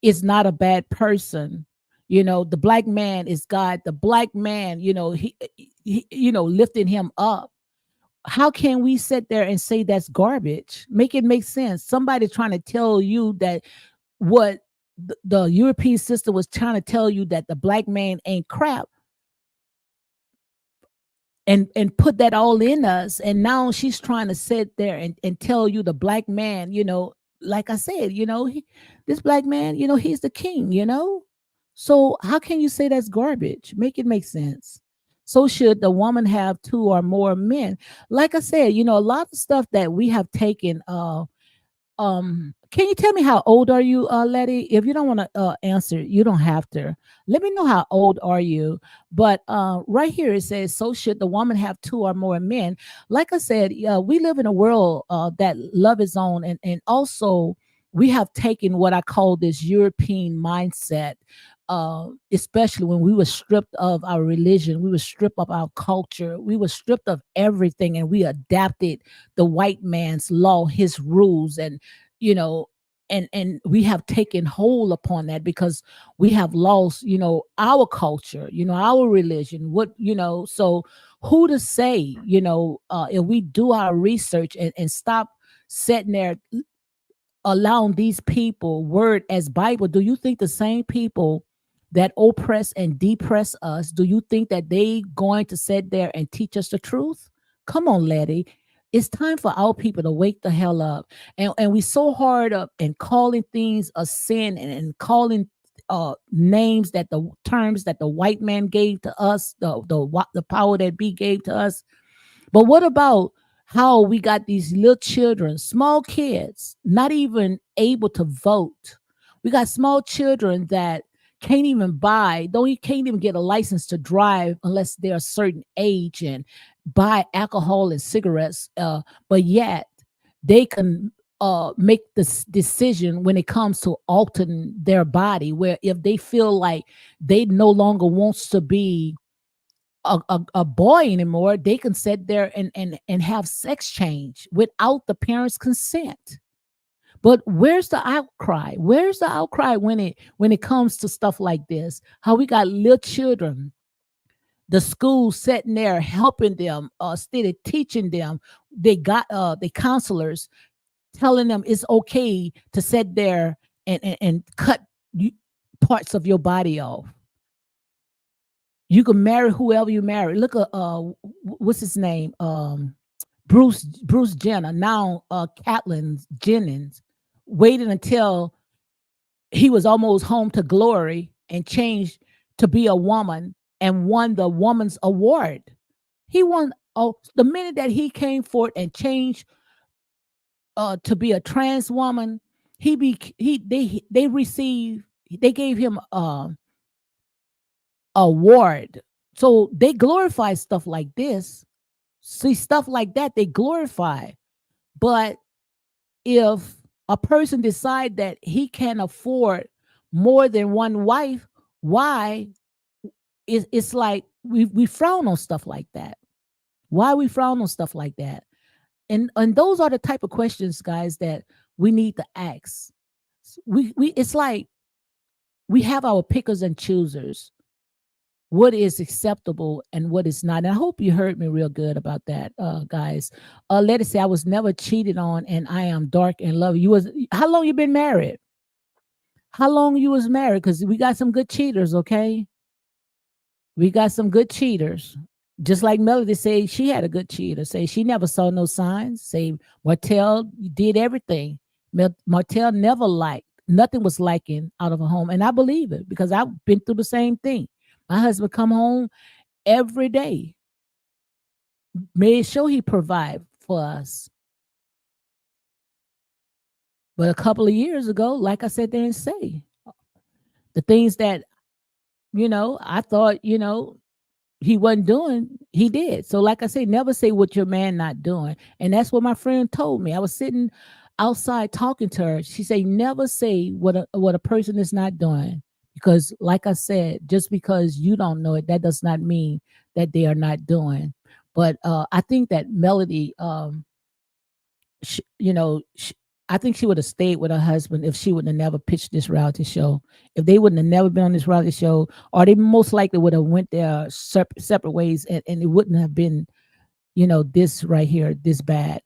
is not a bad person, the Black man is God, the Black man, he lifting him up. How can we sit there and say that's garbage? Make it make sense. Somebody trying to tell you that what the European system was trying to tell you, that the Black man ain't crap, and put that all in us. And now she's trying to sit there and tell you the Black man, like I said, this Black man, he's the king, So how can you say that's garbage? Make it make sense. So should the woman have 2 or more men. Like I said, a lot of stuff that we have taken. Can you tell me how old are you, Letty? If you don't want to answer, you don't have to. Let me know how old are you. But right here it says, so should the woman have 2 or more men. Like I said, we live in a world that love is on, and also we have taken what I call this European mindset. Especially when we were stripped of our religion, we were stripped of our culture, we were stripped of everything, and we adapted the white man's law, his rules, and and we have taken hold upon that because we have lost, our culture, our religion. So who to say, if we do our research and stop sitting there allowing these people word as Bible, do you think the same people that oppress and depress us, do you think that they going to sit there and teach us the truth? Come on, Letty. It's time for our people to wake the hell up. And we so hard up and calling things a sin and calling names, that the terms that the white man gave to us, the power that be gave to us. But what about how we got these little children, small kids, not even able to vote? We got small children that can't even can't even get a license to drive unless they're a certain age, and buy alcohol and cigarettes. But yet they can make this decision when it comes to altering their body, where if they feel like they no longer wants to be a boy anymore, they can sit there and have sex change without the parents' consent. But where's the outcry? Where's the outcry when it comes to stuff like this? How we got little children, the school sitting there helping them, instead of teaching them, they got the counselors telling them it's okay to sit there and cut parts of your body off. You can marry whoever you marry. Look at what's his name? Bruce Jenner. Now Caitlyn Jennings waited until he was almost home to glory and changed to be a woman and won the woman's award. He won the minute that he came forth and changed to be a trans woman. They gave him award. So they glorify stuff like this. See, stuff like that they glorify. But if a person decide that he can afford more than one wife, why? It's like we frown on stuff like that. Why we frown on stuff like that? and those are the type of questions, guys, that we need to ask. We it's like we have our pickers and choosers. What is acceptable and what is not. And I hope you heard me real good about that, guys. Let it say I was never cheated on, and I am dark and love. You was how long you been married? How long you was married? Because we got some good cheaters, okay? We got some good cheaters. Just like Melody said, she had a good cheater. Say she never saw no signs. Say Martell did everything. Martell never liked. Nothing was liking out of a home. And I believe it because I've been through the same thing. My husband come home every day. Made sure he provide for us. But a couple of years ago, like I said there and say, the things that, I thought, he wasn't doing, he did. So like I say, never say what your man not doing. And that's what my friend told me. I was sitting outside talking to her. She said, never say what a person is not doing. Because like I said, just because you don't know it, that does not mean that they are not doing. But I think that Melody, I think she would have stayed with her husband if she would have never pitched this reality show. If they wouldn't have never been on this reality show, or they most likely would have went their separate ways, and it wouldn't have been, this right here, this bad.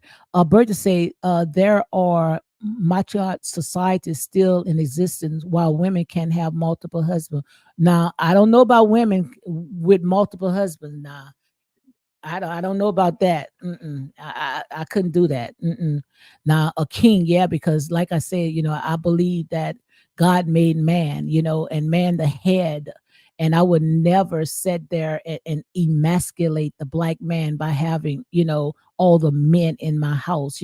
Bertha say there are matriarch societies still in existence while women can have multiple husbands. Now, I don't know about women with multiple husbands. Now, I don't know about that. I couldn't do that. Now a king, yeah, because like I said, I believe that God made man, and man the head, and I would never sit there and emasculate the black man by having, all the men in my house,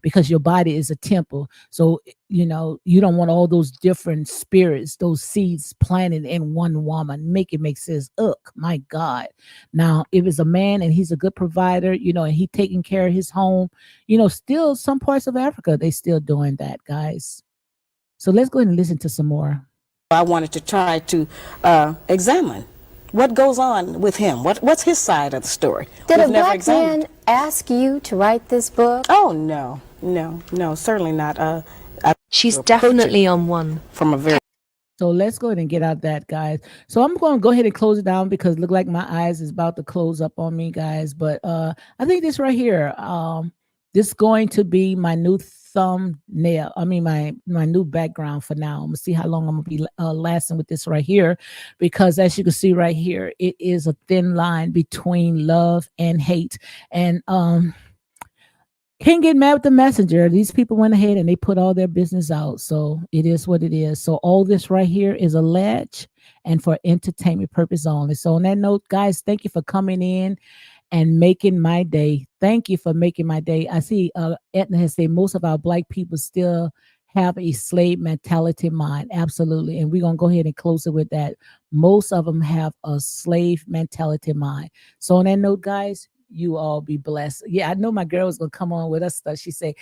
because your body is a temple. So, you don't want all those different spirits, those seeds planted in one woman. Make it make sense. Ugh, my God. Now, if it's a man and he's a good provider, and he taking care of his home, still some parts of Africa, they still doing that, guys. So let's go ahead and listen to some more. I wanted to try to examine what goes on with him. What's his side of the story? Did a black man ask you to write this book? Oh, no, certainly not. She's definitely on one. From a very... So let's go ahead and get out that, guys. So I'm going to go ahead and close it down because it look like my eyes is about to close up on me, guys. But I think this right here, this is going to be my new thumbnail. I mean, my new background for now. I'm gonna see how long I'm gonna be lasting with this right here, because as you can see right here, it is a thin line between love and hate. And can't get mad with the messenger. These people went ahead and they put all their business out. So it is what it is. So all this right here is alleged and for entertainment purpose only. So on that note, guys, thank you for coming in and making my day. Thank you for making my day. I see Etna has said most of our black people still have a slave mentality mind. Absolutely. And we're going to go ahead and close it with that. Most of them have a slave mentality mind. So on that note, guys, you all be blessed. Yeah, I know my girl was going to come on with us. She said,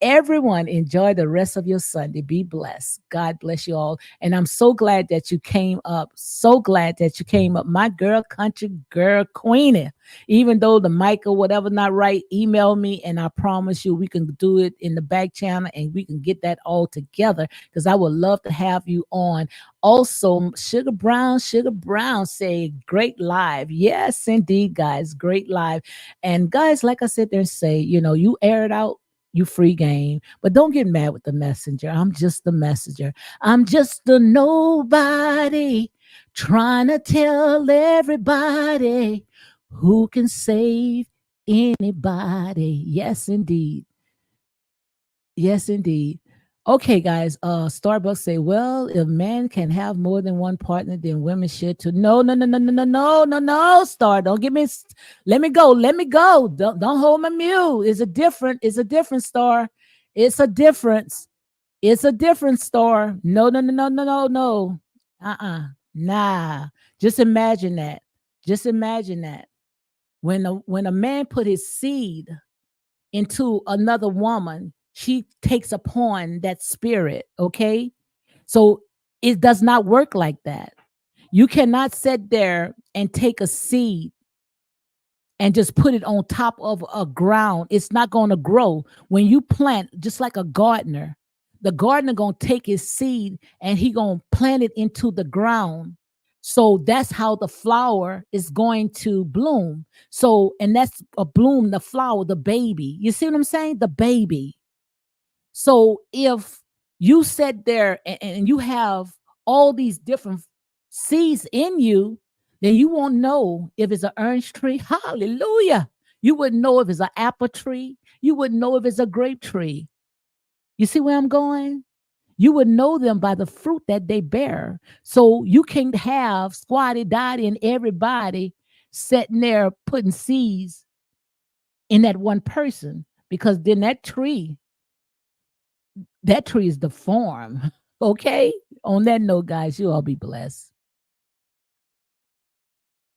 everyone enjoy the rest of your Sunday. Be blessed. God bless you all. And I'm so glad that you came up. So glad that you came up. My girl, country girl, Queenie. Even though the mic or whatever not right, email me and I promise you we can do it in the back channel and we can get that all together, because I would love to have you on. Also, Sugar Brown say great live. Yes, indeed, guys, great live. And guys, like I said there, say, you air it out, you free game, but don't get mad with the messenger. I'm just the messenger. I'm just a nobody trying to tell everybody who can save anybody. Yes, indeed. Yes, indeed. Okay, guys. Starbucks say, well, if men can have more than one partner, then women should too. No, Star. Don't give me. Let me go. Don't hold my mule. It's a different Star. It's a difference. It's a different Star. No. Nah. Just imagine that. When a man put his seed into another woman, she takes upon that spirit, okay? So it does not work like that. You cannot sit there and take a seed and just put it on top of a ground, it's not going to grow. When you plant, just like a gardener, the gardener going to take his seed and he going to plant it into the ground. So that's how the flower is going to bloom. So, and that's a bloom, the flower, the baby. You see what I'm saying? The baby. So if you sit there and you have all these different seeds in you, then you won't know if it's an orange tree. Hallelujah. You wouldn't know if it's an apple tree. You wouldn't know if it's a grape tree. You see where I'm going? You would know them by the fruit that they bear. So you can't have Squatty Dotty and everybody sitting there putting seeds in that one person, because then that tree is the form. Okay? On that note, guys, you all be blessed.